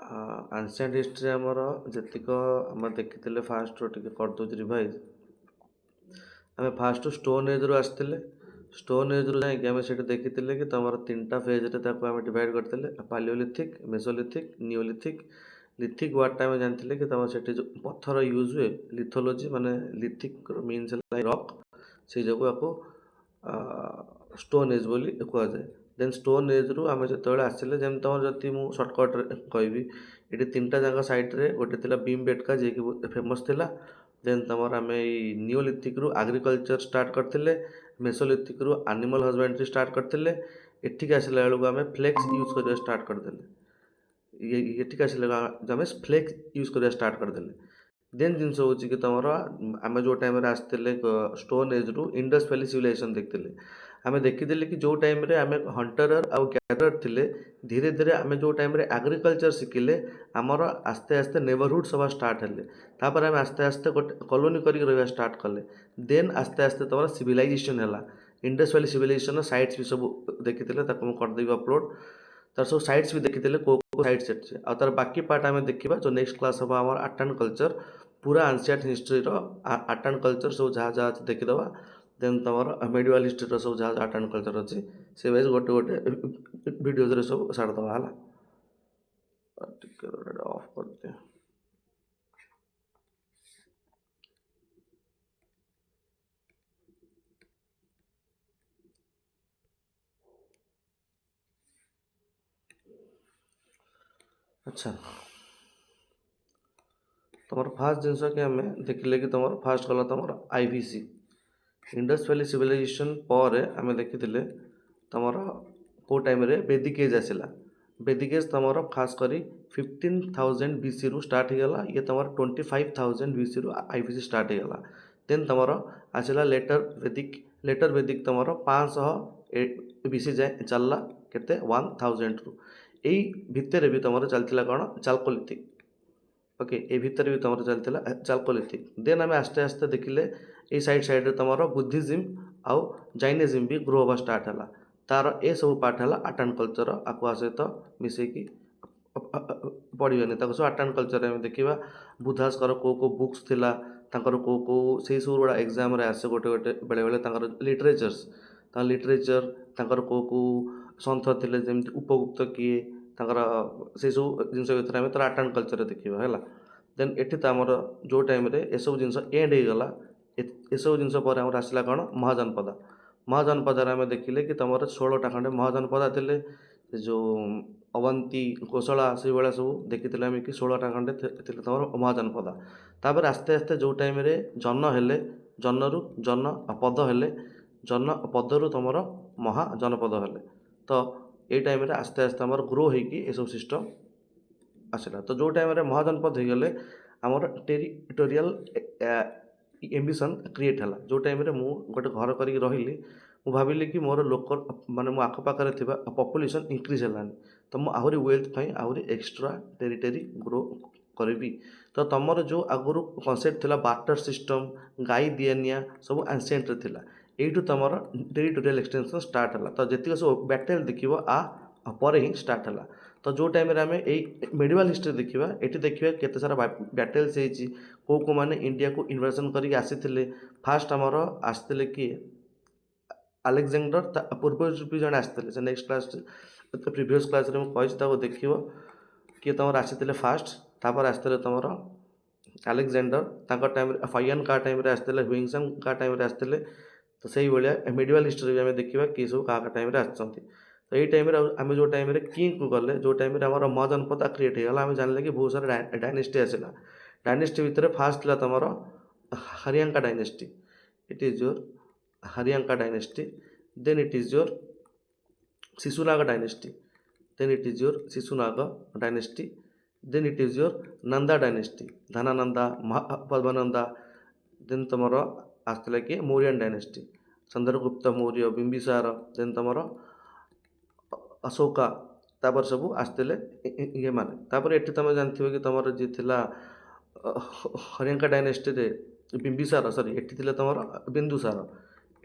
Ancient history ଆମର ଯେତିକ ଆମେ ଦେଖିଥିଲେ ଫାଷ୍ଟରୁ ଟିକେ କରିଦେଉଛି ରିଭାଇଜ୍। ଆମେ ଫାଷ୍ଟରୁ ଷ୍ଟୋନ୍ ଏଜ୍ରୁ ଆସିଥିଲେ। ଷ୍ଟୋନ୍ ଏଜ୍ରୁ ଯାଇକି ଆମେ ସେଠି ଦେଖିଥିଲେ କି ତମର 3ଟା ଫେଜ୍ରେ ତାକୁ ଆମେ ଡିଭାଇଡ଼ କରିଥିଲେ, ପାଲିଓଲିଥିକ୍, ମେସୋଲିଥିକ୍, ନିଓଲିଥିକ୍। ଲିଥିକ୍ ୱାର୍ଡ଼ଟା ଆମେ ଜାଣିଥିଲେ କି ତମର ସେଠି ଯେଉଁ ପଥର ୟୁଜ୍ ହୁଏ, ଲିଥୋଲୋଜି ମାନେ ଲିଥିକ୍ ମିନ୍ସ ହେଲା ରକ୍, ସେଇ ଯୋଗୁଁ ଆକୁ ଷ୍ଟୋନ୍ ଏଜ୍ ବୋଲି କୁହାଯାଏ। ଦେନ୍ ଷ୍ଟୋନ୍ ଏଜ୍ରୁ ଆମେ ଯେତେବେଳେ ଆସିଲେ, ଯେମିତି ତମର ଯଦି ମୁଁ ସର୍ଟକଟ୍ରେ କହିବି, ଏଠି 3ଟା ଯାକ ସାଇଟ୍ରେ ଗୋଟେ ଥିଲା ଭୀମ ବେଟ୍କା ଯିଏକି ବହୁତ ଫେମସ୍ ଥିଲା। ଦେନ୍ ତମର ଆମେ ଏଇ ନିଓଲିଥିକ୍ରୁ ଆଗ୍ରିକଲଚର୍ ଷ୍ଟାର୍ଟ କରିଥିଲେ, ମେସୋଲିଥିକ୍ରୁ ଆନିମାଲ୍ ହଜବେଣ୍ଡ୍ରି ଷ୍ଟାର୍ଟ କରିଥିଲେ। ଏଠିକି ଆସିଲା ବେଳକୁ ଆମେ ଫ୍ଲେକ୍ସ ୟୁଜ୍ କରିବା ଷ୍ଟାର୍ଟ କରିଦେଲେ। ଏଠିକି ଆସିଲା ଆମେ ଫ୍ଲେକ୍ସ ୟୁଜ୍ କରିବା ଷ୍ଟାର୍ଟ କରିଦେଲେ। ଦେନ୍ ଜିନିଷ ହେଉଛି କି ତମର ଆମେ ଯେଉଁ ଟାଇମ୍ରେ ଆସିଥିଲେ ଷ୍ଟୋନ୍ ଏଜ୍ରୁ ଇଣ୍ଡସ୍ ଭ୍ୟାଲି ସିଭିଲାଇଜେସନ୍ ଦେଖିଥିଲେ। ଆମେ ଦେଖିଥିଲେ କି ଯେଉଁ ଟାଇମ୍ରେ ଆମେ ହଣ୍ଟରର ଆଉ ଗ୍ୟାଦରର ଥିଲେ, ଧୀରେ ଧୀରେ ଆମେ ଯେଉଁ ଟାଇମ୍ରେ ଆଗ୍ରିକଲଚର୍ ଶିଖିଲେ, ଆମର ଆସ୍ତେ ଆସ୍ତେ ନେବରହୁଡ଼୍ସ ହେବା ଷ୍ଟାର୍ଟ ହେଲେ। ତାପରେ ଆମେ ଆସ୍ତେ ଆସ୍ତେ ଗୋଟେ କଲୋନି କରିକି ରହିବା ଷ୍ଟାର୍ଟ କଲେ। ଦେନ୍ ଆସ୍ତେ ଆସ୍ତେ ତମର ସିଭିଲାଇଜେସନ୍ ହେଲା। ଇଣ୍ଡସ୍ ଭ୍ୟାଲି ସିଭିଲାଇଜେସନ୍ର ସାଇଟ୍ସ ବି ସବୁ ଦେଖିଥିଲେ, ତାକୁ ମୁଁ କରିଦେବି ଅପଲୋଡ଼। ତାର ସବୁ ସାଇଟ୍ସ ବି ଦେଖିଥିଲେ, କେଉଁ କେଉଁ ସାଇଟ୍ସ ଅଛି। ଆଉ ତାର ବାକି ପାର୍ଟ ଆମେ ଦେଖିବା ଯେଉଁ ନେକ୍ସଟ କ୍ଲାସ୍ ହେବ ଆମର ଆର୍ଟ ଆଣ୍ଡ କଲଚର୍। ପୁରା ଆନ୍ସିଏଣ୍ଟ ହିଷ୍ଟ୍ରିର ଆର୍ଟ ଆଣ୍ଡ କଲଚର୍ ସବୁ ଯାହା ଯାହା ଅଛି ଦେଖିଦେବା। ଦେନ୍ ତମର ମେଡ଼ିଭାଲ୍ ହିଷ୍ଟ୍ରିର ସବୁ ଯାହା ଆର୍ଟ ଆଣ୍ଡ କଲଚର୍ ଅଛି ସେ ୱାଇଜ୍ ଗୋଟେ ଗୋଟେ ଭିଡ଼ିଓରେ ସବୁ ସାରିଦେବା ହେଲା। ଟିକେ ଅଫ୍ କରିଦିଏ। ଆଚ୍ଛା, ତମର ଫାଷ୍ଟ ଜିନିଷ କି ଆମେ ଦେଖିଲେ କି ତମର ଫାଷ୍ଟ ଗଲା ତମର IVC ଇଣ୍ଡସ୍ ଭ୍ୟାଲି ସିଭିଲାଇଜେସନ୍। ପରେ ଆମେ ଦେଖିଥିଲେ ତମର କେଉଁ ଟାଇମ୍ରେ ବେଦିକ ଏଜ୍ ଆସିଲା। ବେଦିକ ଏଜ୍ ତମର ଖାସ କରି 15,000 BCରୁ ଷ୍ଟାର୍ଟ ହେଇଗଲା। ଇଏ ତମର 25,000 BCରୁ IVC ଷ୍ଟାର୍ଟ ହେଇଗଲା। ଦେନ୍ ତମର ଆସିଲା ଲେଟର ବେଦିକ ତମର 500 BC ଯାଏ ଚାଲିଲା, କେତେ 1000ରୁ। ଏଇ ଭିତରେ ବି ତମର ଚାଲିଥିଲା କ'ଣ ଚାଲକୋଲିଥିକ୍। ଓକେ, ଏ ଭିତରେ ବି ତମର ଚାଲିଥିଲା ଚାଲକୋଲିଥିକ୍। ଦେନ୍ ଆମେ ଆସ୍ତେ ଆସ୍ତେ ଦେଖିଲେ ଏଇ ସାଇଡ଼୍ରେ ତମର ବୁଦ୍ଧିଜିମ୍ ଆଉ ଜାଇନିଜିମ୍ ବି ଗ୍ରୋ ହେବା ଷ୍ଟାର୍ଟ ହେଲା। ତାର ଏସବୁ ପାର୍ଟ ହେଲା ଆର୍ଟ ଆଣ୍ଡ କଲଚର। ଆକୁ ଆ ସହିତ ମିଶେଇକି ପଢ଼ିବାନି, ତାକୁ ସବୁ ଆର୍ଟ ଆଣ୍ଡ କଲଚରରେ ଆମେ ଦେଖିବା। ବୁଦ୍ଧାସଙ୍କର କେଉଁ କେଉଁ ବୁକ୍ସ ଥିଲା, ତାଙ୍କର କେଉଁ କେଉଁ ସେଇ ସବୁ ଗୁଡ଼ା ଏକ୍ଜାମ୍ରେ ଆସେ ଗୋଟେ ଗୋଟେ ବେଳେବେଳେ। ତାଙ୍କର ଲିଟରେଚର୍ ତାଙ୍କର କେଉଁ କେଉଁ ସନ୍ଥ ଥିଲେ, ଯେମିତି ଉପଗୁପ୍ତ କିଏ, ତାଙ୍କର ସେସବୁ ଜିନିଷ ଭିତରେ ଆମେ ତାର ଆର୍ଟ ଆଣ୍ଡ କଲଚରରେ ଦେଖିବା ହେଲା। ଦେନ୍ ଏଠି ତ ଆମର ଯେଉଁ ଟାଇମ୍ରେ ଏସବୁ ଜିନିଷ ଏଣ୍ଡ ହେଇଗଲା, ଏସବୁ ଜିନିଷ ପରେ ଆମର ଆସିଲା କ'ଣ ମହାଜନପଦା। ମହାଜନପଦାରେ ଆମେ ଦେଖିଲେ କି ତମର 16ଟା ଖଣ୍ଡେ ମହାଜନପଦା ଥିଲେ। ସେ ଯେଉଁ ଅବନ୍ତୀ, କୋଶଳା ସେଇଭଳିଆ ସବୁ ଦେଖିଥିଲେ ଆମେ କି 16ଟା ଖଣ୍ଡେ ଥିଲେ ତମର ମହାଜନପଦା। ତାପରେ ଆସ୍ତେ ଆସ୍ତେ ଯେଉଁ ଟାଇମ୍ରେ ଜନ ହେଲେ, ଜନରୁ ଜନ ପଦ ହେଲେ, ଜନ ପଦରୁ ତମର ମହାଜନପଦ ହେଲେ। ତ ଏଇ ଟାଇମ୍ରେ ଆସ୍ତେ ଆସ୍ତେ ଆମର ଗ୍ରୋ ହେଇକି ଏସବୁ ସିଷ୍ଟମ୍ ଆସିଲା। ତ ଯେଉଁ ଟାଇମ୍ରେ ମହାଜନପଦ ହେଇଗଲେ ଆମର ଟେରିଟୋରିଆଲ୍ ଏମ୍ବିସନ୍ କ୍ରିଏଟ୍ ହେଲା। ଯେଉଁ ଟାଇମ୍ରେ ମୁଁ ଗୋଟେ ଘର କରିକି ରହିଲି, ମୁଁ ଭାବିଲି କି ମୋର ଲୋକ ମାନେ ମୋ ଆଖପାଖରେ ଥିବା ପପୁଲେସନ୍ ଇନକ୍ରିଜ୍ ହେଲାନି, ତ ମୁଁ ଆହୁରି ୱେଲ୍ଥ ପାଇଁ ଆହୁରି ଏକ୍ସଟ୍ରା ଟେରିଟୋରି ଗ୍ରୋ କରିବି। ତ ତମର ଯେଉଁ ଆଗରୁ କନସେପ୍ଟ ଥିଲା ବାର୍ଟର ସିଷ୍ଟମ୍, ଗାଈ ଦିଆନିଆ, ସବୁ ଆନ୍ସିଏଣ୍ଟରେ ଥିଲା। ଏଇଠୁ ତମର ଟେରିଟୋରିଆଲ୍ ଏକ୍ସଟେନସନ୍ ଷ୍ଟାର୍ଟ ହେଲା। ତ ଯେତିକି ସବୁ ବ୍ୟାଟେଲ୍ ଦେଖିବ ପରେ ହିଁ ଷ୍ଟାର୍ଟ ହେଲା। ତ ଯେଉଁ ଟାଇମ୍ରେ ଆମେ ଏଇ ମେଡ଼ିଭାଲ୍ ହିଷ୍ଟ୍ରି ଦେଖିବା, ଏଠି ଦେଖିବା କେତେ ସାରା ବ୍ୟାଟେଲ୍ସ ହେଇଛି, କେଉଁ ମାନେ ଇଣ୍ଡିଆକୁ ଇନଭେସନ୍ କରିକି ଆସିଥିଲେ। ଫାଷ୍ଟ ଆମର ଆସିଥିଲେ କିଏ, ଆଲେକ୍ଜାଣ୍ଡର। ତା ପୂର୍ବରୁ ବି ଜଣେ ଆସିଥିଲେ, ସେ ନେକ୍ସଟ କ୍ଲାସ୍ ପ୍ରିଭିୟସ୍ କ୍ଲାସ୍ରେ ମୁଁ କହିଛି, ତାକୁ ଦେଖିବ। କିଏ ତମର ଆସିଥିଲେ ଫାଷ୍ଟ, ତାପରେ ଆସିଥିଲେ ତମର ଆଲେକ୍ଜାଣ୍ଡର, ତାଙ୍କ ଟାଇମ୍ରେ ଫାୟାନ୍ କାହା ଟାଇମ୍ରେ ଆସିଥିଲେ, ହ୍ୱିଙ୍ଗସାଙ୍ଗ୍ କାହା ଟାଇମ୍ରେ ଆସିଥିଲେ। ତ ସେଇଭଳିଆ ମେଡ଼ିଭାଲ୍ ହିଷ୍ଟ୍ରି ବି ଆମେ ଦେଖିବା କିଏ ସବୁ କାହା କାହା ଟାଇମ୍ରେ ଆସିଛନ୍ତି। ତ ଏଇ ଟାଇମ୍ରେ ଆମେ ଯେଉଁ ଟାଇମ୍ରେ କିଙ୍ଗକୁ ଗଲେ, ଯେଉଁ ଟାଇମ୍ରେ ଆମର ମହାଜନପଦ କ୍ରିଏଟ୍ ହେଇଗଲା, ଆମେ ଜାଣିଲେ କି ବହୁତ ସାରା ଡାଇନେଷ୍ଟି ଆସିଲା। ଡାଇନେଷ୍ଟି ଭିତରେ ଫାଷ୍ଟ ଥିଲା ତମର Haryanka dynasty. It is your Haryanka dynasty. Then it is your Shishunaga dynasty. Then it is your Shishunaga dynasty. Then it is your Nanda dynasty, Dhanananda, Mahapadmananda. Then ତମର ଆସିଥିଲା କିଏ ମୌରିଆନ୍ ଡାଇନେଷ୍ଟି, ଚନ୍ଦ୍ରଗୁପ୍ତ ମୌର୍ଯ୍ୟ, ବିମ୍ବିସାର। ଦେନ୍ ତମର ଅଶୋକା। ତାପରେ ସବୁ ଆସିଥିଲେ ଇଏମାନେ। ତାପରେ ଏଠି ତମେ ଜାଣିଥିବ କି ତମର ଯିଏ ଥିଲା ହରିୟାଙ୍କା ଡାଇନେଷ୍ଟିରେ ଏଠି ଥିଲେ ତମର ବିନ୍ଦୁସାର।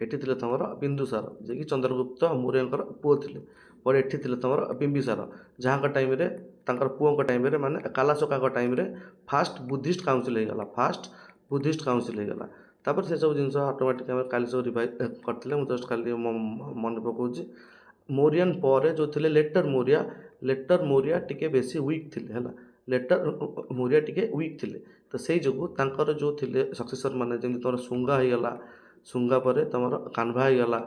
ଏଠି ଥିଲେ ତମର ବିନ୍ଦୁସାର, ଯିଏକି ଚନ୍ଦ୍ରଗୁପ୍ତ ମୌର୍ଯ୍ୟଙ୍କର ପୁଅ ଥିଲେ। ପରେ ଏଠି ଥିଲେ ତମର ବିମ୍ବିସାର, ଯାହାଙ୍କ ଟାଇମ୍ରେ ତାଙ୍କର ପୁଅଙ୍କ ଟାଇମ୍ରେ ମାନେ କାଲାଶୋକାଙ୍କ ଟାଇମ୍ରେ ଫାଷ୍ଟ ବୁଦ୍ଧିଷ୍ଟ କାଉନସିଲ୍ ହେଇଗଲା, ତାପରେ ସେସବୁ ଜିନିଷ ଅଟୋମେଟିକ୍ ଆମେ କାଲି ସବୁ ରିଭାଇଜ୍ କରିଥିଲେ। ମୁଁ ଜଷ୍ଟ କାଲି ମନେ ପକାଉଛି। ମୌରିଆନ୍ ପରେ ଯେଉଁ ଥିଲେ ଲେଟର ମୌରିଆ ଟିକେ ବେଶୀ ୱିକ୍ ଥିଲେ ହେଲା, ଲେଟର ମୌରିଆ ଟିକେ ୱିକ୍ ଥିଲେ। ତ ସେଇ ଯୋଗୁଁ ତାଙ୍କର ଯେଉଁ ଥିଲେ ସକ୍ସେସର୍ ମାନେ ଯେମିତି ତୁମର ଶୁଙ୍ଗା ହେଇଗଲା, ଶୁଙ୍ଗା ପରେ ତୁମର କାନ୍ଭା ହେଇଗଲା,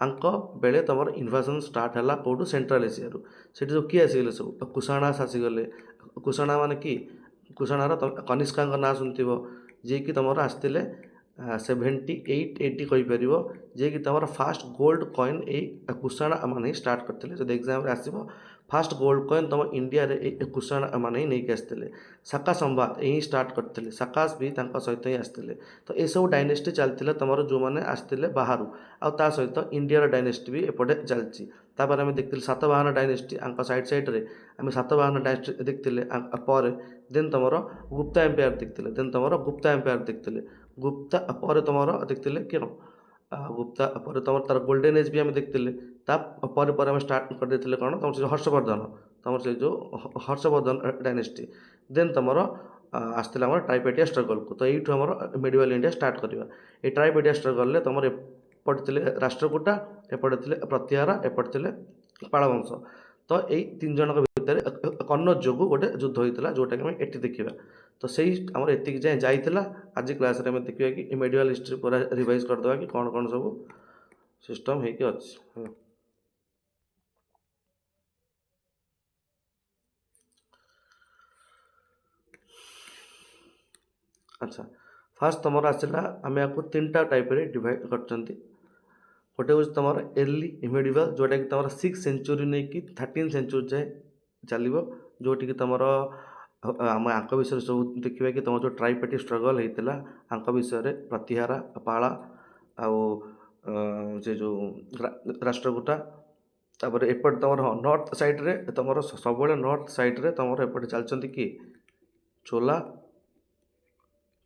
ଆଙ୍କ ବେଳେ ତୁମର ଇନଭାଜନ୍ ଷ୍ଟାର୍ଟ ହେଲା କେଉଁଠୁ ସେଣ୍ଟ୍ରାଲ୍ ଏସିଆରୁ। ସେଠି ସବୁ କିଏ ଆସିଗଲେ ସବୁ କୁଷାଣାସ୍ ଆସିଗଲେ। କୁଷାଣା ମାନେ କି କୁଷାଣାର କନିଷ୍କାଙ୍କ ନାଁ ଶୁଣିଥିବ, ଯିଏକି ତୁମର ଆସିଥିଲେ 78 କହିପାରିବ, ଯିଏକି ତୁମର ଫାଷ୍ଟ ଗୋଲ୍ଡ କଏନ୍ ଏଇ କୁଷାଣା ମାନେ ହିଁ ଷ୍ଟାର୍ଟ କରିଥିଲେ। ଯଦି ଏକ୍ଜାମ୍ରେ ଆସିବ ଫାଷ୍ଟ ଗୋଲ୍ଡ କଏନ୍ ତୁମ ଇଣ୍ଡିଆରେ ଏଇ କୁଷାଣା ମାନେ ହିଁ ନେଇକି ଆସିଥିଲେ। ସାକା ସମ୍ବାଦ ଏହି ଷ୍ଟାର୍ଟ କରିଥିଲେ, ସାକାସ୍ ବି ତାଙ୍କ ସହିତ ହିଁ ଆସିଥିଲେ। ତ ଏସବୁ ଡାଇନେଷ୍ଟି ଚାଲିଥିଲା ତୁମର ଯେଉଁମାନେ ଆସିଥିଲେ ବାହାରୁ, ଆଉ ତା ସହିତ ଇଣ୍ଡିଆର ଡାଇନେଷ୍ଟି ବି ଏପଟେ ଚାଲିଛି। ତାପରେ ଆମେ ଦେଖିଥିଲେ ସାତବାହନ ଡାଇନେଷ୍ଟି, ଆଙ୍କ ସାଇଡ଼୍ରେ ଆମେ ସାତବାହନ ଡାଇନେଷ୍ଟି ଦେଖିଥିଲେ। ପରେ ଦେନ୍ ତୁମର ଗୁପ୍ତା ଏମ୍ପାୟାର ଦେଖିଥିଲେ, ଗୁପ୍ତା ପରେ ତୁମର ଦେଖିଥିଲେ କିଏ ଗୁପ୍ତା ପରେ ତୁମର ତାର ଗୋଲ୍ଡେନ୍ ଏଜ୍ ବି ଆମେ ଦେଖିଥିଲେ। ତା ପରେ ଆମେ ଷ୍ଟାର୍ଟ କରିଦେଇଥିଲେ କ'ଣ ତୁମର ସେ ଯେଉଁ ହର୍ଷବର୍ଦ୍ଧନ ଡାଇନେଷ୍ଟି। ଦେନ୍ ତୁମର ଆସିଥିଲା ଆମର ଟ୍ରାଇପେଟିଆ ଷ୍ଟ୍ରଗଲ୍କୁ। ତ ଏଇଠୁ ଆମର ମିଡ଼ିଭାଲ ଇଣ୍ଡିଆ ଷ୍ଟାର୍ଟ କରିବା। ଏଇ ଟ୍ରାଇପେଟିଆ ଷ୍ଟ୍ରଗଲ୍ରେ ତୁମର ଏପଟେ ଥିଲେ ରାଷ୍ଟ୍ରକୂଟା, ଏପଟେ ଥିଲେ ପ୍ରତିହାର, ଏପଟେ ଥିଲେ ପାଳବଂଶ। ତ ଏଇ 3 ଜଣଙ୍କ ଭିତରେ କନ୍ନୌଜ ଯୋଗୁଁ ଗୋଟେ ଯୁଦ୍ଧ ହୋଇଥିଲା, ଯେଉଁଟାକି ଆମେ ଏଠି ଦେଖିବା। ତ ସେଇ ଆମର ଏତିକି ଯାଏଁ ଯାଇଥିଲା। ଆଜି କ୍ଲାସ୍ରେ ଆମେ ଦେଖିବା କି ମେଡ଼ିଭାଲ ହିଷ୍ଟ୍ରି ପୁରା ରିଭାଇଜ୍ କରିଦେବା କି କ'ଣ କ'ଣ ସବୁ ସିଷ୍ଟମ୍ ହେଇକି ଅଛି। ଆଚ୍ଛା, ଫାଷ୍ଟ ତୁମର ଆସିଲା, ଆମେ ୟାକୁ 3ଟା ଟାଇପ୍ରେ ଡିଭାଇଡ଼ କରିଛନ୍ତି। ଗୋଟେ ହେଉଛି ତୁମର ଏର୍ଲି ମେଡ଼ିଭାଲ, ଯେଉଁଟାକି ତୁମର 6th ସେଞ୍ଚୁରୀ ନେଇକି 13th ସେଞ୍ଚୁରୀ ଯାଏଁ ଚାଲିବ, ଯେଉଁଠିକି ତୁମର ଆମେ ଆଙ୍କ ବିଷୟରେ ସବୁ ଦେଖିବା କି ତୁମର ଯେଉଁ ଟ୍ରାଇପେଟି ଷ୍ଟ୍ରଗଲ୍ ହେଇଥିଲା ଆଙ୍କ ବିଷୟରେ, ପ୍ରତିହାରା, ପାଳ ଆଉ ସେ ଯେଉଁ ରାଷ୍ଟ୍ରକୂଟା। ତାପରେ ଏପଟେ ତୁମର ନର୍ଥ ସାଇଡ଼୍ରେ ତୁମର ସବୁବେଳେ ନର୍ଥ ସାଇଡ଼୍ରେ ତୁମର ଏପଟେ ଚାଲିଛନ୍ତି କିଏ ଚୋଲା,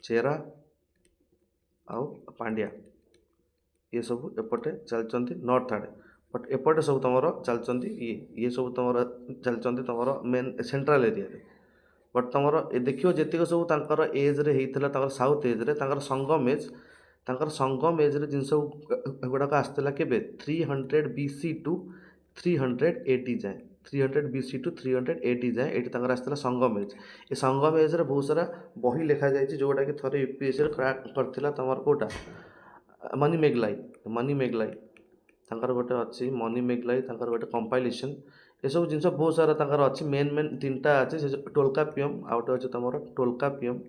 ଚେରା ଆଉ ପାଣ୍ଡ୍ୟା, ଇଏ ସବୁ ଏପଟେ ଚାଲିଛନ୍ତି ନର୍ଥ ଆଡ଼େ। ବଟ୍ ଏପଟେ ସବୁ ତୁମର ଚାଲିଛନ୍ତି ଇଏ ସବୁ ତୁମର ଚାଲିଛନ୍ତି ତୁମର ମେନ୍ ସେଣ୍ଟ୍ରାଲ୍ ଏରିଆରେ। ବଟ୍ ତୁମର ଦେଖିବ ଯେତିକ ସବୁ ତାଙ୍କର ଏଜ୍ରେ ହେଇଥିଲା, ତାଙ୍କର ସାଉଥ୍ ଏଜ୍ରେ ତାଙ୍କର ସଙ୍ଗମ ଏଜ୍ରେ ଜିନିଷ ଗୁଡ଼ାକ ଆସିଥିଲା କେବେ 300 BC ଟୁ 300 AD ଯାଏଁ। 300 BC ଟୁ 300 AD ଯାଏଁ ଏଇଠି ତାଙ୍କର ଆସିଥିଲା ସଙ୍ଗମ ଏଜ୍। ଏ ସଙ୍ଗମ ଏଜ୍ରେ ବହୁତ ସାରା ବହି ଲେଖାଯାଇଛି, ଯେଉଁଟାକି ଥରେ UPSCରେ କ୍ରାକ୍ କରିଥିଲା ତୁମର କେଉଁଟା ମନି ମେଗ୍ଲାଇ ତାଙ୍କର ଗୋଟେ ଅଛି, ତାଙ୍କର ଗୋଟେ କମ୍ପାଇଲେସନ୍। ଏସବୁ ଜିନିଷ ବହୁତ ସାରା ତାଙ୍କର ଅଛି। ମେନ୍ 3ଟା ଅଛି, ସେ ଟୋଲକାପିୟମ୍, ଆଉ ଗୋଟେ ଅଛି ତୁମର ଟୋଲକାପିୟମ୍।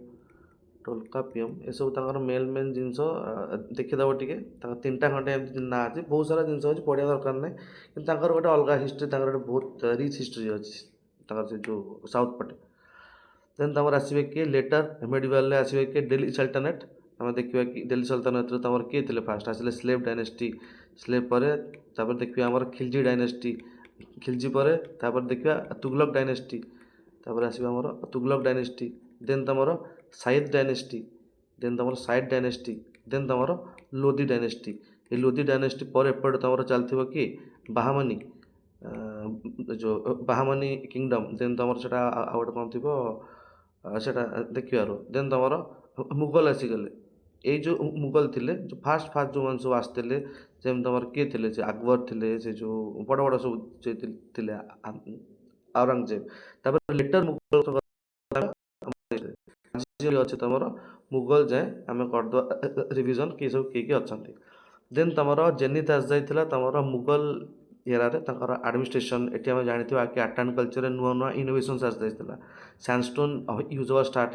ଏସବୁ ତାଙ୍କର ମେନ୍ ଜିନିଷ ଦେଖିଦେବ ଟିକେ। ତାଙ୍କର 3ଟା ଖଣ୍ଡେ ଏମିତି ନାଁ ଅଛି, ବହୁତ ସାରା ଜିନିଷ ଅଛି, ପଢ଼ିବା ଦରକାର ନାହିଁ। କିନ୍ତୁ ତାଙ୍କର ଗୋଟେ ଅଲଗା ହିଷ୍ଟ୍ରି, ତାଙ୍କର ଗୋଟେ ବହୁତ ରିଚ୍ ହିଷ୍ଟ୍ରି ଅଛି ତାଙ୍କର ସେ ଯେଉଁ ସାଉଥ୍ ପଟେ। ଦେନ୍ ତୁମର ଆସିବେ କିଏ ଲେଟର ମେଡ଼ିଭାଲରେ ଆସିବେ କିଏ ଦିଲ୍ଲୀ ସଲ୍ତନତ। ଆମେ ଦେଖିବା କି ଦିଲ୍ଲୀ ସଲ୍ତନତରେ ତୁମର କିଏ ଥିଲେ, ଫାଷ୍ଟ ଆସିଲେ ସ୍ଲେଭ୍ ଡାଇନେଷ୍ଟି, ସ୍ଲେଭ୍ ପରେ ତାପରେ ଦେଖିବା ଆମର ଖିଲଜି ଡାଇନେଷ୍ଟି, ଖିଲଜି ପରେ ତାପରେ ଦେଖିବା ତୁଗଲକ ଡାଇନେଷ୍ଟି, ତାପରେ ଆସିବ ଆମର ତୁଗଲକ ଡାଇନେଷ୍ଟି। ଦେନ୍ ତୁମର ସାଇଦ୍ ଡାଇନେଷ୍ଟି, ଦେନ୍ ତୁମର ଲୋଦି ଡାଇନେଷ୍ଟି। ଏ ଲୋଦି ଡାଇନେଷ୍ଟି ପରେ ଏପଟେ ତୁମର ଚାଲିଥିବ କି ବାହାମନି, ଯେଉଁ ବାହାମନି କିଙ୍ଗଡ଼ମ୍। ଦେନ୍ ତୁମର ସେଇଟା ଆଉ ଗୋଟେ କ'ଣ ଥିବ ସେଇଟା ଦେଖିବାରୁ। ଦେନ୍ ତୁମର ମୁଗଲ ଆସିଗଲେ। ଏଇ ଯେଉଁ ମୁଗଲ ଥିଲେ, ଯେଉଁ ଫାଷ୍ଟ ଯେଉଁମାନେ ସବୁ ଆସିଥିଲେ, ଯେମିତି ତୁମର କିଏ ଥିଲେ, ସେ ଆକବର ଥିଲେ, ସେ ଯେଉଁ ବଡ଼ ବଡ଼ ସବୁ ଥିଲେ ଔରଙ୍ଗଜେବ। ତାପରେ ଲେଟର ମୁଗଲ ଅଛି ତୁମର ମୁଗଲ ଯାଏଁ ଆମେ କରିଦେବା ରିଭିଜନ୍ କିଏ ସବୁ କିଏ ଅଛନ୍ତି। ଦେନ୍ ତୁମର ଜେନିଥ ଆସିଯାଇଥିଲା ତୁମର ମୁଗଲ ଏରାରେ, ତାଙ୍କର ଆଡ଼ମିନିଷ୍ଟ୍ରେସନ୍। ଏଠି ଆମେ ଜାଣିଥିବା କି ଆର୍ଟ ଆଣ୍ଡ କଲଚରରେ ନୂଆ ଇନୋଭେସନ୍ସ ଆସିଯାଇଥିଲା। ସ୍ୟାଣ୍ଡଷ୍ଟୋନ୍ ୟୁଜ୍ ହେବା ଷ୍ଟାର୍ଟ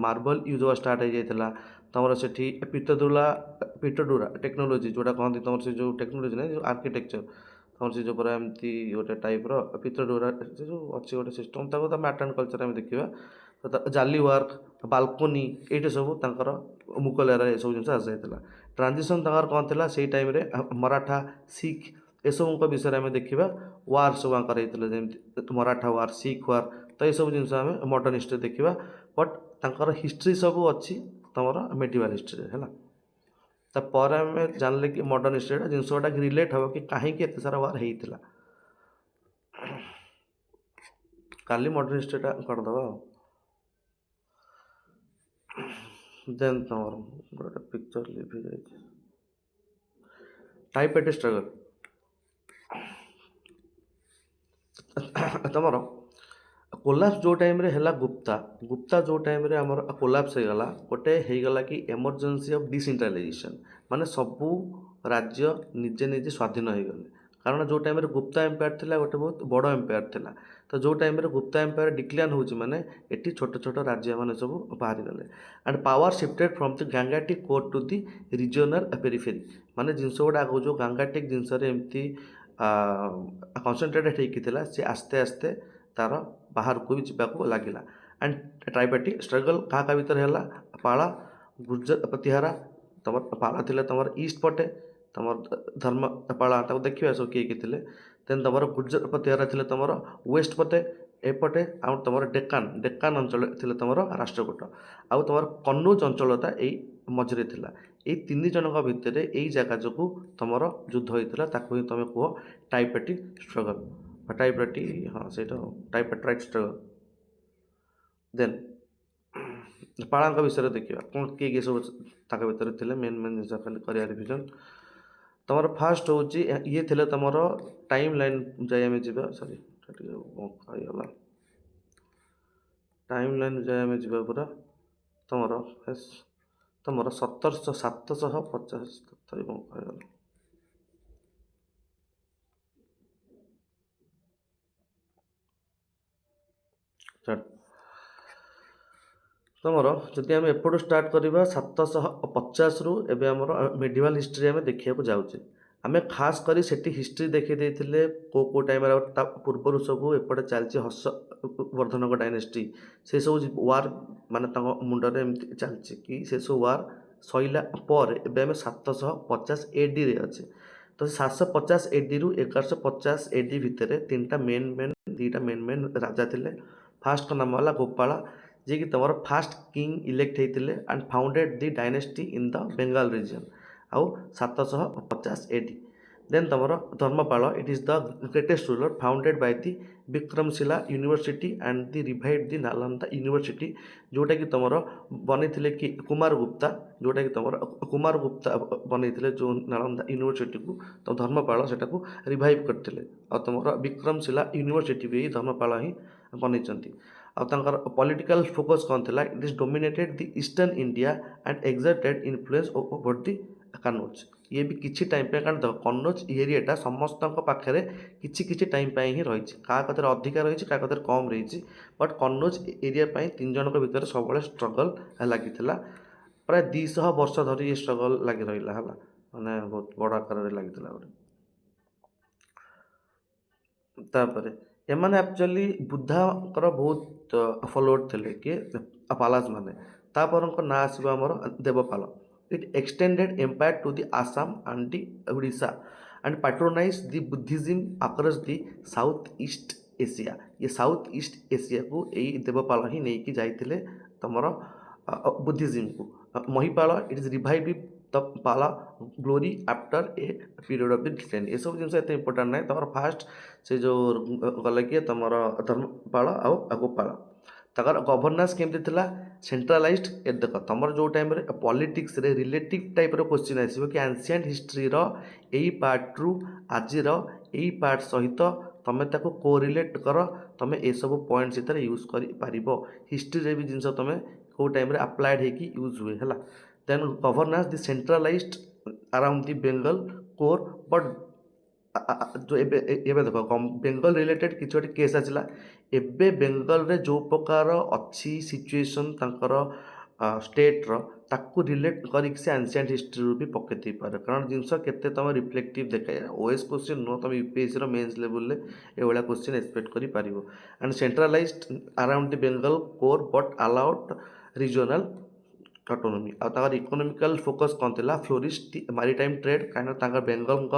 ମାର୍ବଲ ୟୁଜ୍ ହେବା ଷ୍ଟାର୍ଟ ହେଇଯାଇଥିଲା। ତୁମର ସେଠି ପିଟଡୋରା ଟେକ୍ନୋଲୋଜି, ଯେଉଁଟା କହନ୍ତି ତୁମର ସେ ଯେଉଁ ଟେକ୍ନୋଲୋଜି ନାହିଁ, ଯେଉଁ ଆର୍କିଟେକ୍ଚର, ତୁମର ସେ ଯେଉଁ ପୁରା ଏମିତି ଗୋଟେ ଟାଇପ୍ର ପିଟଡୋରା ସେ ଯେଉଁ ଅଛି ଗୋଟେ ସିଷ୍ଟମ୍, ତାକୁ ଆମେ ଆର୍ଟ ଆଣ୍ଡ କଲଚର ଆମେ ଦେଖିବା। ଜାଲି ୱାର୍କ, ବାଲକୋନି, ଏଇଠି ସବୁ ତାଙ୍କର ମୁଗଲ ଏରାରେ ଏସବୁ ଜିନିଷ ଆସିଯାଇଥିଲା। ଟ୍ରାନଜିସନ୍ ତାଙ୍କର କ'ଣ ଥିଲା ସେଇ ଟାଇମ୍ରେ, ମରାଠା, ଶିଖ ଏସବୁଙ୍କ ବିଷୟରେ ଆମେ ଦେଖିବା। ୱାର୍ ସବୁ ଆଙ୍କର ହେଇଥିଲା, ଯେମିତି ମରାଠା ୱାର୍, ଶିଖ ୱାର୍। ତ ଏସବୁ ଜିନିଷ ଆମେ ମଡ଼ର୍ଣ୍ଣ ହିଷ୍ଟ୍ରି ଦେଖିବା। ବଟ୍ ତାଙ୍କର ହିଷ୍ଟ୍ରି ସବୁ ଅଛି ତୁମର ମେଡ଼ିଭାଲ ହିଷ୍ଟ୍ରିରେ ହେଲା। ତାପରେ ଆମେ ଜାଣିଲେ କି ମଡ଼ର୍ଣ୍ଣ ହିଷ୍ଟ୍ରିଟା ଜିନିଷ ଗୁଡ଼ାକ ରିଲେଟ୍ ହେବ କି କାହିଁକି ଏତେ ସାରା ୱାର୍ ହେଇଥିଲା। କାଲି ମଡ଼ର୍ଣ୍ଣ ହିଷ୍ଟ୍ରିଟା କରିଦେବା ଆଉ। ଦେନ୍ ତମର ଗୋଟେ ପିକ୍ଚର ଲିଭି ଯାଇଛି ଟାଇପେଟି ଷ୍ଟ୍ରଗଲ୍। ତମର କୋଲାପ୍ସ ଯେଉଁ ଟାଇମ୍ରେ ହେଲା ଗୁପ୍ତା ଯେଉଁ ଟାଇମ୍ରେ ଆମର କୋଲାପ୍ସ ହେଇଗଲା, ଗୋଟେ ହେଇଗଲା କି ଏମର୍ଜେନ୍ସି ଅଫ୍ ଡିସେଣ୍ଟ୍ରାଲାଇଜେସନ୍, ମାନେ ସବୁ ରାଜ୍ୟ ନିଜେ ନିଜେ ସ୍ୱାଧୀନ ହେଇଗଲେ। କାରଣ ଯେଉଁ ଟାଇମ୍ରେ ଗୁପ୍ତା ଏମ୍ପାୟାର ଥିଲା ଗୋଟେ ବହୁତ ବଡ଼ ଏମ୍ପାୟାର ଥିଲା, ତ ଯେଉଁ ଟାଇମ୍ରେ ଗୁପ୍ତା ଏମ୍ପାୟାର ଡିକ୍ଲାର ହେଉଛି ମାନେ ଏଠି ଛୋଟ ଛୋଟ ରାଜ୍ୟମାନେ ସବୁ ବାହାରିଗଲେ। And power shifted from the Gangetic court to the regional periphery, ମାନେ ଜିନିଷ ଗୁଡ଼ା ଆଗକୁ ଯେଉଁ ଗାଙ୍ଗାଟିକ୍ ଜିନିଷରେ ଏମିତି କନସେନ୍ଟ୍ରେଟେଡ୍ ହେଇକି ଥିଲା, ସେ ଆସ୍ତେ ଆସ୍ତେ ତାର ବାହାରକୁ ବି ଯିବାକୁ ଲାଗିଲା। ଆଣ୍ଡ ଟ୍ରାଇପାର୍ଟି ଷ୍ଟ୍ରଗଲ୍ କାହା କାହା ଭିତରେ ହେଲା, ପାଳା ଗୁର୍ଜରପତିହାରା, ତମର ପାଳା ଥିଲେ ତମର ଇଷ୍ଟ ପଟେ, ତମର ଧର୍ମପାଳା ତାକୁ ଦେଖିବା ସବୁ କିଏ କିଏ ଥିଲେ। ଦେନ୍ ତମର ଗୁର୍ଜରପତିହାରା ଥିଲେ ତମର ୱେଷ୍ଟ ପଟେ ଏପଟେ, ଆଉ ତମର ଡେକାନ ଅଞ୍ଚଳ ଥିଲେ ତମର ରାଷ୍ଟ୍ରକୂଟ, ଆଉ ତମର କନୌଜ ଅଞ୍ଚଳଟା ଏଇ ମଝିରେ ଥିଲା। ଏଇ ତିନି ଜଣଙ୍କ ଭିତରେ ଏଇ ଜାଗା ଯୋଗୁଁ ତମର ଯୁଦ୍ଧ ହେଇଥିଲା, ତାକୁ ହିଁ ତମେ କୁହ ଟାଇପାର୍ଟି ଷ୍ଟ୍ରଗଲ୍। ଟାଇପାର୍ଟି, ହଁ ସେଇଟା ଟାଇପାର୍ଟାଇଟ୍ ଷ୍ଟ୍ରଗଲ୍। ଦେନ୍ ପାଳାଙ୍କ ବିଷୟରେ ଦେଖିବା କ'ଣ କିଏ କିଏ ସବୁ ତାଙ୍କ ଭିତରେ ଥିଲେ, ମେନ୍ ଜିନିଷ ଖାଲି କରିବା ରିଭିଜନ୍। ତମର ଫାଷ୍ଟ ହେଉଛି ଇଏ ଥିଲେ ତମର ଟାଇମ୍ ଲାଇନ୍ ଯାଇ ଆମେ ଯିବା, ସରି ଟିକେ ହେଇଗଲା, ଟାଇମ୍ ଲାଇନ୍ ଯାଇ ଆମେ ଯିବା ପୁରା। ତମର 750 ହେଇଗଲା। ତମର ଯଦି ଆମେ ଏପଟୁ ଷ୍ଟାର୍ଟ କରିବା 750ରୁ ଏବେ ଆମର ମିଡିଭାଲ୍ ହିଷ୍ଟ୍ରି ଆମେ ଦେଖିବାକୁ ଯାଉଛେ। ଆମେ ଖାସ୍ କରି ସେଠି ହିଷ୍ଟ୍ରି ଦେଖି ଦେଇଥିଲେ କେଉଁ ଟାଇମ୍ରେ, ତା ପୂର୍ବରୁ ସବୁ ଏପଟେ ଚାଲିଛି ହର୍ଷବର୍ଦ୍ଧନଙ୍କ ଡାଇନେଷ୍ଟି, ସେସବୁ ୱାର୍ ମାନେ ତାଙ୍କ ମୁଣ୍ଡରେ ଏମିତି ଚାଲିଛି କି ସେସବୁ ୱାର୍ ସଇଲା ପରେ ଏବେ ଆମେ 750 ADରେ ଅଛେ। ତ 750 ADରୁ 1150 AD ଭିତରେ ଦୁଇଟା ମେନ୍ ରାଜା ଥିଲେ। ଫାଷ୍ଟଙ୍କ ନାମ ହେଲା ଗୋପାଳା, ଯିଏକି ତମର ଫାଷ୍ଟ କିଙ୍ଗ ଇଲେକ୍ଟ ହେଇଥିଲେ and founded the dynasty in the Bengal region, ଆଉ 750 AD। ଦେନ୍ ତମର Dharmapala, it is the greatest ruler founded by the Vikramashila university and the revive the Nalanda university, ଯେଉଁଟାକି ତମର ବନେଇଥିଲେ କି କୁମାରଗୁପ୍ତା, ଯେଉଁଟାକି ତମର କୁମାରଗୁପ୍ତା ବନେଇଥିଲେ ଯେଉଁ ନାଳନ୍ଦା ୟୁନିଭର୍ସିଟିକୁ, ତ ଧର୍ମପାଳ ସେଟାକୁ ରିଭାଇଭ୍ କରିଥିଲେ। ଆଉ ତମର ବିକ୍ରମଶିଲା ୟୁନିଭର୍ସିଟି ବି ଧର୍ମପାଳ ହିଁ ବନେଇଛନ୍ତି। ଆଉ ତାଙ୍କର ପଲିଟିକାଲ ଫୋକସ୍ କ'ଣ ଥିଲା, it is dominated the eastern India and exerted influence over the Kannauj. ଇଏ ବି କିଛି ଟାଇମ୍ ପାଇଁ, କାରଣ ଦେଖ କନୌଜ ଏରିଆଟା ସମସ୍ତଙ୍କ ପାଖରେ କିଛି କିଛି ଟାଇମ୍ ପାଇଁ ହିଁ ରହିଛି, କାହା କତିରେ ଅଧିକା ରହିଛି କାହା କତିରେ କମ୍ ରହିଛି, ବଟ୍ କନୌଜ ଏରିଆ ପାଇଁ ତିନି ଜଣଙ୍କ ଭିତରେ ସବୁବେଳେ ଷ୍ଟ୍ରଗଲ୍ ଲାଗିଥିଲା। ପ୍ରାୟ 200 ବର୍ଷ ଧରି ଏ ଷ୍ଟ୍ରଗଲ୍ ଲାଗି ରହିଲା ହେଲା, ମାନେ ବହୁତ ବଡ଼ ଆକାରରେ ଲାଗିଥିଲା ଗୋଟେ। ତାପରେ ଏମାନେ ଆକ୍ଚୁଆଲି ବୁଦ୍ଧାଙ୍କର ବହୁତ ଫଲୋଅର୍ ଥିଲେ, କିଏ ପାଲାସ ମାନେ। ତାପରଙ୍କ ନାଁ ଆସିବ ଆମର Devapala. It extended empire to the Assam and the Odisha and patronise the Buddhism across the south east Asia. ଇଏ ସାଉଥ୍ ଇଷ୍ଟ ଏସିଆକୁ ଏଇ ଦେବପାଳ ହିଁ ନେଇକି ଯାଇଥିଲେ ତମର ବୁଦ୍ଧିଜିମ୍କୁ। Mahipala, it is revive the Pala glory after a period of the decline. ଏସବୁ ଜିନିଷ ଏତେ ଇମ୍ପୋର୍ଟାଣ୍ଟ ନାହିଁ, ତମର ଫାଷ୍ଟ ସେ ଯେଉଁ ଗଲେ କିଏ ତମର ଧର୍ମପାଳ ଆଉ ଗୋପାଳ। ତାଙ୍କର ଗଭର୍ଣ୍ଣାନ୍ସ କେମିତି ଥିଲା, ସେଣ୍ଟ୍ରାଲାଇଜଡ୍। ଏ ଦେଖ ତମର ଯେଉଁ ଟାଇମ୍ରେ ପଲିଟିକ୍ସରେ ରିଲେଟିଭ୍ ଟାଇପ୍ର କୋଶ୍ଚିନ୍ ଆସିବ କି ଆନ୍ସିଏଣ୍ଟ ହିଷ୍ଟ୍ରିର ଏଇ ପାର୍ଟରୁ ଆଜିର ଏଇ ପାର୍ଟ ସହିତ ତମେ ତାକୁ କୋରିଲେଟ୍ କର, ତମେ ଏସବୁ ପଏଣ୍ଟ ସେଥିରେ ୟୁଜ୍ କରିପାରିବ। ହିଷ୍ଟ୍ରିରେ ବି ଜିନିଷ ତମେ କେଉଁ ଟାଇମ୍ରେ ଆପ୍ଲାଏଡ୍ ହେଇକି ୟୁଜ୍ ହୁଏ ହେଲା। Then governance the centralised around the Bengal core, but ଯେଉଁ ଏବେ ଦେଖ ବେଙ୍ଗଲ ରିଲେଟେଡ୍ କିଛି ଗୋଟେ କେସ୍ ଆସିଲା, ଏବେ ବେଙ୍ଗଲରେ ଯେଉଁ ପ୍ରକାର ଅଛି ସିଚୁଏସନ୍ ତାଙ୍କର ଷ୍ଟେଟ୍ର, ତାକୁ ରିଲେଟ୍ କରିକି ସେ ଆନ୍ସିଏଣ୍ଟ ହିଷ୍ଟ୍ରିରୁ ବି ପକେଇ ଦେଇପାରେ। କାରଣ ଜିନିଷ କେତେ ତୁମେ ରିଫ୍ଲେକ୍ଟିଭ୍ ଦେଖାଏ, ଓଏସ୍ କୋଶ୍ଚିନ୍ ନୁହଁ, ତୁମେ ୟୁପିଏସ୍ସିର ମେନ୍ସ ଲେବୁଲ୍ରେ ଏଭଳିଆ କୋଶ୍ଚିନ୍ ଏକ୍ସପେକ୍ଟ କରିପାରିବ। And centralised around the Bengal core but allowed regional autonomy. ଆଉ ତାଙ୍କର ଇକୋନୋମିକାଲ୍ ଫୋକସ୍ କ'ଣ ଥିଲା, ଫ୍ଲୋରିଷ୍ଟ ଦି ମାରିଟାଇମ୍ ଟ୍ରେଡ୍, କାହିଁକିନା ତାଙ୍କର ବେଙ୍ଗଲଙ୍କ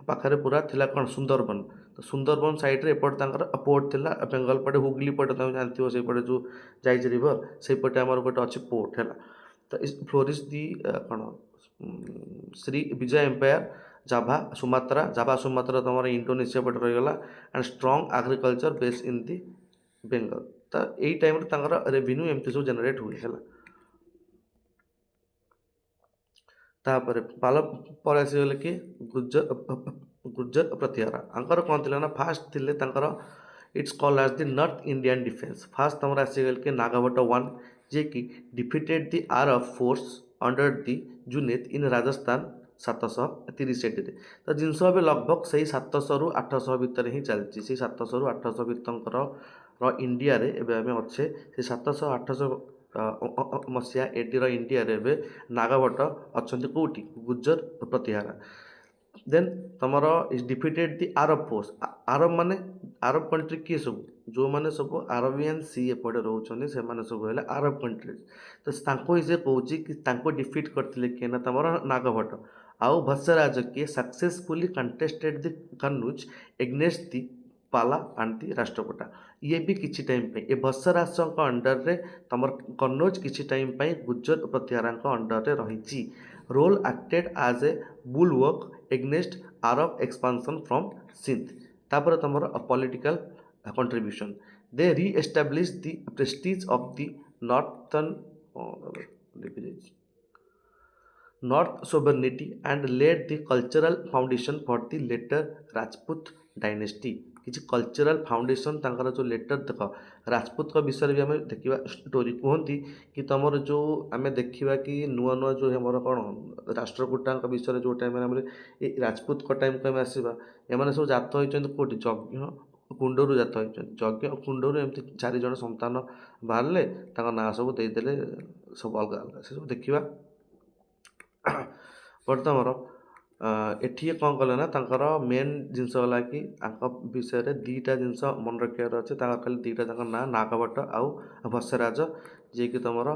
ପାଖରେ ପୁରା ଥିଲା କ'ଣ ସୁନ୍ଦରବନ, ତ ସୁନ୍ଦରବନ ସାଇଡ଼୍ରେ ଏପଟେ ତାଙ୍କର ପୋର୍ଟ ଥିଲା। ବେଙ୍ଗଲ ପଟେ ହୁଗଲି ପଟେ ତୁମେ ଜାଣିଥିବ, ସେଇପଟେ ଯେଉଁ ଯାଇଛି ରିଭର, ସେଇପଟେ ଆମର ଗୋଟେ ଅଛି ପୋର୍ଟ ହେଲା। ତ ଫ୍ଲୋରିଷ୍ଟ ଦି କ'ଣ ଶ୍ରୀ ବିଜୟ ଏମ୍ପାୟାର, ଜାଭା ସୁମାତ୍ରା ତମର ଇଣ୍ଡୋନେସିଆ ପଟେ ରହିଗଲା। And strong agriculture base in the Bengal. ତ ଏଇ ଟାଇମ୍ରେ ତାଙ୍କର ରେଭିନ୍ୟୁ ଏମିତି ସବୁ ଜେନେରେଟ୍ ହୁଏ ହେଲା। ତାପରେ ପାଲ ପରେ ଆସିଗଲେ କି ଗୁର୍ଜର ପ୍ରତିହାର। ଆଙ୍କର କ'ଣ ଥିଲା ନା ଫାଷ୍ଟ ଥିଲେ ତାଙ୍କର it's call as the north Indian defence. First ତମର ଆସିଗଲେ କି ନାଗାଭଟ୍ଟ ୱାନ୍, ଯିଏକି defeated the Arab force under the Junaid in Rajasthan 730 AD ରେ। ତ ଜିନିଷ ଏବେ ଲଗଭଗ ସେଇ 700ରୁ 800 ଭିତରେ ହିଁ ଚାଲିଛି। ସେଇ 700ରୁ 800 ଭିତଙ୍କର ଇଣ୍ଡିଆରେ ଏବେ ଆମେ ଅଛେ ସେ 700 800 ମସିହା ADର ଇଣ୍ଡିଆରେ ଏବେ ନାଗାଭଟ୍ଟ ଅଛନ୍ତି କେଉଁଠି? ଗୁର୍ଜର ପ୍ରତିହାର। ଦେନ୍ ତମର is defeated the Arab force. Arab ମାନେ ଆରବ କଣ୍ଟ୍ରି କିଏ ସବୁ? ଯେଉଁମାନେ ସବୁ ଆରବିଆନ୍ ସି ଏପଟେ ରହୁଛନ୍ତି ସେମାନେ ସବୁ ହେଲେ ଆରବ କଣ୍ଟ୍ରିଜ୍। ତ ତାଙ୍କୁ ହିଁ ସେ କହୁଛି କି ତାଙ୍କୁ ଡିଫିଟ୍ କରିଥିଲେ କିଏ ନା ତମର ନାଗାଭଟ୍ଟ। ଆଉ ଭସ୍ସରାଜ କିଏ ସକ୍ସେସଫୁଲି କଣ୍ଟେଷ୍ଟେଡ୍ ଦି କନ୍ନୁଜ ଏଗନେଷ୍ଟ ଦି ପାଲା ଆଣ୍ଡ ଦି ରାଷ୍ଟ୍ରକୂଟା। ଇଏ ବି କିଛି ଟାଇମ୍ ପାଇଁ ଏ ଭସ୍ସରାଜଙ୍କ ଅଣ୍ଡରରେ ତମର କନ୍ନୌଜ କିଛି ଟାଇମ୍ ପାଇଁ ଗୁର୍ଜର ପ୍ରତିହାରଙ୍କ ଅଣ୍ଡରରେ ରହିଛି। Role acted as a bulwark against Arab expansion from Sindh. ତାପରେ ତମର political contribution. They re-established the prestige of the northern north sovereignty and laid the cultural foundation for the later Rajput dynasty। କିଛି cultural foundation ତାଙ୍କର ଯେଉଁ letter ଦେଖ ରାଜପୁତଙ୍କ ବିଷୟରେ ବି ଆମେ ଦେଖିବା ଷ୍ଟୋରି କୁହନ୍ତି କି ତମର ଯେଉଁ ଆମେ ଦେଖିବା କି ନୂଆ ନୂଆ ଯେଉଁ ଆମର କ'ଣ ରାଷ୍ଟ୍ରକୂଟାଙ୍କ ବିଷୟରେ ଯେଉଁ ଟାଇମ୍ରେ ଆମର ଏ ରାଜପୁତଙ୍କ ଟାଇମ୍କୁ ଆମେ ଆସିବା, ଏମାନେ ସବୁ ଜାତ ହୋଇଛନ୍ତି କେଉଁଠି? ଯଜ୍ଞ କୁଣ୍ଡରୁ ଜାତ ହୋଇଛନ୍ତି। ଯଜ୍ଞ କୁଣ୍ଡରୁ ଏମିତି 4 ଜଣ ସନ୍ତାନ ବାହାରିଲେ, ତାଙ୍କ ନାଁ ସବୁ ଦେଇଦେଲେ ସବୁ ଅଲଗା ଅଲଗା। ସେ ସବୁ ଦେଖିବା। ବଟ୍ ତମର ଏଠି କ'ଣ କଲେ ନା ତାଙ୍କର ମେନ୍ ଜିନିଷ ହେଲା କି ତାଙ୍କ ବିଷୟରେ 2ଟା ଜିନିଷ ମନେ ରଖିବାର ଅଛି। ତାଙ୍କର ଖାଲି 2ଟା ତାଙ୍କ ନାଁ ନାଗଭଟ୍ଟ ଆଉ ଭସ୍ସରାଜ, ଯିଏକି ତମର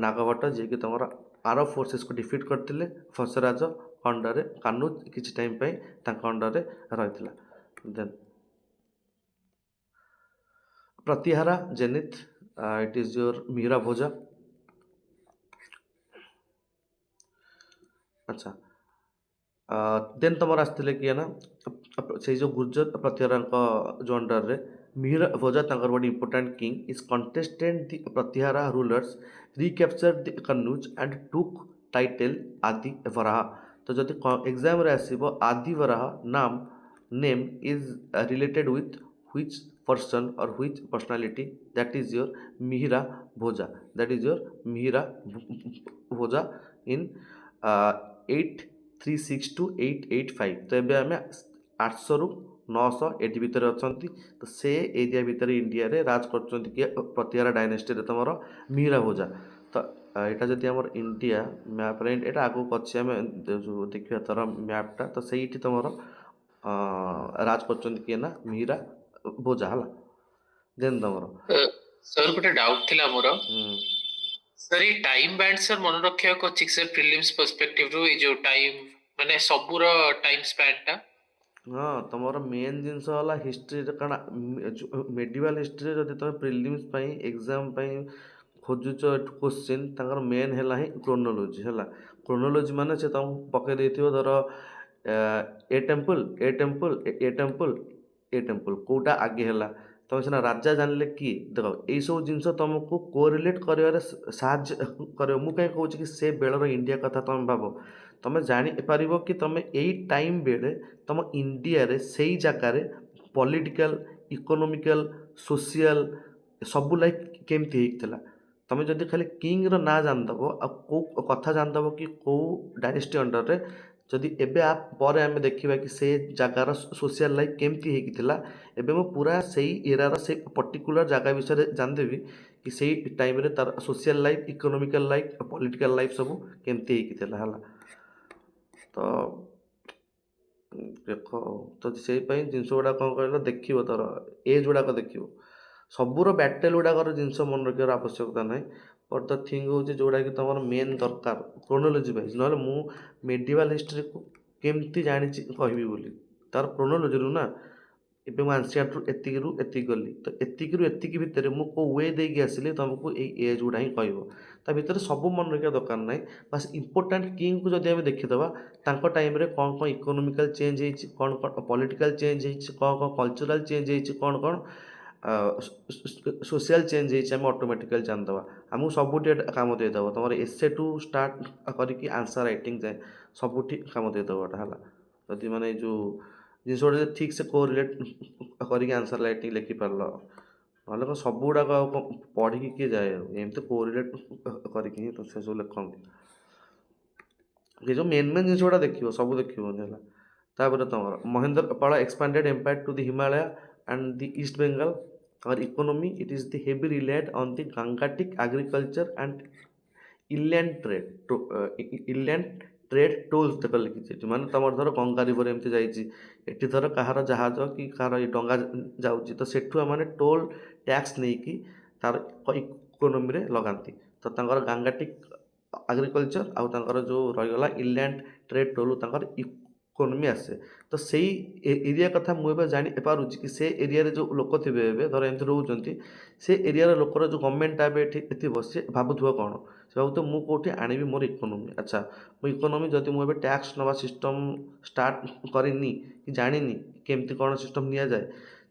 ନାଗଭଟ୍ଟ ଯିଏକି ତମର ଆରବ ଫୋର୍ସେସକୁ ଡିଫିଟ୍ କରିଥିଲେ। ଭସ୍ସରାଜ ଅଣ୍ଡରରେ କାନୁଜ କିଛି ଟାଇମ୍ ପାଇଁ ତାଙ୍କ ଅଣ୍ଡରରେ ରହିଥିଲା। ଦେନ୍ ପ୍ରତିହାରା ଜେନିଥ୍, ଇଟ୍ ଇଜ୍ ୟୋର ମିହିରା ଭୋଜା। ଆଚ୍ଛା, ଦେନ୍ ତମର ଆସିଥିଲେ କିଏ ନା ସେଇ ଯେଉଁ ଗୁର୍ଜର ପ୍ରତିହାରାଙ୍କ ଯେଉଁ ଅଣ୍ଡରରେ ମିହିର ଭୋଜା ତାଙ୍କର ଗୋଟେ important king is contested the Pratihara rulers recapture the Kannauj and took title Adi Varaha. ତ ଯଦି ଏକ୍ଜାମ୍ରେ ଆସିବ Adi Varaha name is related with which person or which personality? That is your Mihira Bhoja. That is your Mihira Bhoja in 836 to 885। ତ ଏବେ ଆମେ 800ରୁ 900 AD ଭିତରେ ଅଛନ୍ତି। ତ ସେ ଏରିଆ ଭିତରେ ଇଣ୍ଡିଆରେ ରାଜ କରୁଛନ୍ତି କିଏ? ପ୍ରତିହାରା ଡାଇନେଷ୍ଟିରେ ତମର ମିହିରା ଭୋଜା। ତ ଏଇଟା ଯଦି ଆମର ଇଣ୍ଡିଆ ମ୍ୟାପ୍ରେ ଏଇଟା ଆଗକୁ ଅଛି, ଆମେ ଯେଉଁ ଦେଖିବା ତାର ମ୍ୟାପ୍ଟା, ତ ସେଇଠି ତମର ରାଜ କରୁଛନ୍ତି କିଏ ନା ମିହିରା ଭୋଜା ହେଲା। ଦେନ୍ ତମର ସାର୍ ଗୋଟେ ଡାଉଟ୍ ଥିଲା ମୋର। ସାର୍ ଏଇ ଟାଇମ୍ ବ୍ୟାଣ୍ଡ ସାର୍ ମନେ ରଖିବାକୁ ଅଛି ସାର୍ ପ୍ରିଲିମ୍ସ ପର୍ସପେକ୍ଟିଭରୁ, ଏଇ ଯେଉଁ ଟାଇମ୍ ମାନେ ସବୁର ଟାଇମ୍ ସ୍ପାନ୍ଟା? ହଁ, ତମର ମେନ୍ ଜିନିଷ ହେଲା ହିଷ୍ଟ୍ରିରେ, କାରଣ ମେଡିଭାଲ ହିଷ୍ଟ୍ରିରେ ଯଦି ତମେ ପ୍ରିଲିମ୍ସ ପାଇଁ ଏକ୍ଜାମ୍ ପାଇଁ ଖୋଜୁଛ କୋଶ୍ଚିନ୍, ତାଙ୍କର ମେନ୍ ହେଲା ହିଁ କ୍ରୋନୋଲୋଜି ହେଲା। କ୍ରୋନୋଲୋଜି ମାନେ ସେ ତମକୁ ପକାଇ ଦେଇଥିବ ଧର ଏ ଟେମ୍ପଲ୍ ଏ ଟେମ୍ପଲ୍ ଏ ଟେମ୍ପଲ୍ ଏ ଟେମ୍ପଲ୍ କେଉଁଟା ଆଗେ ହେଲା। ତମେ ସିନା ରାଜା ଜାଣିଲେ କିଏ, ଦେଖ ଏଇସବୁ ଜିନିଷ ତମକୁ କୋରିଲେଟ୍ କରିବାରେ ସାହାଯ୍ୟ କରିବ। ମୁଁ କାହିଁ କହୁଛି କି ସେ ବେଳର ଇଣ୍ଡିଆ କଥା ତମେ ଭାବ, ତମେ ଜାଣିପାରିବ କି ତମେ ଏଇ ଟାଇମ୍ ବେଳେ ତମ ଇଣ୍ଡିଆରେ ସେଇ ଜାଗାରେ ପଲିଟିକାଲ, ଇକୋନୋମିକାଲ, ସୋସିଆଲ ସବୁ ଲାଇଫ୍ କେମିତି ହେଇଥିଲା। ତମେ ଯଦି ଖାଲି କିଙ୍ଗର ନାଁ ଜାଣିଦେବ ଆଉ କେଉଁ କଥା ଜାଣିଦେବ କି କେଉଁ ଡାଇନେଷ୍ଟି ଅଣ୍ଡରରେ, ଯଦି ଏବେ ପରେ ଆମେ ଦେଖିବା କି ସେ ଜାଗାର ସୋସିଆଲ ଲାଇଫ୍ କେମିତି ହେଇକି ଥିଲା, ଏବେ ମୁଁ ପୁରା ସେଇ ଏରାର ସେଇ ପର୍ଟିକୁଲାର ଜାଗା ବିଷୟରେ ଜାଣିଦେବି କି ସେଇ ଟାଇମ୍ରେ ତାର social life, economical life, political life ସବୁ କେମିତି ହେଇକି ଥିଲା ହେଲା। ତ ଦେଖ, ତ ସେଇ ପାଇଁ ଜିନିଷ ଗୁଡ଼ାକ କ'ଣ କହିଲ ଦେଖିବ, ତାର ଏଜ୍ ଗୁଡ଼ାକ ଦେଖିବ। ସବୁର ବ୍ୟାଟେଲ୍ ଗୁଡ଼ାକର ଜିନିଷ ମନେ ରଖିବାର ଆବଶ୍ୟକତା ନାହିଁ। ବଟ୍ ଦ ଥିଙ୍ଗ ହେଉଛି ଯେଉଁଟାକି ତୁମର ମେନ୍ ଦରକାର କ୍ରୋନୋଲୋଜି ୱାଇଜ୍। ନହେଲେ ମୁଁ ମେଡିଭାଲ ହିଷ୍ଟ୍ରିକୁ କେମିତି ଜାଣିଛି କହିବି ବୋଲି, ତାର କ୍ରୋନୋଲୋଜିରୁ ନା। ଏବେ ମୁଁ ଆନ୍ସିଆର୍ଟରୁ ଏତିକିରୁ ଏତିକି ଗଲି, ତ ଏତିକିରୁ ଏତିକି ଭିତରେ ମୁଁ କେଉଁ ୱେ ଦେଇକି ଆସିଲି ତୁମକୁ ଏଇ ଏଜ୍ ଗୁଡ଼ା ହିଁ କହିବ। ତା ଭିତରେ ସବୁ ମନେ ରଖିବା ଦରକାର ନାହିଁ। ବାସ୍ ଇମ୍ପୋର୍ଟାଣ୍ଟ କିଙ୍ଗକୁ ଯଦି ଆମେ ଦେଖିଦେବା, ତାଙ୍କ ଟାଇମ୍ରେ କ'ଣ କ'ଣ ଇକୋନୋମିକାଲ ଚେଞ୍ଜ ହେଇଛି, କ'ଣ କ'ଣ ପଲିଟିକାଲ ଚେଞ୍ଜ ହେଇଛି, କ'ଣ କ'ଣ କଲଚରାଲ ଚେଞ୍ଜ ହେଇଛି, କ'ଣ କ'ଣ सोशल चेंज ହେଇଛି ଆମେ ଅଟୋମେଟିକାଲି ଜାଣିଦେବା ଆମକୁ ସବୁଠି ଏଇଟା କାମ ଦେଇଦେବ ତୁମର ଏସେ ଟୁ ଷ୍ଟାର୍ଟ କରିକି ଆନ୍ସର୍ ରାଇଟିଂ ଯାଏ ସବୁଠି କାମ ଦେଇଦେବ ଏଇଟା ହେଲା ଯଦି ମାନେ ଏଇ ଯେଉଁ ଜିନିଷ ଗୁଡ଼ା ଯଦି ଠିକ୍ ସେ କୋରିଲେଟ୍ କରିକି ଆନ୍ସର୍ ରାଇଟିଂ ଲେଖିପାରିଲ ନହେଲେ କ'ଣ ସବୁଗୁଡ଼ାକ ଆଉ କ'ଣ ପଢ଼ିକି କିଏ ଯାଏ ଆଉ ଏମିତି କୋରିଲେଟ୍ କରିକି ହିଁ ସେସବୁ ଲେଖନ୍ତି ଏ ଯେଉଁ ମେନ୍ ଜିନିଷ ଗୁଡ଼ା ଦେଖିବ ସବୁ ଦେଖିବନି ହେଲା ତାପରେ ତୁମର Mahendrapala expanded empire to the Himalaya and the East Bengal. Our economy it is the heavy reliant on the Gangetic agriculture and inland trade inland trade tolls ଦେଖ ଲେଖିଛି ଏଠି ମାନେ ତମର ଧର ଗଙ୍ଗା ରିଭର ଏମିତି ଯାଇଛି ଏଠି ଧର କାହାର ଜାହାଜ କି କାହାର ଏ ଡଙ୍ଗା ଯାଉଛି ତ ସେଠୁ ଏମାନେ ଟୋଲ୍ ଟ୍ୟାକ୍ସ ନେଇକି ତାର ଇକୋନୋମିରେ ଲଗାନ୍ତି ତ ତାଙ୍କର ଗାଙ୍ଗାଟିକ୍ ଆଗ୍ରିକଲଚର ଆଉ ତାଙ୍କର ଯେଉଁ ରହିଗଲା ଇନଲ୍ୟାଣ୍ଡ ଟ୍ରେଡ୍ ଟୋଲ୍ ତାଙ୍କର ଇକୋନୋମି ଆସେ ତ ସେଇ ଏରିଆ କଥା ମୁଁ ଏବେ ଜାଣିପାରୁଛି କି ସେ ଏରିଆରେ ଯେଉଁ ଲୋକ ଥିବେ ଏବେ ଧର ଏମିତି ରହୁଛନ୍ତି ସେ ଏରିଆର ଲୋକର ଯେଉଁ ଗଭର୍ଣ୍ଣମେଣ୍ଟଟା ଏବେ ଏଠି ଥିବ ସେ ଭାବୁଥିବ କ'ଣ ସେ ଭାବୁଥିବ ମୁଁ କେଉଁଠି ଆଣିବି ମୋର ଇକୋନୋମି ଆଚ୍ଛା ମୋ ଇକୋନୋମି ଯଦି ମୁଁ ଏବେ ଟ୍ୟାକ୍ସ ନେବା ସିଷ୍ଟମ୍ ଷ୍ଟାର୍ଟ କରିନି କି ଜାଣିନି କେମିତି କ'ଣ ସିଷ୍ଟମ୍ ନିଆଯାଏ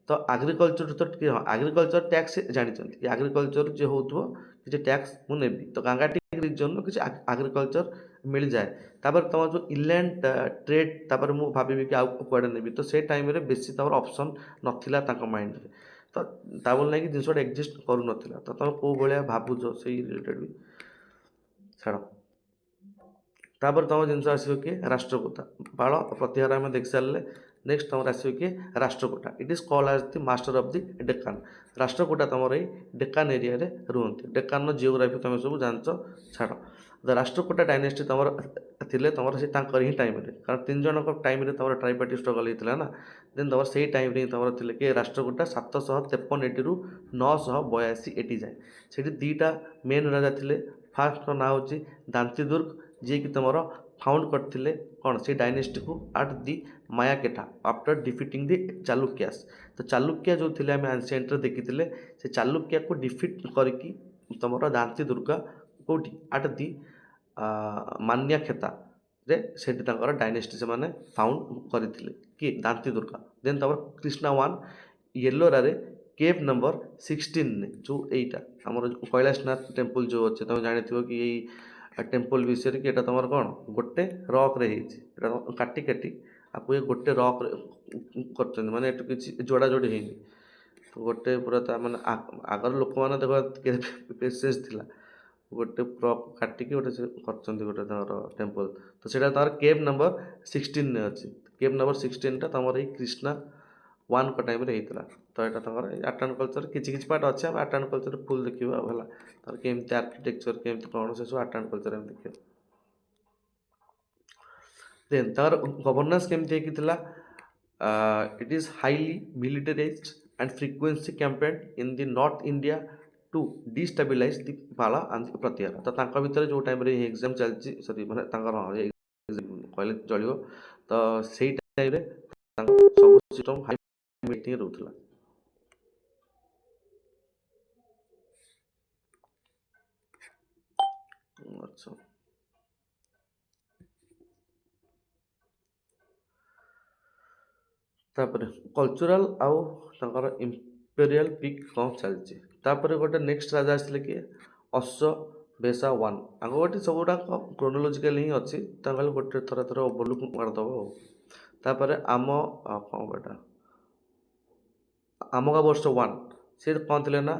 ତ ଆଗ୍ରିକଲଚର ତ ଟିକେ ହଁ ଆଗ୍ରିକଲଚର ଟ୍ୟାକ୍ସ ଜାଣିଛନ୍ତି କି ଆଗ୍ରିକଲଚର ଯିଏ ହେଉଥିବ କିଛି ଟ୍ୟାକ୍ସ ମୁଁ ନେବି ତ ଗାଙ୍ଗାଟିକ୍ ରିଜନ୍ରୁ କିଛି ଆଗ୍ରିକଲଚର ମିଳିଯାଏ ତାପରେ ତୁମର ଯେଉଁ ଇନଲ୍ୟାଣ୍ଡ ଟ୍ରେଡ୍ ତାପରେ ମୁଁ ଭାବିବି କି ଆଉ କୁଆଡ଼େ ନେବି ତ ସେ ଟାଇମ୍ରେ ବେଶୀ ତୁମର ଅପସନ୍ ନଥିଲା ତାଙ୍କ ମାଇଣ୍ଡରେ ତ ତା ବୋଲି ନାଇଁ କି ଜିନିଷଟା ଏକ୍ଜିଷ୍ଟ କରୁନଥିଲା ତ ତୁମେ କେଉଁ ଭଳିଆ ଭାବୁଛ ସେଇ ରିଲେଟେଡ଼ ବି ଛାଡ଼ ତାପରେ ତୁମ ଜିନିଷ ଆସିବ କି ରାଷ୍ଟ୍ରକୂଟା ବାଳ ପ୍ରତିହାର ଆମେ ଦେଖିସାରିଲେ ନେକ୍ସଟ ତୁମର ଆସିବ କି Rashtrakuta it is call as the master of the Deccan Rashtrakuta ତୁମର ଏଇ ଡେକାନ୍ ଏରିଆରେ ରୁହନ୍ତି ଡେକାନ୍ର ଜିଓଗ୍ରାଫି ତୁମେ ସବୁ ଜାଣିଛ ଛାଡ଼ ରାଷ୍ଟ୍ରକୂଟା ଡାଇନେଷ୍ଟି ତୁମର ଥିଲେ ତୁମର ସେ ତାଙ୍କର ହିଁ ଟାଇମ୍ରେ କାରଣ ତିନି ଜଣଙ୍କ ଟାଇମ୍ରେ ତୁମର ଟ୍ରାଇପାର୍ଟି ଷ୍ଟ୍ରଗଲ୍ ହେଇଥିଲା ନା ଦେନ୍ ତୁମର ସେଇ ଟାଇମ୍ରେ ହିଁ ତୁମର ଥିଲେ କି ରାଷ୍ଟ୍ରକୂଟା 753 ଏଟିରୁ 982 ଏଟି ଯାଏ ସେଠି ଦୁଇଟା ମେନ୍ ରାଜା ଥିଲେ ଫାର୍ଷ୍ଟର ନାଁ ହେଉଛି ଦାନ୍ତିଦୁର୍ଗ ଯିଏକି ତୁମର ଫାଉଣ୍ଡ କରିଥିଲେ କ'ଣ ସେଇ ଡାଇନେଷ୍ଟିକୁ ଆଟ୍ ଦି ମାୟାକେଟା ଆଫ୍ଟର ଡିଫିଟିଂ ଦି ଚାଲୁକ୍ୟାସ୍ ତ ଚାଲୁକ୍ୟା ଯେଉଁ ଥିଲେ ଆମେ ଆନ୍ସିଏଣ୍ଟରେ ଦେଖିଥିଲେ ସେ ଚାଲୁକ୍ୟାକୁ ଡିଫିଟ୍ କରିକି ତୁମର ଦାନ୍ତିଦୁର୍ଗା କେଉଁଠି ଆଟ୍ ଦି ମାନ୍ୟାକ୍ଷେତାରେ ସେଠି ତାଙ୍କର ଡାଇନେଷ୍ଟି ସେମାନେ ଫାଉଣ୍ଡ କରିଥିଲେ କି ଦାନ୍ତିଦୁର୍ଗା ଦେନ୍ ତୁମର କ୍ରିଷ୍ଣା ୱାନ୍ ୟେଲୋରାରେ କେଭ୍ ନମ୍ବର 16 ଯେଉଁ ଏଇଟା ଆମର କୈଳାସନାଥ ଟେମ୍ପଲ୍ ଯେଉଁ ଅଛି ତୁମେ ଜାଣିଥିବ କି ଏଇ ଟେମ୍ପଲ୍ ବିଷୟରେ କି ଏଇଟା ତୁମର କ'ଣ ଗୋଟେ ରକ୍ରେ ହେଇଛି ଏଇଟା କାଟି କାଟି ଆକୁ ଏ ଗୋଟେ ରକ୍ରେ କରିଛନ୍ତି ମାନେ ଏଠୁ କିଛି ଯୋଡ଼ାଯୋଡ଼ି ହେଇନି ତ ଗୋଟେ ପୁରା ତା ମାନେ ଆଗର ଲୋକମାନେ ଦେଖ ପେସେନ୍ସ ଥିଲା ଗୋଟେ କାଟିକି ଗୋଟେ ସେ କରିଛନ୍ତି ଗୋଟେ ତାଙ୍କର ଟେମ୍ପଲ୍ ତ ସେଇଟା ତାଙ୍କର କେଭ୍ ନମ୍ବର 16ରେ ଅଛି କେଭ୍ ନମ୍ବର 16ଟା ତୁମର ଏଇ କ୍ରିଷ୍ଣା ୱାନ୍ଙ୍କ ଟାଇମ୍ରେ ହେଇଥିଲା ତ ଏଇଟା ତାଙ୍କର ଏଇ ଆର୍ଟ ଆଣ୍ଡ କଲଚର କିଛି କିଛି ପାର୍ଟ ଅଛି ଆମେ ଆର୍ଟ ଆଣ୍ଡ କଲଚର ଫୁଲ୍ ଦେଖିବା ଆଉ ହେଲା ତାର କେମିତି ଆର୍କିଟେକ୍ଚର କେମିତି କ'ଣ ସେସବୁ ଆର୍ଟ ଆଣ୍ଡ କଲଚର ଆମେ ଦେଖିବା ଦେନ୍ ତାଙ୍କର ଗଭର୍ଣ୍ଣାନ୍ସ କେମିତି ହେଇକି ଥିଲା it is highly militarised and frequency campaign in the north India to destabilise the Pala and Pratihara ତ ତାଙ୍କ ଭିତରେ ଯେଉଁ ଟାଇମ୍ରେ ଏକ୍ଜାମ୍ ଚାଲିଛି ସରି ମାନେ ତାଙ୍କର କହିଲେ ଚଳିବ ତ ସେଇ ଟାଇମ୍ରେ ତାଙ୍କ ସବୁ ସିଷ୍ଟମ୍ ହାଇ ମିଟିଂରେ ରହୁଥିଲା ଆଚ୍ଛା ତାପରେ କଲଚରାଲ ଆଉ ତାଙ୍କର ଇମ୍ପେରିଆଲ ପିକ୍ କ'ଣ ଚାଲିଛି ତାପରେ ଗୋଟେ ନେକ୍ସଟ ରାଜା ଆସିଥିଲେ କିଏ ଅଶ୍ୱବେଶା ୱାନ୍ ଆଗ ଗୋଟେ ସବୁଗୁଡ଼ାକ କ୍ରୋନୋଲୋଜିକାଲି ହିଁ ଅଛି ତାଙ୍କ ଗୋଟେ ଥର ଓଭରଲୁକ୍ ମାରିଦେବ ଆଉ ତାପରେ ଆମ କ'ଣ ଏଇଟା ଆମକା ବର୍ଷ ୱାନ୍ ସେ କ'ଣ ଥିଲେ ନା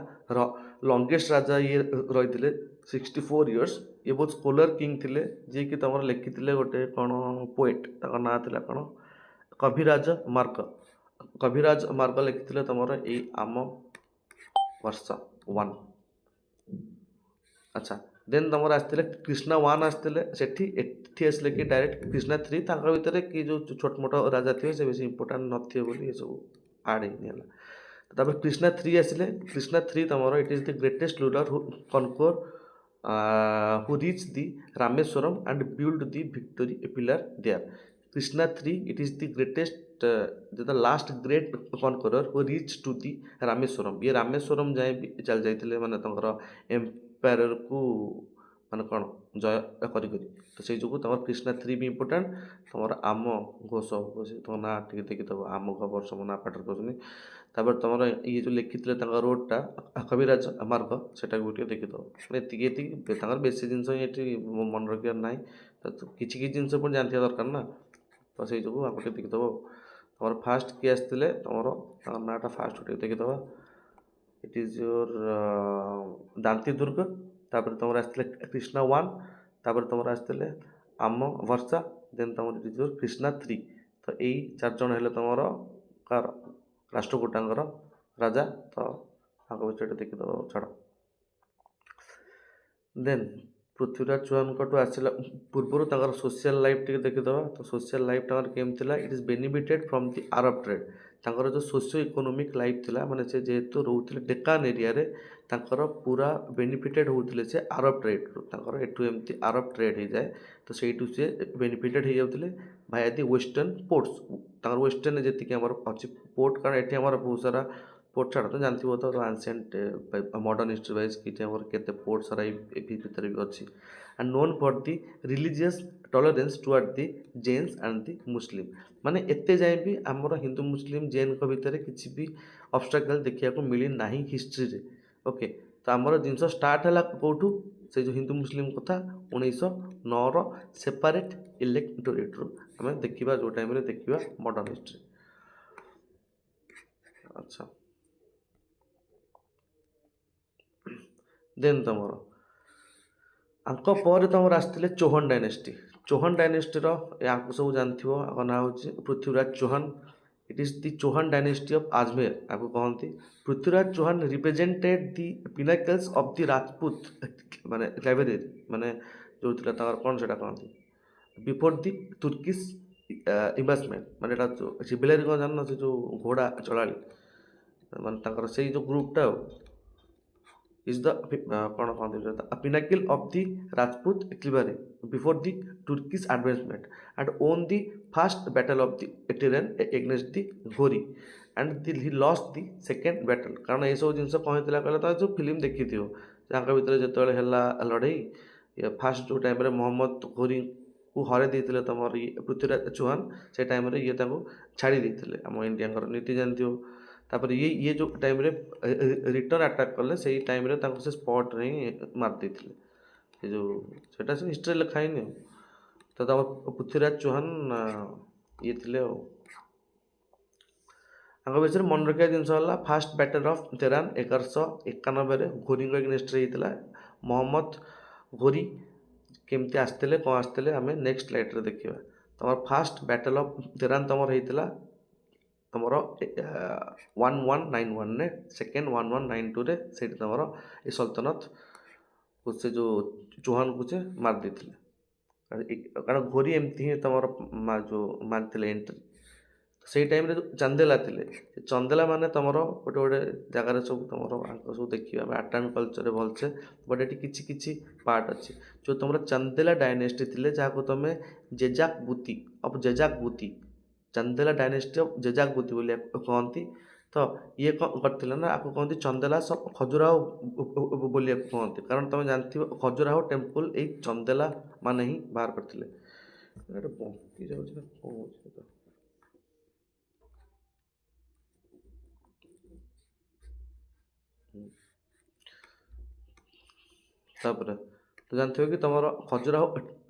ଲଙ୍ଗେଷ୍ଟ ରାଜା ଇଏ ରହିଥିଲେ 64 ଇୟର୍ସ ଇଏ ବହୁତ ସ୍କୋଲାର କିଙ୍ଗ ଥିଲେ ଯିଏକି ତୁମର ଲେଖିଥିଲେ ଗୋଟେ କ'ଣ ପୋଏଟ୍ ତାଙ୍କ ନାଁ ଥିଲା କ'ଣ କବିରାଜ ମାର୍ଗ ଲେଖିଥିଲେ ତୁମର ଏଇ ଆମ ବର୍ଷ ୱାନ୍ ଆଚ୍ଛା ଦେନ୍ ତୁମର ଆସିଥିଲେ କ୍ରିଷ୍ଣା ୱାନ୍ ଆସିଥିଲେ ଏଠି ଆସିଲେ କି ଡାଇରେକ୍ଟ କ୍ରିଷ୍ଣା 3 ତାଙ୍କ ଭିତରେ କି ଯେଉଁ ଛୋଟ ମୋଟ ରାଜା ଥିବେ ସେ ବେଶୀ ଇମ୍ପୋର୍ଟାଣ୍ଟ ନଥିବେ ବୋଲି ଏସବୁ ଆଡ଼୍ ହେଇନି ହେଲା ତାପରେ କ୍ରିଷ୍ଣା 3 ଆସିଲେ କ୍ରିଷ୍ଣା 3 ତୁମର it is the greatest ruler who conquer who reached the Rameswaram and built the victory pillar there. Krishna 3, it is the greatest, the last great conqueror who reached to the Rameswaram. ये रामेश्वरम जाए चल जाइए माने तंकर empire को माने कौन जय करी तो से जो तुम कृष्णा 3 भी इम्पोर्टाट तुम आम घोष तुम ना टे देखी आम खबर सब ना पाठ कर ତାପରେ ତମର ଇଏ ଯେଉଁ ଲେଖିଥିଲେ ତାଙ୍କ ରୋଡ଼ଟା କବିରାଜ ମାର୍ଗ ସେଟାକୁ ଟିକେ ଦେଖିଦେବ। ମାନେ ଏତିକି ତାଙ୍କର ବେଶୀ ଜିନିଷ ହିଁ ଏଠି ମନେ ରଖିବାର ନାହିଁ, କିଛି କିଛି ଜିନିଷ ପୁଣି ଜାଣିଥିବା ଦରକାର ନା, ତ ସେଇ ଯୋଗୁଁ ଆକୁ ଟିକେ ଦେଖିଦେବ। ତମର ଫାଷ୍ଟ କିଏ ଆସିଥିଲେ, ତମର ତାଙ୍କ ନାଁଟା ଫାଷ୍ଟ ଟିକେ ଦେଖିଦେବା। ଇଟ୍ ଇଜ୍ ୟୋର୍ ଦାନ୍ତି ଦୁର୍ଗ, ତାପରେ ତମର ଆସିଥିଲେ କ୍ରିଷ୍ଣା 1, ତାପରେ ତମର ଆସିଥିଲେ ଆମ ବର୍ଷା, ଦେନ୍ ତମର ଇଟ୍ ଇଜ୍ ୟୋର୍ କ୍ରିଷ୍ଣା 3। ତ ଏଇ 4 ଜଣ ହେଲେ ତମର କାର ରାଷ୍ଟ୍ରକୂଟାଙ୍କର ରାଜା। ତ ତାଙ୍କ ବିଷୟରେ ଦେଖିଦେବ, ଛାଡ଼। ଦେନ୍ ପୃଥ୍ୱୀରାଜ ଚୌହାନଙ୍କଠୁ ଆସିଲା ପୂର୍ବରୁ ତାଙ୍କର ସୋସିଆଲ ଲାଇଫ୍ ଟିକେ ଦେଖିଦେବା। ତ ସୋସିଆଲ ଲାଇଫ୍ ତାଙ୍କର କେମିତି ଥିଲା, it is benefited from the Arab trade. ତାଙ୍କର ଯେଉଁ ସୋସିଓ ଇକୋନୋମିକ୍ ଲାଇଫ୍ ଥିଲା, ମାନେ ସେ ଯେହେତୁ ରହୁଥିଲେ ଡେକାନ୍ ଏରିଆରେ, ତାଙ୍କର ପୁରା ବେନିଫିଟେଡ୍ ହେଉଥିଲେ ସେ ଆରବ ଟ୍ରେଡ୍ରୁ। ତାଙ୍କର ଏଠୁ ଏମିତି ଆରବ ଟ୍ରେଡ୍ ହେଇଯାଏ, ତ ସେଇଠୁ ସେ ବେନିଫିଟେଡ୍ ହେଇଯାଉଥିଲେ ଭାୟା ଦି ୱେଷ୍ଟର୍ଣ୍ଣ ପୋର୍ଟସ୍। ତାଙ୍କର ୱେଷ୍ଟର୍ଣ୍ଣରେ ଯେତିକି ଆମର ଅଛି ପୋର୍ଟ, କାରଣ ଏଠି ଆମର ବହୁତ ସାରା ପୋର୍ଟ, ଛାଡ଼ ତ ଜାଣିଥିବ ତ ଆନ୍ସିଏଣ୍ଟ ମଡ଼ର୍ଣ୍ଣ ହିଷ୍ଟ୍ରି ୱାଇଜ୍ କିଛି ଆମର କେତେ ପୋର୍ଟ ସାରା ଏ ଭିତରେ ବି ଅଛି। And known for the religious tolerance toward the Jains and the Muslim. ମାନେ ଏତେ ଯାଏଁ ବି ଆମର ହିନ୍ଦୁ ମୁସଲିମ୍ ଜୈନଙ୍କ ଭିତରେ କିଛି ବି ଅବଷ୍ଟ୍ରାକଲ୍ ଦେଖିବାକୁ ମିଳିନାହିଁ ହିଷ୍ଟ୍ରିରେ। ଓକେ, ତ ଆମର ଜିନିଷ ଷ୍ଟାର୍ଟ ହେଲା କେଉଁଠୁ, ସେ ଯେଉଁ ହିନ୍ଦୁ ମୁସଲିମ୍ କଥା 1909ର ସେପାରେଟ୍ ଇଲେକ୍ଟୋରେଟ୍ରୁ ଆମେ ଦେଖିବା, ଯେଉଁ ଟାଇମ୍ରେ ଦେଖିବା ମଡ଼ର୍ଣ୍ଣ ହିଷ୍ଟ୍ରି। ଆଚ୍ଛା, ଦେନ୍ ତମର ଆଙ୍କ ପରେ ତମର ଆସିଥିଲେ ଚୌହାନ ଡାଇନେଷ୍ଟି। ଚୌହାନ ଡାଇନେଷ୍ଟିର ୟାଙ୍କୁ ସବୁ ଜାଣିଥିବ, ଆଙ୍କ ନାଁ ହେଉଛି Prithviraj Chauhan. It is the Chauhan dynasty of Ajmer ଆକୁ କହନ୍ତି। Prithviraj Chauhan represented the pinnacles of the Rajput ମାନେ କ୍ୟାଭେଲେରୀ, ମାନେ ଯେଉଁ ଥିଲା ତାଙ୍କର କ'ଣ ସେଇଟା କହନ୍ତି, ବିଫୋର୍ ଦି ତୁର୍କିସ୍ ଇନଭେଷ୍ଟମେଣ୍ଟ। ମାନେ ଏଇଟା ସିଭିଲାରୀ କ'ଣ ଜାଣିନ, ସେ ଯେଉଁ ଘୋଡ଼ା ଚଳାଳି, ମାନେ ତାଙ୍କର ସେଇ ଯେଉଁ ଗ୍ରୁପ୍ଟା ଆଉ is the କ'ଣ କହନ୍ତି pinnacle of the Rajput chivalry before the Turkish advancement and won the first battle of the Tehran against the Ghori and he lost the second battle। କାରଣ ଏସବୁ ଜିନିଷ କ'ଣ ହେଇଥିଲା କହିଲେ, ତ ଯେଉଁ ଫିଲ୍ମ ଦେଖିଥିବ ତାଙ୍କ ଭିତରେ ଯେତେବେଳେ ହେଲା ଲଢ଼େଇ, ଫାଷ୍ଟ ଯେଉଁ ଟାଇମ୍ରେ ମହମ୍ମଦ ଘୋରୀକୁ ହରାଇ ଦେଇଥିଲେ ତମର ପୃଥ୍ୱୀରାଜ ଚୌହାନ, ସେ ଟାଇମ୍ରେ ଇଏ ତାଙ୍କୁ ଛାଡ଼ି ଦେଇଥିଲେ। ଆମ ଇଣ୍ଡିଆଙ୍କର ନୀତି ଜାଣିଥିବ। ତାପରେ ଇଏ ଯେଉଁ ଟାଇମ୍ରେ ରିଟର୍ନ ଆଟାକ୍ କଲେ, ସେଇ ଟାଇମ୍ରେ ତାଙ୍କୁ ସେ ସ୍ପଟ୍ରେ ହିଁ ମାରି ଦେଇଥିଲେ। ସେ ଯେଉଁ ସେଇଟା ସେ ହିଷ୍ଟ୍ରିରେ ଲେଖା ହେଇନି ଆଉ। ତ ତାଙ୍କର ପୃଥ୍ୱୀରାଜ ଚୌହାନ ଇଏ ଥିଲେ ଆଉ। ତାଙ୍କ ବିଷୟରେ ମନେ ରଖିବା ଜିନିଷ ହେଲା, ଫାଷ୍ଟ ବ୍ୟାଟଲ୍ ଅଫ୍ ତେରାନ 1191ରେ ଘୋରୀଙ୍କ ଏଗେନଷ୍ଟରେ ହେଇଥିଲା। ମହମ୍ମଦ ଘୋରୀ କେମିତି ଆସିଥିଲେ, କ'ଣ ଆସିଥିଲେ, ଆମେ ନେକ୍ସଟ ସ୍ଲାଇଡ଼୍ରେ ଦେଖିବା। ତମର ଫାଷ୍ଟ ବ୍ୟାଟଲ୍ ଅଫ୍ ତେରାନ ତମର ହେଇଥିଲା ତମର 1191ରେ, ସେକେଣ୍ଡ 1192ରେ ସେଇଠି ତମର ଏ ସଲ୍ତନତକୁ ସେ ଯେଉଁ ଚୌହାନକୁ ସେ ମାରି ଦେଇଥିଲେ। କାରଣ ଘୋରୀ ଏମିତି ହିଁ ତମର ଯେଉଁ ମାରିଥିଲେ ଏଣ୍ଟ୍ରି। ସେଇ ଟାଇମ୍ରେ ଯେଉଁ ଚାନ୍ଦେଲା ଥିଲେ, ସେ ଚନ୍ଦେଲା ମାନେ ତମର ଗୋଟେ ଗୋଟେ ଜାଗାରେ ସବୁ ତମର ଆଙ୍କ ସବୁ ଦେଖିବା ଆମେ ଆଟାନ୍ କଲଚର୍ରେ ଭଲସେ, ବଟ୍ ଏଠି କିଛି କିଛି ପାର୍ଟ ଅଛି। ଯେଉଁ ତମର ଚାନ୍ଦେଲା ଡାଇନେଷ୍ଟି ଥିଲେ, ଯାହାକୁ ତମେ ଜେଜାକ୍ ବୁତି ଅଫ୍ ଜେଜାକ୍ ବୁତି, ଚାନ୍ଦେଲା ଡାଇନେଷ୍ଟି ଅଫ୍ ଜେଜାକ୍ ବୁତି ବୋଲି କହନ୍ତି। ତ ଇଏ କ'ଣ କରିଥିଲେ ନା, ଆକୁ କହନ୍ତି ଚନ୍ଦେଲା ଖଜୁରାହୋ ବୋଲି ଆକୁ କହନ୍ତି। କାରଣ ତମେ ଜାଣିଥିବ ଖଜୁରାହୋ ଟେମ୍ପଲ୍ ଏଇ ଚନ୍ଦେଲା ମାନେ ହିଁ ବାହାର କରିଥିଲେ। ଏଇଟା ବଙ୍କି ଯାଉଛି ନା କ'ଣ ହେଉଛି ଏଇଟା? ତାପରେ ତ ଜାଣିଥିବ କି ତମର ଖଜୁରାହୋ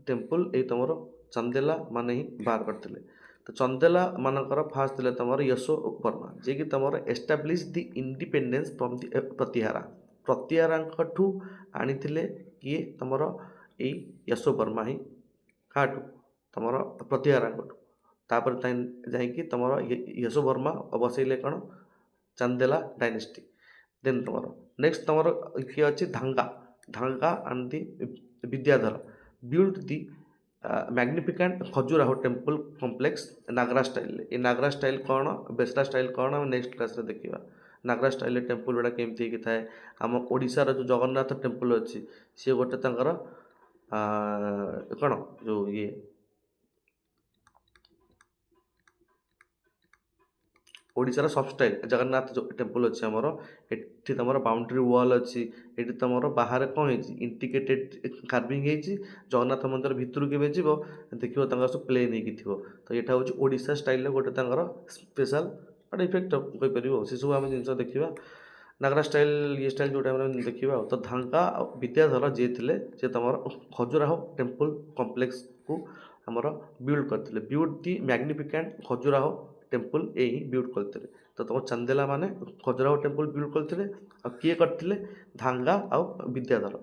ଟେମ୍ପଲ୍ ଏଇ ତମର ଚନ୍ଦେଲା ମାନେ ହିଁ ବାହାର କରିଥିଲେ। ତ ଚନ୍ଦେଲା ମାନଙ୍କର ଫାଷ୍ଟ ଥିଲେ ତମର ୟଶୋ ବର୍ମା, ଯିଏକି ତମର establish the independence from the Pratihara. ପ୍ରତିହାରାଙ୍କଠୁ ଆଣିଥିଲେ କିଏ, ତମର ଏଇ ୟଶୋ ବର୍ମା ହିଁ। କାହାଠୁ, ତମର ପ୍ରତିହାରାଙ୍କଠୁ। ତାପରେ ଯାଇକି ତମର ୟଶୋ ବର୍ମା ବସେଇଲେ କ'ଣ, ଚାନ୍ଦେଲା ଡାଇନେଷ୍ଟି। ଦେନ୍ ତମର ନେକ୍ସଟ ତମର କିଏ ଅଛି, Dhanga and the Vidyadhara build the magnificent Khajuraho temple complex Nagara ଷ୍ଟାଇଲ୍ରେ। ଏ ନାଗରା ଷ୍ଟାଇଲ୍ କ'ଣ, ବେସରା ଷ୍ଟାଇଲ୍ କ'ଣ, ଆମେ ନେକ୍ସଟ କ୍ଲାସ୍ରେ ଦେଖିବା। ନାଗରା ଷ୍ଟାଇଲ୍ରେ ଟେମ୍ପଲ୍ ଗୁଡ଼ା କେମିତି ହେଇକି ଥାଏ। ଆମ ଓଡ଼ିଶାର ଯେଉଁ ଜଗନ୍ନାଥ ଟେମ୍ପଲ୍ ଅଛି, ସିଏ ଗୋଟେ ତାଙ୍କର କ'ଣ ଯେଉଁ ଇଏ ଓଡ଼ିଶାର ସବ୍ ଷ୍ଟାଇଲ୍ ଜଗନ୍ନାଥ ଯେଉଁ ଟେମ୍ପଲ୍ ଅଛି ଆମର, ଏଠି ତମର ବାଉଣ୍ଡ୍ରି ୱାଲ୍ ଅଛି। ଏଠି ତମର ବାହାରେ କ'ଣ ହେଇଛି, ଇଣ୍ଟିଗ୍ରେଟେଡ୍ କାର୍ଭିଂ ହେଇଛି। ଜଗନ୍ନାଥ ମନ୍ଦିର ଭିତରୁ କେବେ ଯିବ ଦେଖିବ ତାଙ୍କର ସବୁ ପ୍ଲେନ୍ ହେଇକି ଥିବ। ତ ଏଇଟା ହେଉଛି ଓଡ଼ିଶା ଷ୍ଟାଇଲ୍ର ଗୋଟେ ତାଙ୍କର ସ୍ପେଶାଲ୍ ଗୋଟେ ଇଫେକ୍ଟ କହିପାରିବ ସେସବୁ ଆମେ ଜିନିଷ ଦେଖିବା। ନାଗରା ଷ୍ଟାଇଲ୍ ଇଏ ଷ୍ଟାଇଲ୍ ଯେଉଁ ଟାଇମ୍ରେ ଆମେ ଦେଖିବା ଆଉ। ତ ଧାଙ୍ଗା ଆଉ ବିଦ୍ୟାଧର ଯିଏ ଥିଲେ ସେ ତୁମର ଖଜୁରାହୋ ଟେମ୍ପଲ୍ କମ୍ପ୍ଲେକ୍ସକୁ ଆମର ବିଲ୍ଡ କରିଥିଲେ। Build the magnificent Khajuraho temple ଏ ହିଁ ବିଲ୍ଡ କରିଥିଲେ। ତ ତୁମ ଚାନ୍ଦେଲା ମାନେ ଖଜୁରାହୋ ଟେମ୍ପଲ୍ ବିଲ୍ଡ କରିଥିଲେ। ଆଉ କିଏ କରିଥିଲେ? ଧାଙ୍ଗା ଆଉ ବିଦ୍ୟାଧର।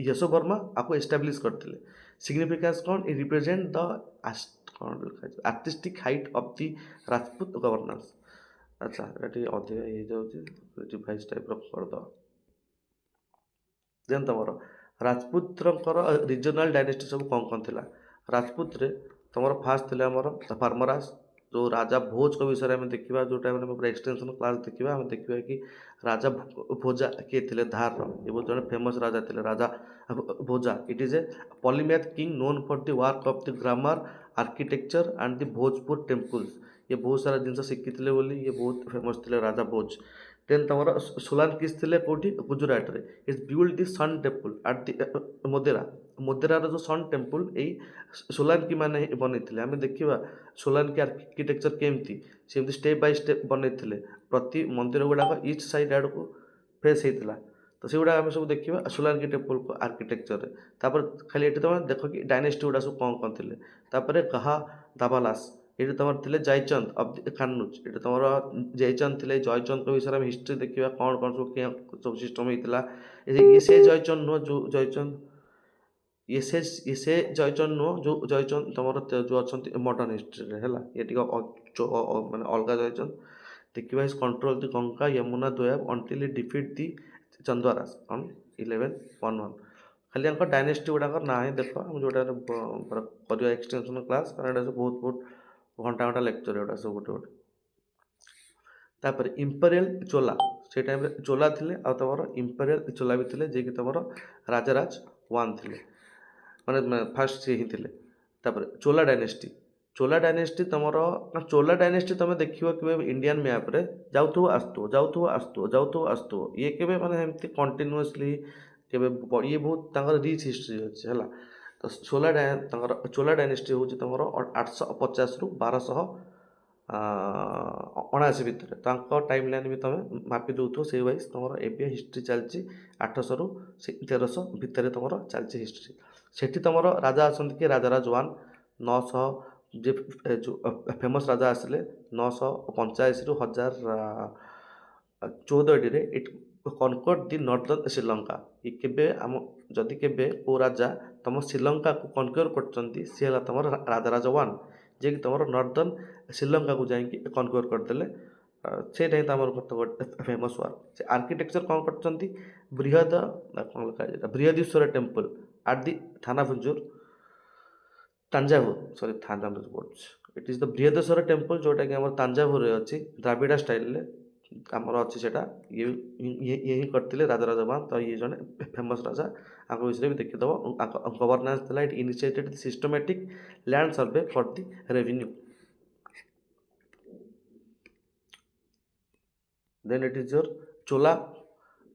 ୟଶୋବର୍ମା ଆକୁ ଏଷ୍ଟାବ୍ଲିଶ୍ କରିଥିଲେ। ସିଗ୍ନିଫିକାନ୍ସ କ'ଣ? ଏ represent the artistic height of the Rajput governance. ଆଚ୍ଛା ଏଇଟା ଟିକେ ଅଧିକା ହେଇଯାଉଛି, ରିଭାଇଜ୍ ଟାଇପ୍ର କରିଦେବା। ଦେନ୍ ତୁମର ରାଜପୁତଙ୍କର ରିଜନାଲ୍ ଡାଇନେଷ୍ଟି ସବୁ କ'ଣ ଥିଲା? ରାଜପୁତରେ ତୁମର ଫାଷ୍ଟ ଥିଲେ ଆମର ଫାର୍ମରାଜ, ଯେଉଁ ରାଜା ଭୋଜଙ୍କ ବିଷୟରେ ଆମେ ଦେଖିବା। ଯେଉଁ ଟାଇମ୍ରେ ଆମେ ପୁରା ଏକ୍ସଟେନ୍ସନ୍ କ୍ଲାସ୍ ଦେଖିବା, ଆମେ ଦେଖିବା କି ରାଜା ଭୋଜା କିଏ ଥିଲେ ଧାରର। ଏ ବହୁତ ଜଣେ ଫେମସ୍ ରାଜା ଥିଲେ, Raja Bhoja. It is a polymath king known for the work of the grammar architecture and the Bhojpur temples. ଇଏ ବହୁତ ସାରା ଜିନିଷ ଶିଖିଥିଲେ ବୋଲି ଇଏ ବହୁତ ଫେମସ୍ ଥିଲେ ରାଜା ଭୋଜ। ଦେନ୍ ତୁମର ସୋଲାଙ୍କିସ୍ ଥିଲେ କେଉଁଠି? ଗୁଜୁରାଟରେ। It's build the sun temple at the Modhera. ମୋଦେରାର ଯେଉଁ ସନ୍ ଟେମ୍ପଲ୍ ଏଇ ସୋଲାଙ୍କି ମାନେ ବନେଇଥିଲେ। ଆମେ ଦେଖିବା ସୋଲାଙ୍କି ଆର୍କିଟେକ୍ଚର କେମିତି, ସେମିତି ଷ୍ଟେପ୍ ବାଇ ଷ୍ଟେପ୍ ବନେଇଥିଲେ। ପ୍ରତି ମନ୍ଦିର ଗୁଡ଼ାକ ଇଚ୍ ସାଇଡ୍ ଆଡ଼କୁ ଫେସ୍ ହେଇଥିଲା। ତ ସେଗୁଡ଼ା ଆମେ ସବୁ ଦେଖିବା ସୋଲାଙ୍କି ଟେମ୍ପଲ୍ ଆର୍କିଟେକ୍ଚରରେ। ତାପରେ ଖାଲି ଏଠି ତୁମେ ଦେଖ କି ଡାଇନେଷ୍ଟି ଗୁଡ଼ା ସବୁ କ'ଣ ଥିଲେ। ତାପରେ କାହା ଦାବାଲାସ, ଏଠି ତୁମର ଥିଲେ ଜୟଚନ୍ଦ ଅଫ୍ ଦି କାନୁଜ। ଏଠି ତୁମର ଜୟଚନ୍ଦ ଥିଲେ। ଜୟଚନ୍ଦଙ୍କ ବିଷୟରେ ଆମେ ହିଷ୍ଟ୍ରି ଦେଖିବା କ'ଣ କ'ଣ ସବୁ ସବୁ ସିଷ୍ଟମ୍ ହେଇଥିଲା। ଇଏ ସେ ଜୟଚନ୍ଦ ନୁହଁ ଯେଉଁ ଜୟଚନ୍ଦ, ଇଏ ସେ ଜୟଚନ୍ଦ ନୁହଁ ଯେଉଁ ଜୟଚନ୍ଦ ତୁମର ଯେଉଁ ଅଛନ୍ତି ମଡ଼ର୍ଣ୍ଣ ହିଷ୍ଟ୍ରିରେ ହେଲା। ଇଏ ଟିକେ ମାନେ ଅଲଗା ଜୟଚନ୍ଦ। ଦେଖିବା is control the Ganga Yamuna Doab until he defeat the Chandwaras on 1111। ଖାଲି ତାଙ୍କ ଡାଇନେଷ୍ଟି ଗୁଡ଼ାକର ନାଁ ହିଁ ଦେଖ। ଆମେ ଯେଉଁଟା କରିବା ଏକ୍ସଟେନ୍ସନ୍ କ୍ଲାସ୍, କାରଣ ଏଇଟା ସବୁ ବହୁତ ଘଣ୍ଟା ଘଣ୍ଟା ଲେକ୍ଚର ଏଗୁଡ଼ା ସବୁ ଗୋଟେ ଗୋଟେ। ତାପରେ ଇମ୍ପେରିଆଲ ଚୋଲା, ସେ ଟାଇମ୍ରେ ଚୋଲା ଥିଲେ। ଆଉ ତୁମର ଇମ୍ପେରିଆଲ ଚୋଲା ବି ଥିଲେ, ଯିଏକି ତୁମର ରାଜରାଜ 1 ଥିଲେ, ମାନେ ଫାଷ୍ଟ ସିଏ ହିଁ ଥିଲେ। ତାପରେ ଚୋଲା ଡାଇନେଷ୍ଟି, ଚୋଲା ଡାଇନେଷ୍ଟି ତୁମର ଚୋଲା ଡାଇନେଷ୍ଟି ତୁମେ ଦେଖିବ କେବେ ଇଣ୍ଡିଆନ୍ ମ୍ୟାପ୍ରେ ଯାଉଥିବ ଆସୁଥିବ, ଯାଉଥିବ ଆସୁଥିବ, ଯାଉଥିବ ଆସୁଥିବ। ଇଏ କେବେ ମାନେ ଏମିତି କଣ୍ଟିନ୍ୟୁଅସଲି କେବେ ଇଏ ବହୁତ ତାଙ୍କର ରିଚ୍ ହିଷ୍ଟ୍ରି ଅଛି ହେଲା। ତ ତାଙ୍କର ଚୋଲା ଡାଇନେଷ୍ଟି ହେଉଛି ତୁମର 850ରୁ 1279 ଭିତରେ। ତାଙ୍କ ଟାଇମ୍ ଲାଇନ୍ ବି ତୁମେ ମାପି ଦେଉଥିବ ସେଇ ୱାଇଜ୍। ତୁମର ଏବେ ହିଷ୍ଟ୍ରି ଚାଲିଛି 800ରୁ 1300 ଭିତରେ ତୁମର ଚାଲିଛି ହିଷ୍ଟ୍ରି। ସେଠି ତୁମର ରାଜା ଅଛନ୍ତି କି ରାଜରାଜ 1। 900 ଯେ ଯେଉଁ ଫେମସ୍ ରାଜା ଆସିଲେ 985ରୁ 1014 ଇଟ୍ କନକର୍ଡ ଦି ନର୍ଦର୍ନ ଶ୍ରୀଲଙ୍କା। ଏ କେବେ ଯଦି କେବେ କେଉଁ ରାଜା ତୁମ ଶ୍ରୀଲଙ୍କାକୁ କନକ୍ୱର କରିଛନ୍ତି, ସିଏ ହେଲା ତୁମର ରାଜରାଜ 1, ଯିଏକି ତୁମର ନର୍ଦର୍ନ ଶ୍ରୀଲଙ୍କାକୁ ଯାଇକି କନକ୍ୱର କରିଦେଲେ। ସେଇଟା ହିଁ ତୁମର ଗୋଟେ ଫେମସ୍ ୱାର୍କ। ସେ ଆର୍କିଟେକ୍ଚର କ'ଣ କରିଛନ୍ତି? ବୃହଦୀଶ୍ୱର ଟେମ୍ପଲ୍ ଆଟ୍ ଦି ଥାନାଭୁଞ୍ଜୁର ଥାଞ୍ଜାଭୁର ପଡ଼ୁଛି। ଇଟ୍ ଇଜ୍ ଦ ବୃହଦେଶ୍ୱର ଟେମ୍ପଲ୍, ଯେଉଁଟାକି ଆମର ତାଞ୍ଜାଭୁରରେ ଅଛି। ଦ୍ରାବିଡ଼ା ଷ୍ଟାଇଲ୍ରେ ଆମର ଅଛି ସେଇଟା। ଇଏ ହିଁ କରିଥିଲେ ରାଜରାଜ 1। ତ ଇଏ ଜଣେ ଫେମସ୍ ରାଜା, ଆଙ୍କ ବିଷୟରେ ବି ଦେଖିଦେବ। ଗଭର୍ଣ୍ଣାନ୍ସ ଥିଲା it initiated the systematic land survey for the revenue. Then it is your Chola.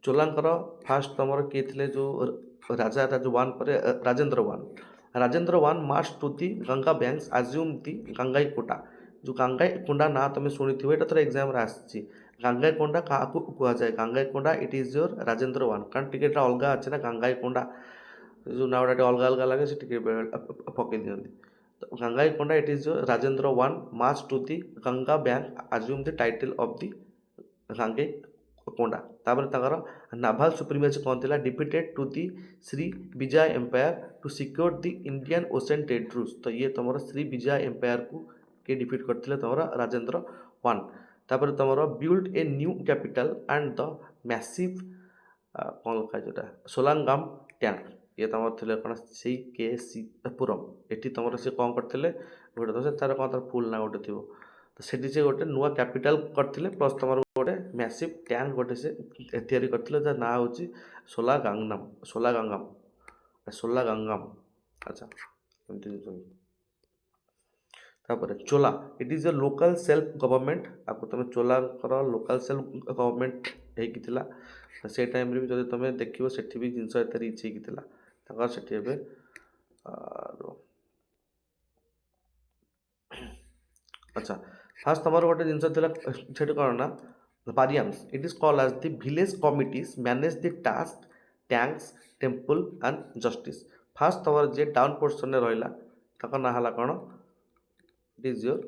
ଚୋଲାଙ୍କର ଫାଷ୍ଟ ତୁମର କିଏ ଥିଲେ? ଯେଉଁ ରାଜା 1 ପରେ Rajendra 1। Rajendra 1 march to the Ganga banks assume the Gangaikonda. ଯେଉଁ ଗାଙ୍ଗାଇକୋଣ୍ଡା ନାଁ ତୁମେ ଶୁଣିଥିବ, ଏଇଟା ଥରେ ଏକ୍ଜାମ୍ରେ ଆସିଛି। ଗାଙ୍ଗାଇକୋଣ୍ଡା କାହାକୁ କୁହାଯାଏ? ଗାଙ୍ଗାଇକୋଣ୍ଡା ଇଟ୍ ଇଜ୍ ୟୋର୍ ରାଜେନ୍ଦ୍ର 1। କାରଣ ଟିକେ ଏଇଟା ଅଲଗା ଅଛି ନା, ଗାଙ୍ଗାଇକୋଣ୍ଡା ଯେଉଁ ନାଁ ଗୁଡ଼ା ଟିକେ ଅଲଗା ଅଲଗା ଲାଗେ, ସେ ଟିକେ ପକେଇ ଦିଅନ୍ତି। ତ Gangaikonda it is your Rajendra 1 march to the Ganga bank assume the title of the Gangaikonda. ତାପରେ ତାଙ୍କର ନାଭାଲ୍ ସୁପ୍ରିମେସି କ'ଣ ଥିଲା? Defeated to the Sri Vijaya empire to secure the Indian ocean trade routes. ତ ଇଏ ତୁମର ଶ୍ରୀ ବିଜୟ ଏମ୍ପାୟାରକୁ କିଏ ଡିଫିଟ୍ କରିଥିଲେ? ତୁମର ରାଜେନ୍ଦ୍ର 1। ତାପରେ ତୁମର build a new capital and the massive କ'ଣ ଲେଖା ଯେଉଁଟା ସୋଲାଙ୍ଗାମ୍ ଟ୍ୟାଙ୍କ। ଇଏ ତୁମର ଥିଲେ କ'ଣ? ସେଇ KC ପୁରମ୍। ଏଠି ତୁମର ସେ କ'ଣ କରିଥିଲେ? ଗୋଟେ ତାର କ'ଣ ତାର ଫୁଲ୍ ନା ଗୋଟେ ଥିବ। ତ ସେଠି ସେ ଗୋଟେ ନୂଆ କ୍ୟାପିଟାଲ କରିଥିଲେ, ପ୍ଲସ୍ ତୁମର ଗୋଟେ ମ୍ୟାସିଭ୍ ଟ୍ୟାଙ୍କ ଗୋଟେ ସେ ତିଆରି କରିଥିଲେ। ଯାର ନାଁ ହେଉଛି ସୋଲାଗାଙ୍ଗାମ। ଆଚ୍ଛା ଏମିତି। ତାପରେ ଚୋଲା ଇଟ୍ is A local self government. ଆକୁ ତୁମେ ଚୋଲାଙ୍କର ଲୋକାଲ୍ ସେଲ୍ଫ ଗଭର୍ଣ୍ଣମେଣ୍ଟ ହେଇକି ଥିଲା। ସେ ଟାଇମ୍ରେ ବି ଯଦି ତୁମେ ଦେଖିବ, ସେଠି ବି ଜିନିଷ ଏତେ ରିଚ୍ ହେଇକି ଥିଲା ତାଙ୍କର ସେଠି। ଏବେ ଆଚ୍ଛା फास्ट तुम गोटे जिनस से कौन ना Variyams it is called as the village committees manage the task tanks temple and justice first तुम जे डाउन पोर्सन रहा ना है कौन it is your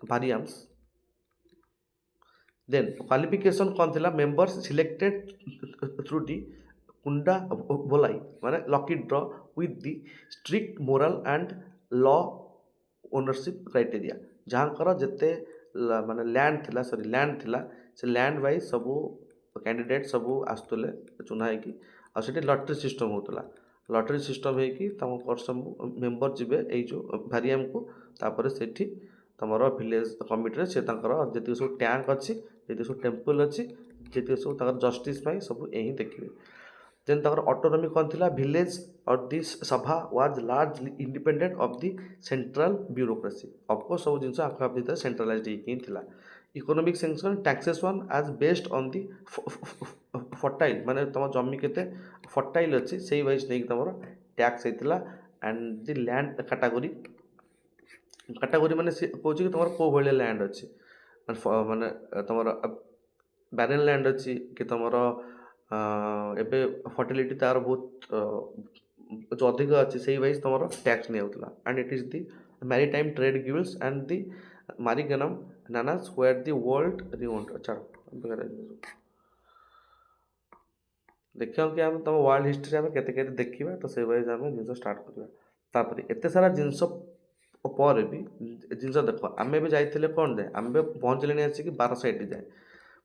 Variyams then qualification कौन थी members selected through the Kudavolai माने lucky draw with the strict moral and law ownership criteria जहाँकर जिते माने लैंड थिला सॉरी लैंड थिला से लैंड वाइज सबू कैंडिडेट सबू आसुले चुना है कि आसे लटरी सिस्टम होता लटरी सिस्टम है कि तुम सब मेंबर जीवे यो भारियाम को तापर सेठी तुम विलेज कमिटी से जी सब टैंक अच्छी जी सब टेम्पल अच्छी जी सब जस्टिस सब यही देखिए देन तक ऑटोनॉमी कौन थी विलेज और this sabha was large independent of the central bureaucracy of course सब जिन आखा भीतर सेंट्रलाइज्ड ही थिला economic sanction taxation as based on the fertile माने तुम जमी केते फर्टाइल अच्छी से वाइज नहीं तुम टैक्स होता and the land category category माने कौच कि तुम कौ भाई लैंड अच्छी माने तुम बैरन लैंड अच्छी कि तुम एबे फर्टिलिटी तार बहुत जो अधिक अच्छी से वाइज तुम टैक्स नहीं होता and it is the maritime trade guilds and the Manigramam Nanadesis where the world renowned अच्छा देखिए कि आम तुम वर्ल्ड हिस्ट्री आम केते देखा तो से वाइज आम जिन स्टार्ट करवा तापर एत सारा जिनस पर भी जिनस देख आम भी जाइए कौन जाए आम पहुँचले आसिक 1280 जाए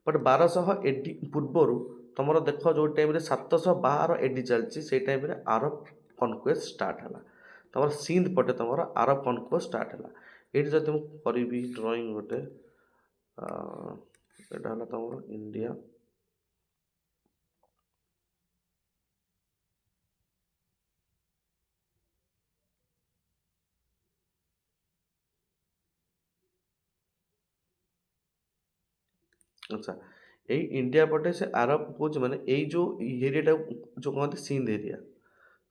बट 1280 पूर्वर तुम देख जो टाइम 712 एडी चलती से टाइम आरब कनक्वेस्ट स्टार्ट है तुम सिंध पटे तुम आरब कनक्वेस्ट स्टार्ट है ये जब मुझे करी ड्रॉइंग गोटे यहाँ है तुम इंडिया अच्छा यही इंडिया पटे से आरब कौच मैंने यही जो एरिया जो कहते सिंध एरिया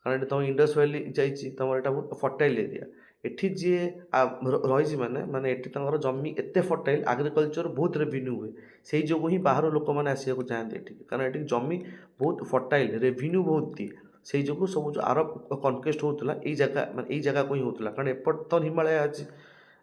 कारण तुम इंडस वैली जाइए तुम यहाँ बहुत फर्टाइल एरिया एठी जी रही मैंने माने एठी जमी एत फर्टाइल एग्रिकल्चर बहुत रेवेन्यू हुए से जो ही बाहर लोक मैंने आसको चाहते ये कारण ये जमी बहुत फर्टाइल रेवेन्यू बहुत दिए से जो सब जो आरब कनकेस्ट होता यही जगह माने यही जगह को ही होता कारण एपट तो हिमालय अच्छी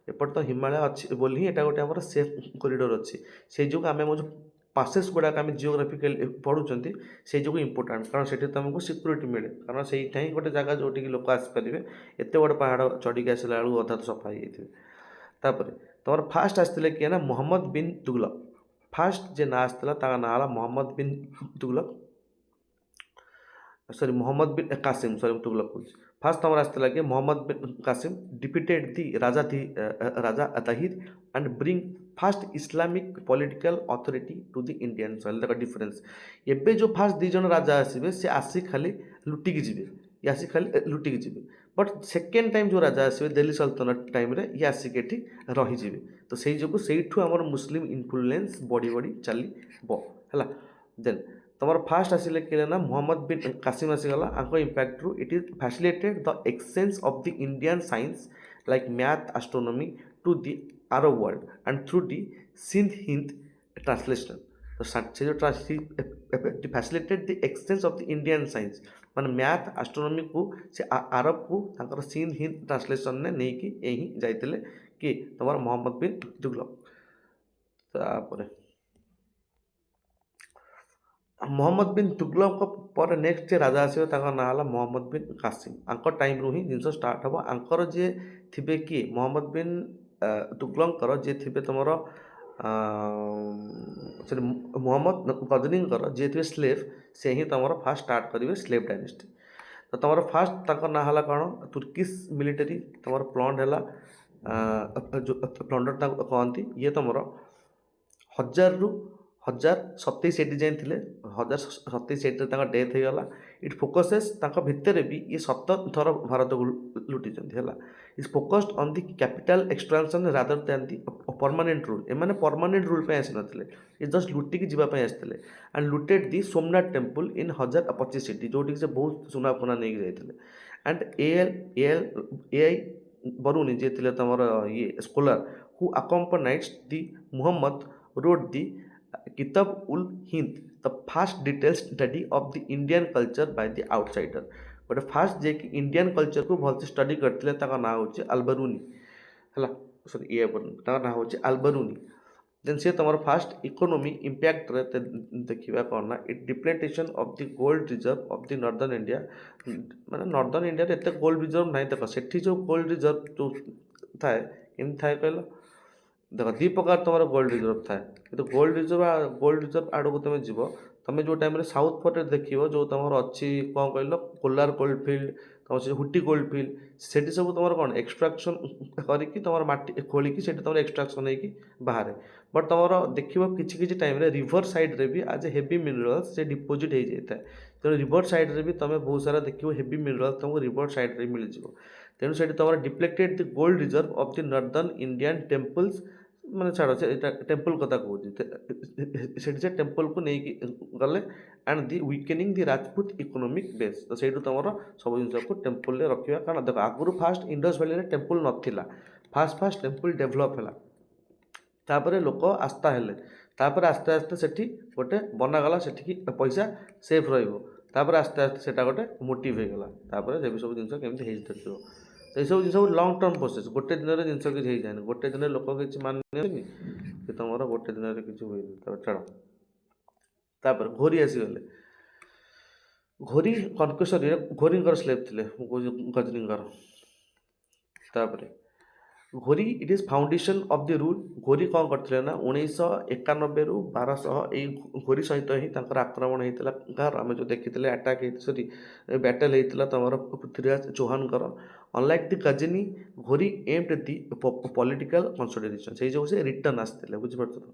एपट तो हिमालय अच्छी बोली ही गोटे आम सेफ कॉरिडोर अच्छी से जो आम जो पासेस गुड़ाक आम जिओग्राफिकल पढ़ुं से जो इम्पोर्टाट कारण से तुमको सिक्यूरीटी मिले कारण से ही गोटे जगह जोटि लोक आसपारे एत बड़ पहाड़ चढ़ी आसला बेलू अधा तो सफा होपर तुम फास्ट आसते किए ना मोहम्मद बिन तुगलक फास्ट जे ना आसला ना मोहम्मद बिन तुगलक सॉरी मोहम्मद बिन कासिम सॉरी तुगलक कौन फास्ट तुम आसला कि मोहम्मद बिन Qasim defeated the Raja Dahir and bring first Islamic political authority to the Indian soil देख डिफरेंस एबे जो फास्ट दी जन राजा आसबे से आसी खाली लुटिकी जीवे ये आसी खाली लुटिकी जीवे बट सेकेंड टाइम जो राजा आसबे दिल्ली सल्तनत टाइम रे ये आसिक एठी रहीजिवे तो से जो सेठू आमर मुस्लिम इन्फ्लुएंस बढ़ी बढ़ी चलो है देन तुम फास्ट आसिले कि ना मोहम्मद बिन कासिम आसीगला आंको इम्पैक्ट रू it is facilitated the exchange of the Indian science like math astronomy to the Arab world and through the Sindh Hind translation तो से जो facilitated the exchange of the Indian science माने मैथ एस्ट्रोनॉमी को से अरब को सिंध हिंद ट्रांसलेशन ने नहीं कि यही जाइए कि तुम मोहम्मद बिन तुगलक तापर मोहम्मद बिन तुगलक पर नेक्स्ट जे राजा आसवे ना है मोहम्मद बिन कासिम आंक टाइम रू ही जिन स्टार्ट हम आंकर जे थे कि मोहम्मद बिन तुगलकर जे थे तुम सॉरी मोहम्मद गजनीकर जे थे स्लेव से ही तुम फास्ट स्टार्ट करेंगे स्लेव डायनेस्टी तो तुम फास्ट ना है कौन तुर्किश मिलिटरी तुम प्लॉन्ड है जो प्लॉन्डर कहती ये तुम 1027 एडी जाए थे 1027 डेथ हो गला इट फोकसेस भितर भी ये 7 थर भारत को लुटी है is focused on the capital expansion rather than the permanent rule um permanent rule पे आसी नथिले ये जस्ट लुटिकी जीवाई आसते and looted the Somnath temple in 1025 AD जोटि से बहुत सुना फुना नहीं जाते एंड ए आई बरुनी जे तुम ये scholar who accompanied the Muhammad wrote the Kitab ul Hind, the first detailed study of the Indian culture by the outsider. ଗୋଟେ ଫାଷ୍ଟ ଯିଏକି ଇଣ୍ଡିଆନ୍ କଲଚରକୁ ଭଲସେ ଷ୍ଟଡି କରିଥିଲେ ତାଙ୍କ ନାଁ ହେଉଛି ଆଲବରୁନି ହେଲା, ସରି ଇଏ ତାଙ୍କ ନାଁ ହେଉଛି ଆଲବରୁନି। ଦେନ୍ ସେ ତୁମର ଫାଷ୍ଟ ଇକୋନୋମି ଇମ୍ପ୍ୟାକ୍ଟରେ ଦେଖିବା କ'ଣ ନା it depletion of the gold reserve of the northern India, ମାନେ ନର୍ଦର୍ନ ଇଣ୍ଡିଆରେ ଏତେ ଗୋଲ୍ଡ ରିଜର୍ଭ ନାହିଁ। ଦେଖ ସେଠି ଯେଉଁ ଗୋଲ୍ଡ ରିଜର୍ଭ ଯେଉଁ ଥାଏ କେମିତି ଥାଏ କହିଲ, ଦେଖ ଦୁଇ ପ୍ରକାର ତୁମର ଗୋଲ୍ଡ ରିଜର୍ଭ ଥାଏ, କିନ୍ତୁ ଗୋଲ୍ଡ ରିଜର୍ଭ ଆଡ଼କୁ ତୁମେ ଯିବ, ତୁମେ ଯେଉଁ ଟାଇମ୍ରେ ସାଉଥ୍ ପଟେ ଦେଖିବ ଯେଉଁ ତୁମର ଅଛି କ'ଣ କହିଲ କୋଲାର ଗୋଲ୍ଡ ଫିଲ୍ଡ, ତୁମର ସେ ହୁଟି ଗୋଲ୍ଡ ଫିଲ୍ଡ, ସେଠି ସବୁ ତୁମର କ'ଣ ଏକ୍ସଟ୍ରାକ୍ସନ୍ କରିକି ତୁମର ମାଟି ଖୋଳିକି ସେଠି ତୁମର ଏକ୍ସଟ୍ରାକ୍ସନ୍ ହେଇକି ବାହାରେ। ବଟ୍ ତୁମର ଦେଖିବ କିଛି କିଛି ଟାଇମ୍ରେ ରିଭର ସାଇଡ଼୍ରେ ବି ଆଜ୍ ଏ ହେଭି ମିନେରାଲ୍ସ ସେ ଡିପୋଜିଟ୍ ହେଇଯାଇଥାଏ। ତେଣୁ ରିଭର ସାଇଡ଼୍ରେ ବି ତୁମେ ବହୁତ ସାରା ଦେଖିବ ହେଭି ମିନେରାଲ୍ସ ତୁମକୁ ରିଭର ସାଇଡ଼୍ରେ ମିଳିଯିବ। ତେଣୁ ସେଠି ତୁମର depleted the gold reserve of the northern Indian temples, ମାନେ ଛାଡ଼ ସେ ଟେମ୍ପଲ୍ କଥା କହୁଛି, ସେଠି ସେ ଟେମ୍ପଲ୍କୁ ନେଇକି ଗଲେ and the weakening the Rajput economic base. ତ ସେଇଠୁ ତୁମର ସବୁ ଜିନିଷକୁ ଟେମ୍ପଲ୍ରେ ରଖିବା, କାରଣ ଦେଖ ଆଗରୁ ଫାଷ୍ଟ ଇଣ୍ଡସ୍ ଭ୍ୟାଲିରେ ଟେମ୍ପଲ୍ ନଥିଲା, ଫାଷ୍ଟ ଟେମ୍ପଲ୍ ଡେଭଲପ୍ ହେଲା, ତାପରେ ଲୋକ ଆସ୍ଥା ହେଲେ, ତାପରେ ଆସ୍ତେ ଆସ୍ତେ ସେଠି ଗୋଟେ ବନାଗଲା ସେଠିକି ପଇସା ସେଫ୍ ରହିବ, ତାପରେ ଆସ୍ତେ ଆସ୍ତେ ସେଇଟା ଗୋଟେ ମୋଟିଭ୍ ହେଇଗଲା, ତାପରେ ସେ ବି ସବୁ ଜିନିଷ କେମିତି ହେଇଛି ଦେଖିବ। ତ ଏସବୁ ଜିନିଷ ଲଙ୍ଗ୍ ଟର୍ମ ପ୍ରୋସେସ୍, ଗୋଟେ ଦିନରେ ଜିନିଷ କିଛି ହେଇଯାଏନି, ଗୋଟେ ଦିନରେ ଲୋକ କିଛି ମାନିବେନି କି ତୁମର ଗୋଟେ ଦିନରେ କିଛି ହୁଏନି। ତାପରେ ଛାଡ଼, ତାପରେ ଘୋରି ଆସିଗଲେ। ଘୋରି କନକେଶ୍ୱରୀରେ ଘୋରିଙ୍କର ସ୍ଲେଭ୍ ଥିଲେ, ମୁଁ କହୁଛି ଗଜନୀଙ୍କର। ତାପରେ Ghori it is foundation of the rule. Ghori କ'ଣ କରିଥିଲେ ନା 1991ରୁ 1200 ଏଇ ଘୋରି ସହିତ ହିଁ ତାଙ୍କର ଆକ୍ରମଣ ହେଇଥିଲା। କାହାର ଆମେ ଯେଉଁ ଦେଖିଥିଲେ ଆଟାକ୍ ସରି ବ୍ୟାଟେଲ୍ ହେଇଥିଲା ତୁମର ପୃଥ୍ୱୀରାଜ ଚୌହାନଙ୍କର। ଅନଲାଇକ୍ ଦି ଗଜନୀ, ଘୋରି ଏମ୍ଡ ଦି ପଲିଟିକାଲ୍ କନସୋଲିଡେସନ୍, ସେଇ ଯୋଗୁଁ ସେ ରିଟର୍ନ ଆସିଥିଲେ, ବୁଝିପାରୁଛ ତ।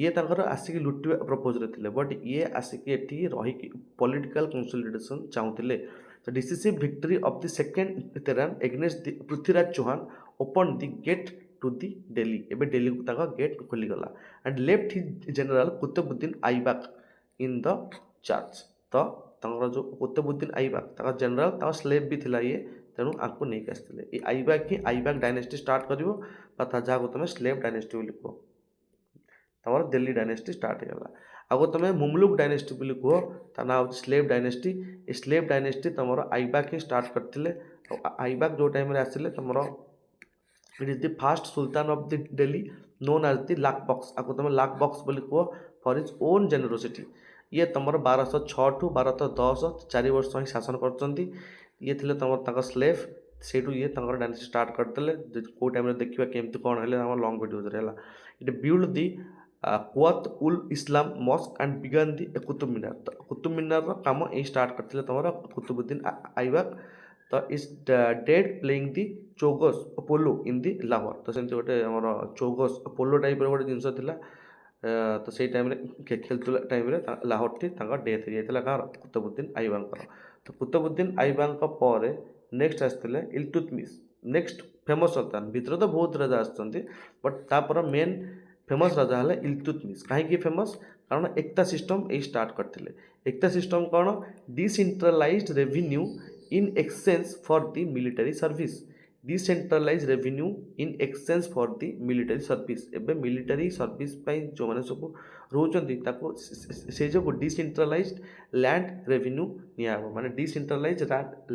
ଇଏ ତାଙ୍କର ଆସିକି ଲୁଟିବା ପ୍ରପୋଜରେ ଥିଲେ, ବଟ୍ ଇଏ ଆସିକି ଏଠି ରହିକି ପଲିଟିକାଲ୍ କନସୋଲିଡେସନ୍ ଚାହୁଁଥିଲେ। ତ decisive victory of the second Tarain against the Prithviraj Chauhan open the gate to the Delhi. ଏବେ ଦିଲ୍ଲୀକୁ ତାଙ୍କ ଗେଟ୍ ଖୋଲିଗଲା and left he general Qutubuddin Aibak in the charge. ତ ତାଙ୍କର ଯେଉଁ କୁତୁବୁଦ୍ଦିନ ଆଇବାକ୍ ତାଙ୍କ ଜେନେରାଲ୍, ତାଙ୍କ ସ୍ଲେଭ୍ ବି ଥିଲା ଇଏ, ତେଣୁ ଆଙ୍କୁ ନେଇକି ଆସିଥିଲେ। ଏଇ ଆଇବାକ୍ ହିଁ ଆଇବାକ୍ ଡାଇନେଷ୍ଟି ଷ୍ଟାର୍ଟ କରିବ, ବା ଯାହାକୁ ତୁମେ ସ୍ଲେଭ୍ ଡାଇନେଷ୍ଟି ବୋଲି କୁହ। ତମର ଦିଲ୍ଲୀ ଡାଇନେଷ୍ଟି ଷ୍ଟାର୍ଟ ହେଇଗଲା। ଆଉ ତୁମେ ମୁମଲୁକ୍ ଡାଇନେଷ୍ଟି ବୋଲି କୁହ, ତା ନାଁ ହେଉଛି ସ୍ଲେଭ୍ ଡାଇନେଷ୍ଟି। ଏ ସ୍ଲେଭ୍ ଡାଇନେଷ୍ଟି ତୁମର ଆଇବାକ୍ ହିଁ ଷ୍ଟାର୍ଟ କରିଥିଲେ। ଆଉ ଆଇବାକ୍ ଯେଉଁ ଟାଇମ୍ରେ ଆସିଲେ ତୁମର it is the first sultan of the Delhi known as the Lakh Bakhsh, ଆକୁ ତୁମେ ଲାକ୍ ବକ୍ସ ବୋଲି କୁହ, ଫର୍ ଇଜ୍ ଓନ୍ ଜେନେରୋସିଟି। ଇଏ ତୁମର 1206ଠୁ 1210 4 ବର୍ଷ ହିଁ ଶାସନ କରୁଛନ୍ତି। ଇଏ ଥିଲେ ତୁମର ତାଙ୍କ ସ୍ଲେଭ୍, ସେଇଠୁ ଇଏ ତାଙ୍କର ଡାଇନେଷ୍ଟି ଷ୍ଟାର୍ଟ କରିଦେଲେ। କେଉଁ ଟାଇମ୍ରେ ଦେଖିବା କେମିତି କ'ଣ ହେଲେ ଆମର ଲଙ୍ଗ୍ ଭିଡ଼ିଓରେ ହେଲା। It build the Quwwat ul Islam mosque and began the Qutub Minar. ତ କୁତୁବ ମିନାରର କାମ ଏଇ ଷ୍ଟାର୍ଟ କରିଥିଲେ ତୁମର କୁତୁବୁଦ୍ଦିନ ଆଇବାକ୍। ତ is dead playing the Chaugan polo in the Lahore. ତ ସେମିତି ଗୋଟେ ଆମର ଚୌଗସ୍ ପୋଲୋ ଟାଇପ୍ର ଗୋଟେ ଜିନିଷ ଥିଲା। ତ ସେଇ ଟାଇମ୍ରେ ଖେଳୁଥିଲା ଟାଇମ୍ରେ ଲାହୋରଟି ତାଙ୍କ ଡେଥ୍ ହେଇଯାଇଥିଲା, କାହାର କୁତୁବୁଦ୍ଦିନ ଆଇବାଙ୍କର। ତ କୁତୁବୁଦ୍ଦିନ ଆଇବାଙ୍କ ପରେ ନେକ୍ସଟ ଆସିଥିଲେ ଇଲତୁତମିଶ, ନେକ୍ସଟ ଫେମସ୍ ସୁଲତାନ। ଭିତରେ ତ ବହୁତ ରାଜା ଆସିଛନ୍ତି, ବଟ୍ ତାପରେ ମେନ୍ ଫେମସ୍ ରାଜା ହେଲେ ଇଲତୁତମିଶ। କାହିଁକି ଫେମସ୍? କାରଣ ଏକତା ସିଷ୍ଟମ୍ ଏଇ ଷ୍ଟାର୍ଟ କରିଥିଲେ। ଏକତା ସିଷ୍ଟମ୍ କ'ଣ? Decentralized revenue in exchange for the military service. Decentralize revenue in exchange for the military service. ଏବେ ମିଲିଟାରୀ ସର୍ଭିସ୍ ପାଇଁ ଯେଉଁମାନେ ସବୁ ରହୁଛନ୍ତି ତାକୁ ସେଇ ଯୋଗୁଁ ଡିସେଣ୍ଟ୍ରାଲାଇଜ୍ଡ ଲ୍ୟାଣ୍ଡ ରେଭିନ୍ୟୁ ନିଆହେବ, ମାନେ decentralize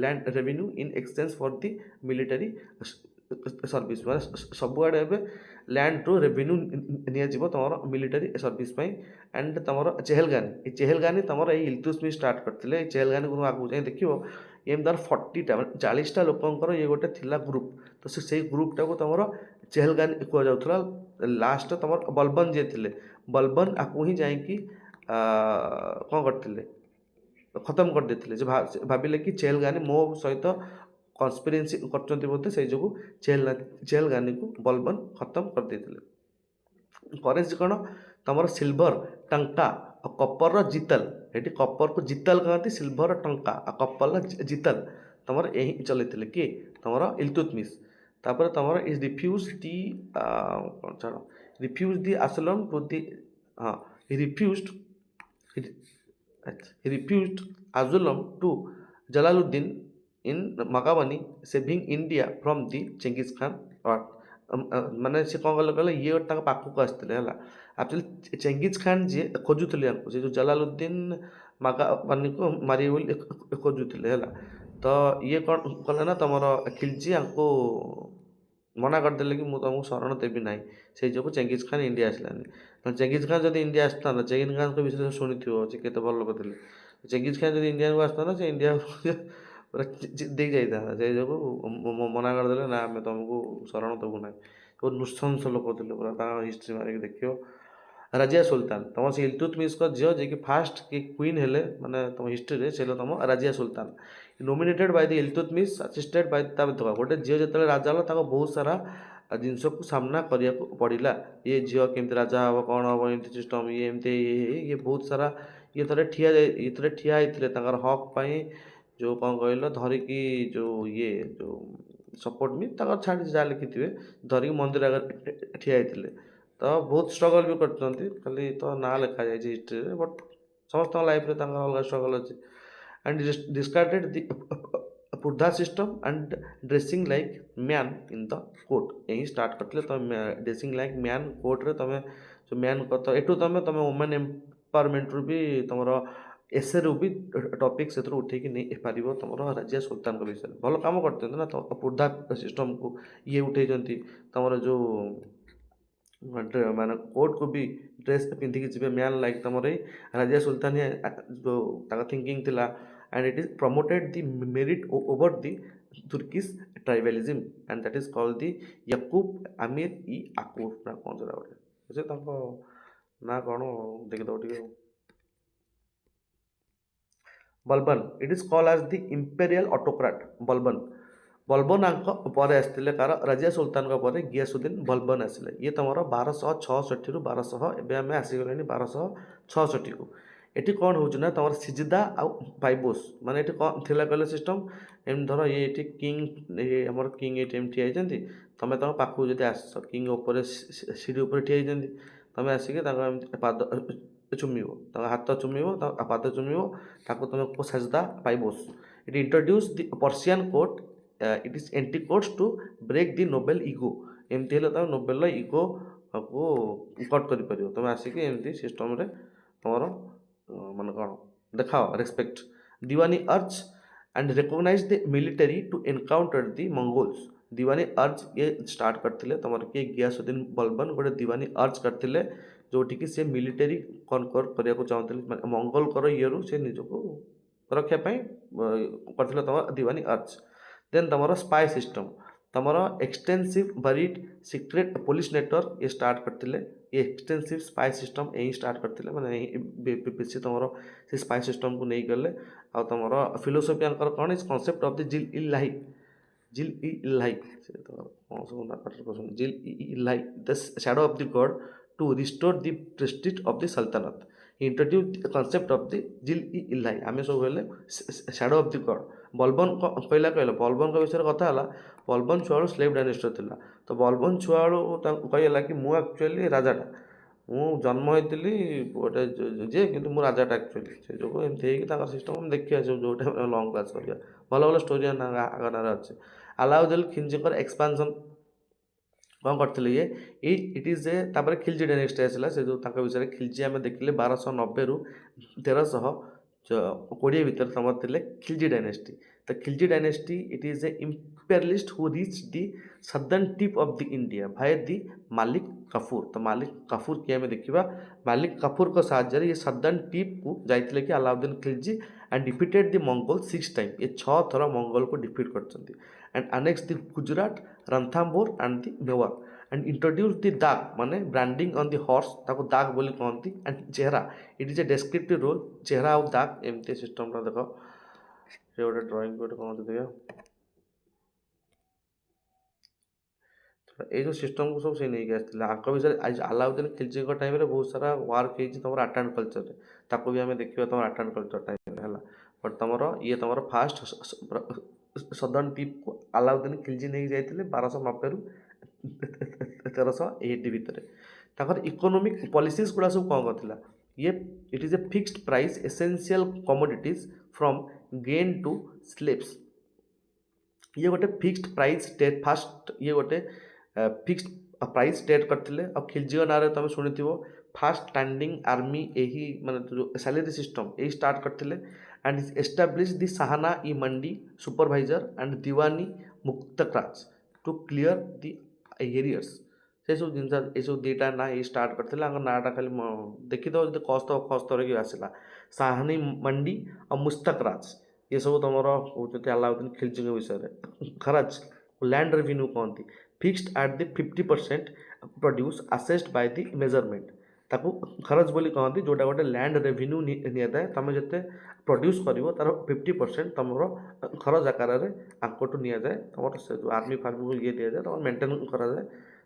land revenue in exchange for the military service. ମାନେ ସବୁଆଡ଼େ ଏବେ ଲ୍ୟାଣ୍ଡରୁ ରେଭିନ୍ୟୁ ନିଆଯିବ ତୁମର ମିଲିଟାରୀ ସର୍ଭିସ୍ ପାଇଁ। ଆଣ୍ଡ ତୁମର ଚେହେଲଗାନି, ଏ ଚେହେଲଗାନି ତୁମର ଏଇ ଇଲତୁତମିଶ ଷ୍ଟାର୍ଟ କରିଥିଲେ। ଏଇ ଚେହେଲଗାନିକୁ ଆଗକୁ ଯାଇ ଦେଖିବ, ଏମିତି ତାର 40ଟା ମାନେ 40ଟା ଲୋକଙ୍କର ଇଏ ଗୋଟେ ଥିଲା ଗ୍ରୁପ୍। ତ ସେଇ ଗ୍ରୁପ୍ଟାକୁ ତୁମର ଚେହେଲଗାନି କୁହାଯାଉଥିଲା। ଲାଷ୍ଟ ତୁମର ବଲବନ ଯିଏ ଥିଲେ, ବଲବନ ଆକୁ ହିଁ ଯାଇକି କ'ଣ କରିଥିଲେ, ଖତମ କରିଦେଇଥିଲେ। ଯେ ଭାବିଲେ କି ଚେହେଲଗାନି ମୋ ସହିତ କନ୍ସପିରେନ୍ସି କରୁଛନ୍ତି ବୋଧେ, ସେଇ ଯୋଗୁଁ ଚେହେଲଗାନିକୁ ବଲବନ ଖତମ କରିଦେଇଥିଲେ। କରେନ୍ସି କ'ଣ? ତୁମର ସିଲଭର ଟଙ୍କା ଆଉ କପରର ଜିତଲ। ଏଠି କପରକୁ ଜିତଲ କହନ୍ତି, ସିଲଭର ଟଙ୍କା ଆଉ କପରର ଜିତଲ ତୁମର ଏହି ଚଲେଇଥିଲେ କିଏ? ତୁମର ଇଲତୁତମିଶ। ତାପରେ ତୁମର is refuse the asylum to the refused asylum to Jalaluddin in Magawani, saving India from the Genghis Khan war. ମାନେ ସେ କ'ଣ କଲେ କହିଲେ ଇଏ ଗୋଟେ ତାଙ୍କ ପାଖକୁ ଆସିଥିଲେ ହେଲା। ଆକ୍ଚୁଆଲି ଚେଙ୍ଗିଜ ଖାନ୍ ଯିଏ ଖୋଜୁଥିଲେ ୟାଙ୍କୁ, ସେ ଯେଉଁ ଜଲାଲୁଦ୍ଦିନ ମାଗାବାନିକୁ ମାରିବେ ବୋଲି ଖୋଜୁଥିଲେ ହେଲା। ତ ଇଏ କ'ଣ କଲେ ନା ତମର ଖିଲଜି ୟାଙ୍କୁ ମନା କରିଦେଲେ କି ମୁଁ ତମକୁ ଶରଣ ଦେବି ନାହିଁ। ସେଇ ଯୋଗୁଁ ଚେଙ୍ଗିଜ ଖାନ୍ ଇଣ୍ଡିଆ ଆସିଲାନି। ଚେଙ୍ଗିଜ ଖାନ୍ ଯଦି ଇଣ୍ଡିଆ ଆସିଥାନ୍ତା, ଚେଙ୍ଗିଜ ଖାନ୍ଙ୍କ ବିଷୟରେ ଶୁଣିଥିବ ସେ କେତେ ଭଲ ଲୋକ ଥିଲେ। ଚେଙ୍ଗିଜ ଖାନ୍ ଯଦି ଇଣ୍ଡିଆକୁ ଆସିଥାନ୍ତା ସେ ଇଣ୍ଡିଆ ପୁରା ଦେଇ ଯାଇଥାନ୍ତା। ସେଇ ଯୋଗୁଁ ମନା କରିଦେଲେ ନା ଆମେ ତମକୁ ଶରଣ ଦେବୁ ନାହିଁ। ବହୁତ ନୃଶଂସ ଲୋକ ଥିଲେ ପୁରା, ତାଙ୍କ ହିଷ୍ଟ୍ରି ମାରିକି ଦେଖିବ। ରାଜିଆ ସୁଲତାନ ତମ ସେ ଇଲତୁତମିଶଙ୍କ ଝିଅ ଯିଏକି ଫାଷ୍ଟ କି କ୍ୱିନ୍ ହେଲେ ମାନେ ତମ ହିଷ୍ଟ୍ରିରେ, ସେ ହେଲେ ତମ ରାଜିଆ ସୁଲତାନ। ନୋମିନେଟେଡ୍ ବାଇ ଦି ଇଲତୁତମିଶ, ଆସିଷ୍ଟେଡ୍ ବାଇ ତା ଦେଖ ଗୋଟେ ଝିଅ ଯେତେବେଳେ ରାଜା ହେଲା ତାକୁ ବହୁତ ସାରା ଜିନିଷକୁ ସାମ୍ନା କରିବାକୁ ପଡ଼ିଲା। ଇଏ ଝିଅ କେମିତି ରାଜା ହେବ, କ'ଣ ହେବ, ଏମିତି ସିଷ୍ଟମ୍, ଇଏ ଏମିତି ଇଏ ବହୁତ ସାରା ଇଏ ଥରେ ଠିଆ ହେଇଥିଲେ ତାଙ୍କର ହକ୍ ପାଇଁ। ଯେଉଁ କ'ଣ କହିଲ ଧରିକି ଯେଉଁ ସପୋର୍ଟ ବି ତାଙ୍କର ଛାଡ଼ି ଯାହା ଲେଖିଥିବେ ଧରିକି ମନ୍ଦିର ଆଗରେ ଠିଆ ହେଇଥିଲେ। ତ ବହୁତ ଷ୍ଟ୍ରଗଲ୍ ବି କରିଛନ୍ତି, ଖାଲି ତ ନାଁ ଲେଖାଯାଇଛି ହିଷ୍ଟ୍ରିରେ, ବଟ୍ ସମସ୍ତଙ୍କ ଲାଇଫ୍ରେ ତାଙ୍କର ଅଲଗା ଷ୍ଟ୍ରଗଲ୍ ଅଛି। And discarded the purdah system and dressing like man in the court. ଏହି ଷ୍ଟାର୍ଟ କରିଥିଲେ ତମେ ଡ୍ରେସିଂ ଲାଇକ୍ ମ୍ୟାନ୍ କୋର୍ଟରେ, ତମେ ଯେଉଁ ମ୍ୟାନ୍ କଥା ଏଠୁ ତମେ ଓମେନ୍ ଏମ୍ପାୱାରମେଣ୍ଟରୁ ବି ତମର ଏସେରୁ ବି ଟପିକ୍ ସେଥିରୁ ଉଠେଇକି ନେଇପାରିବ ତମର ରାଜିଆ ସୁଲତାନଙ୍କ ବିଷୟରେ। ଭଲ କାମ କରିଛନ୍ତି ନା, ପୁର୍ଧା ସିଷ୍ଟମ୍କୁ ଇଏ ଉଠେଇଛନ୍ତି। ତମର ଯେଉଁ ମାନେ କୋର୍ଟକୁ ବି ଡ୍ରେସ୍ ପିନ୍ଧିକି ଯିବେ ମ୍ୟାନ୍ ଲାଇକ୍ ତମର ଏଇ ରାଜିଆ ସୁଲତାନ ଯେଉଁ ତାଙ୍କ ଥିଙ୍କିଙ୍ଗ ଥିଲା। And it is promoted the merit over the Turkish tribalism and that is called the Yakub Amir i Akhur ନା କ'ଣ ସେଟା ଗୋଟେ, ସେ ତାଙ୍କ ନାଁ କ'ଣ ଦେଖିଦେବ ଟିକେ। Balban it is called as the imperial autocrat Balban. ବଲବନାଙ୍କ ପରେ ଆସିଥିଲେ କାର ରାଜିଆ ସୁଲତାନଙ୍କ ପରେ ଗିଆସୁଦ୍ଦିନ ବଲବନ ଆସିଲେ। ଇଏ ତମର 1266ରୁ 1200, ଏବେ ଆମେ ଆସିଗଲେଣି 1266କୁ। ଏଠି କ'ଣ ହେଉଛି ନା ତମର ସିଜିଦା ଆଉ ବାଇବୋସ୍, ମାନେ ଏଠି କ'ଣ ଥିଲା କହିଲେ ସିଷ୍ଟମ୍, ଏମିତି ଧର ଇଏ ଏଠି ଆମର କିଙ୍ଗ ଏଠି ଏମିତି ଠିଆ ହେଇଛନ୍ତି, ତମେ ତମ ପାଖକୁ ଯଦି ଆସିଛ, କିଙ୍ଗ ଉପରେ ସିଡ଼ି ଉପରେ ଠିଆ ହେଇଛନ୍ତି, ତମେ ଆସିକି ତାଙ୍କ ଏମିତି ପାଦ ଚୁମିବ, ତାଙ୍କ ହାତ ଚୁମିବ, ତାଙ୍କ ପାଦ ଚୁମିବ, ତାକୁ ତମେ sajda paibos. It introduce the Persian court, it is anti courts to break the noble ego. ଏମିତି ହେଲେ ତମେ ନୋବେଲର ଇଗୋକୁ କଟ୍ କରିପାରିବ। ତମେ ଆସିକି ଏମିତି ସିଷ୍ଟମ୍ରେ ତମର ମାନେ କ'ଣ ଦେଖାଅ respect. Diwani Arz and recognize the military to encounter the Mongols. Diwani Arz ଇଏ ଷ୍ଟାର୍ଟ କରିଥିଲେ ତମର କିଏ ଗିଆସୁଦ୍ଦିନ ବଲବନ ଗୋଟେ ଦିୱାନି ଅର୍ଜ କରିଥିଲେ, ଯେଉଁଠିକି ସେ ମିଲିଟାରୀ କନକର୍ କରିବାକୁ ଚାହୁଁଥିଲେ, ମାନେ ମଙ୍ଗୋଲଙ୍କର ଇଏରୁ ସେ ନିଜକୁ ରକ୍ଷା ପାଇଁ କରିଥିଲେ ତମର ଦିୱାନି ଅର୍ଜ। ଦେନ୍ ତମର ସ୍ପାଏ ସିଷ୍ଟମ୍, ତମର ଏକ୍ସଟେନ୍ସିଭ୍ ବରିଡ୍ ସିକ୍ରେଟ୍ ପୋଲିସ ନେଟୱାର୍କ ଇଏ ଷ୍ଟାର୍ଟ କରିଥିଲେ। ये एक्सटेंसिव स्पाई सिस्टम यही स्टार्ट करते मैंने बेसी तुम से स्पाई सिस्टम को नहीं गले। आ तुम फिलोसफी आंकर कौन is concept of the Zil Ilahi Zil Ilahi the shadow of the god to restore the prestige of the Saltanat. Introduce the concept of the Zil Ilahi आम सब हेल्ले shadow of the god. Balban कहला बलबन विषय कथा है बलबन छुआ स्लेव डायनेस्टी था। तो बलबन छुआ कहला कि मुझे एक्चुअली राजाटा मु जन्म होती गोटे जे कि राजाटा एक्चुअली से जो एमती सिस्टम देखिए जो टाइम लंग क्लास करा भल भल स्टोरी आगे अच्छे। अलाउद्दीन खिलजी एक्सपांशन कौन करते ये it is A Khilji dynasty आसला से जो विषय खिलजी आम देखिले 1290 ରୁ 1320 भितर तुम थे खिलजी डायनेस्टी। तो Khilji dynasty it is A imperialist who reached the southern tip of the India via the मालिक कफूर। तो मालिक कफूर किए आम देखा मालिक कफूर को साहाଯ୍य ये सदर्न टीप को जाते कि Alauddin Khilji and defeated the Mongol 6 time. ये 6 थर मंगोल को डिफिट कर and annex the Gujarat Ranthambore and the Mewar and introduce the दाग माने ब्रांडिंग ऑन द हॉर्स ताको दाग बोली कहती and chehra it is a descriptive roll चेहरा और दाग एमती सिस्टम देख ये गोटे ड्रॉइंग गोटे कौन देखिए ये जो सिस्टम को सब से नहीं आगे विषय अलाउद्दीन खिलजी टाइम बहुत सारा वर्क होती तुम आर्ट एंड कल्चर ताको भी आम देखा तुम आर्ट एंड कल्चर टाइम है बट तुम ये तुम फास्ट सदर्न टीप को अलाउद्दीन खिलजी नहीं जाते 1290 ରୁ 1380 भितर। इकोनोमिक पॉलिसीज गुड़ा सब कौन करता ये it is a fixed price essential commodities from grain to slaves. ये गोटे फिक्स्ड प्राइस फास्ट ये गोटे फिक्स प्राइस स्टेट करते और खिलजी ना तुम शुणी फास्ट स्टैंडिंग आर्मी यही माने सैलरी सिस्टम यही स्टार्ट करते and establish the Shahana i Mandi supervisor and Diwani Mustakhraj to clear the arrears से सब जिन ये दुटा ना ये स्टार्ट करते नाटा खाली देखीद जो खस्तर की आसला साहानी मंडी और मुस्तक राज ये सब तुम हूँ अलाउद्दीन खिलजी विषय खराज लैंड रेवेन्यू कहती fixed at the 50% produce assessed by the measurement ताकू खरच बोली कहती जोटा गोटे लैंड रेवेन्यू निए तुम जिते प्रोड्यूस कर तार 50% तुम खरच आकार आंकटू नि जाए तुम से जो आर्मी फार्मी को ये दि जाए तुम मेंटेन कराए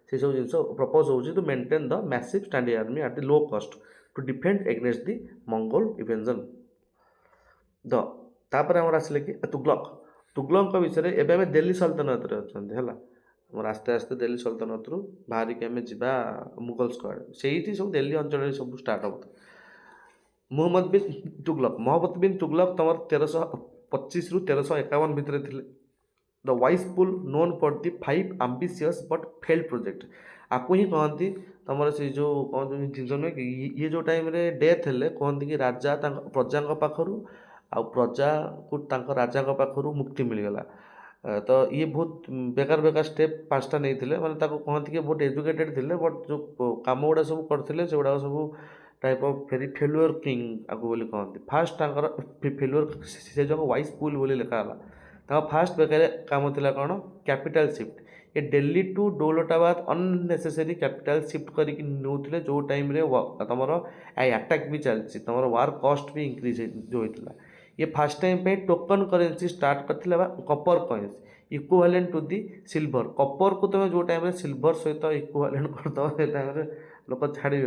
से सब जिन प्रपोज हो to maintain the massive standing army at the low cost to defend against the Mongol invasion the तापर आमर आसिले कि तुगलक विषय एवं दिल्ली सल्तनत है आम आस्ते आस्ते दिल्ली सल्तनत रु बाहरिक आम जा मुगल स्क्वाड से सब दिल्ली अंचल सब स्टार्ट हम मोहम्मद बिन तुगलक तुम 1325 रु 1351 भितर थे the wise fool known for the 5 ambitious but failed project आपको ही कहती तुम से जो कौन जिन नुहे कि ये जो टाइम डेथ है कहती कि राजा प्रजा पाखर आ प्रजा को राजा पाखर मुक्ति मिलगला तो ये बहुत बेकार बेकार स्टेप 5टा नहीं थे मैंने कहती कि बहुत एजुकेटेड थे बट जो कम गुड़ा सब करते से गुड़ा सब type of very failure king आपको बोली कहती फास्ट फेलुअर से जो वाइस पुल बोली लिखाला फास्ट बेकार काम था कौन कैपिटल शिफ्ट ये Delhi to Daulatabad unnecessary capital shift करके नौते जो टाइम तुम अटैक भी चलती तुम वार कॉस्ट भी इंक्रीज जो होता ये फास्ट टाइम पे टोकन करेन्सी स्टार्ट करते copper coins equivalent to the silver copper को तुम जो टाइम सिल्वर सहित इक्विवेलेंट करदे से टाइम लोक छाड़े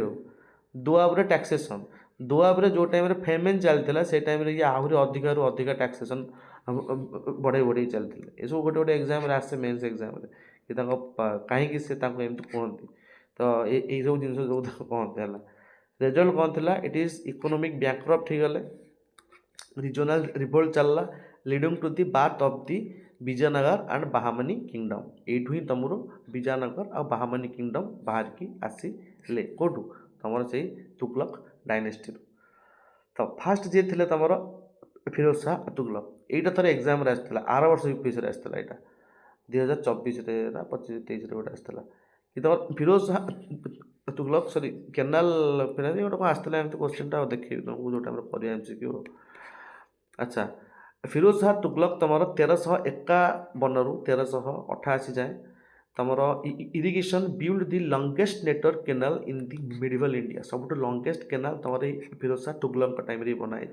दुआब्रे टैक्सेसन दुआब्रे जो टाइम फेमेन चलता से टाइम ये आहरी अधिक रु अधिक टैक्सेसन बढ़े बढ़े चलते ये सब गोटे गोटे एग्जाम आसे मेन्स एग्जाम कि कहीं से एमती कहती तो ये सब जिन जो कहते हैं रिजल्ट कौन था इट इज इकोनॉमिक बैंकरप्ट हो गले रिजनल रिवोल्ट चलला leading to the birth of the Vijayanagar and Bahmani kingdom यू ही तुम विजयनगर और बाहामनी किंगडम बाहर की आसिले कौटू तुम से तुगलक डायनेस्टी तो फास्ट जी थे तुम फिरोज शाह तुगलक यहीटा थोड़े एग्जाम आसाला आर वर्ष यूपीएस आसाला यहाँ 2024 ना 25-23 गोटे आसाला कि तुम फिरोज शाह तुगलक सॉरी केनाल गोटे कौन आसाला एमती क्वेश्चन देखिए तुमको जो टाइम कर एमसीक्यू अच्छा फिरोज शाह तुगलक तुम 1351 रु 1388 जाए तुम irrigation build the longest network canal in the medieval India सब लंगेस्ट केनाल तुम फिरोज शाह तुगलक टाइम बनाई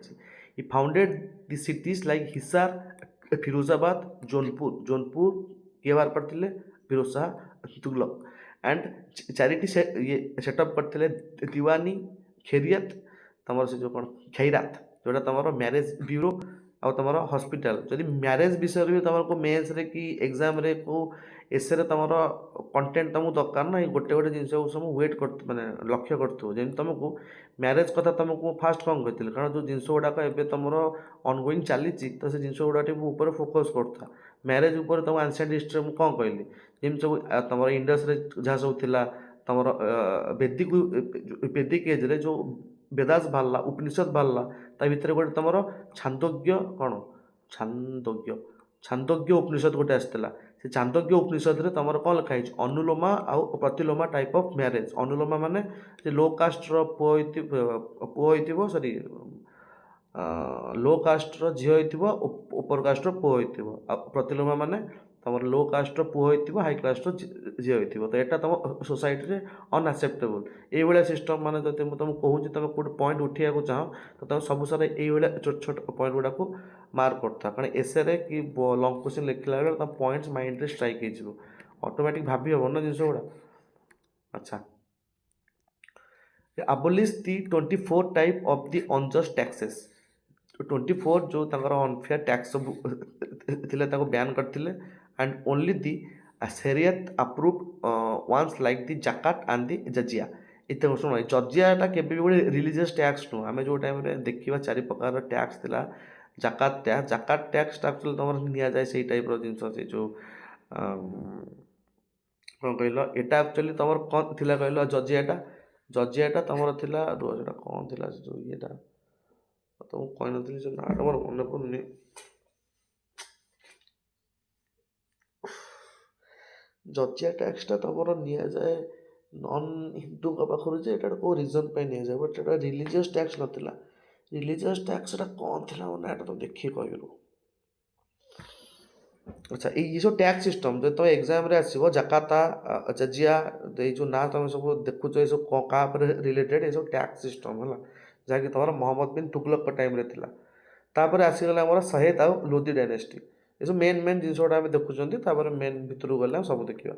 ये फाउंडेड दी सिटीज लाइक हिसार फिरोजाबाद जौनपुर किए बार करते फिरोज शाह तुगलक एंड चैरिटी ये सेटअप करते दीवानी खैरियत तुम से जो कौन खैरात जोटा तुम मैरेज ब्यूरो आ तुम हॉस्पिटल जदि मैरेज विषय भी तुमको मेन्स रे कि एग्जाम रे को एसे तुम कंटेंट तुमको दरकार ना गोटे गोटे जिन सब वेट कर मैंने लक्ष्य करूँ जमी तुमको मैरेज कथा तुमको फास्ट कौन कहते कारण जो जिन गुड़ाक एवं तुम ऑनगोइंग चली तो से जिन गुड़ाक ऊपर फोकस करता मैरेज उपर तुम एंशिएंट हिस्ट्री में कौन कहली जमी सब तुम इंडस जहाँ सब थी तुम वेदिक एज रे जो वेदास बाहरला उपनिषद बाहरला ता भितर गोटे तुम छांदोग्य कौन छांदोग्य उपनिषद गोटे आसाला से छांदोग्य उपनिषद रे तुम कौन लिखाई अनुलोमा आउ प्रतिलोमा टाइप ऑफ मैरेज अनुलोमा माने लो कास्ट पुओ सॉरी लो कास्ट झील हो उपर कास्ट पुओ हो प्रतिलोमा माने तुम लो कास्ट पुओ हो हाई कास्ट झील हो तो यहाँ तुम सोसाइटी अनआक्सेप्टेबल ये सिस्टम माने जो तुम कहूँ तुम गोटे पॉइंट उठा चाह तो तुम सब सारा ये छोट छोट पॉइंट गुड़ा को मार्क करता कारण एसे कि लंग क्वेश्चन लिखला बेले तुम पॉइंट्स माइंड रे स्ट्राइक हो ऑटोमेटिक भाभी हम ना जिन गुड़ा अच्छा abolish the 24 type of the unjust taxes 24 जो अनफेयर टैक्स सब थिले बैन करते and only the Shariat approved ones like the Zakat and the Jizya इतने शुण जजियाटा के गोटे रिलीजियस टैक्स नुह आम जो टाइम देखा 4 प्रकार टैक्स थिला जाकात टैक्स एक्चुअली तुम नि जाए से टाइप जिन से जो କ'ଣ କହିଲ ଏଇଟା ଆକ୍ଚୁଆଲି ତମର କ'ଣ ଥିଲା କହିଲ ଜର୍ଜିଆଟା ତମର ଥିଲା ରୁହ ସେଟା କ'ଣ ଥିଲା ସେ ଯେଉଁ ଇଏଟା ତମକୁ କହିନଥିଲି ସେ ନାଁଟା ମୋର ମନେ ପଡ଼ୁନି। ଜର୍ଜିଆ ଟ୍ୟାକ୍ସଟା ତମର ନିଆଯାଏ ନନ୍ ହିନ୍ଦୁଙ୍କ ପାଖରୁ ଯେ ଏଇଟା କେଉଁ ରିଜନ୍ ପାଇଁ ନିଆଯାଏ ବଟ୍ ଏଇଟା ରିଲିଜିୟସ୍ ଟ୍ୟାକ୍ସ ନଥିଲା। ରିଲିଜିୟସ୍ ଟ୍ୟାକ୍ସଟା କ'ଣ ଥିଲା ମୋ ନାଁଟା ତମେ ଦେଖିକି କହିବ। ଆଚ୍ଛା ଏଇ ସବୁ ଟ୍ୟାକ୍ସ ସିଷ୍ଟମ୍ ଯଦି ତମେ ଏକ୍ଜାମ୍ରେ ଆସିବ ଜାକାର୍ତ୍ତା ଜର୍ଜିଆ ଏଇ ଯେଉଁ ନାଁ ତମେ ସବୁ ଦେଖୁଛ ଏସବୁ କାହା ଉପରେ ରିଲେଟେଡ୍ ଏସବୁ ଟ୍ୟାକ୍ସ ସିଷ୍ଟମ୍ ହେଲା ଯାହାକି ତମର ମହମ୍ମଦ ବିନ୍ ତୁଗଲକଙ୍କ ଟାଇମ୍ରେ ଥିଲା। ତାପରେ ଆସିଗଲା ଆମର ସହେଦ ଆଉ ଲୋଦି ଡାଇନେଷ୍ଟି ଏସବୁ ମେନ୍ ଜିନିଷ ଗୁଡ଼ା ଆମେ ଦେଖୁଛନ୍ତି ତାପରେ ମେନ୍ ଭିତରକୁ ଗଲେ ସବୁ ଦେଖିବା।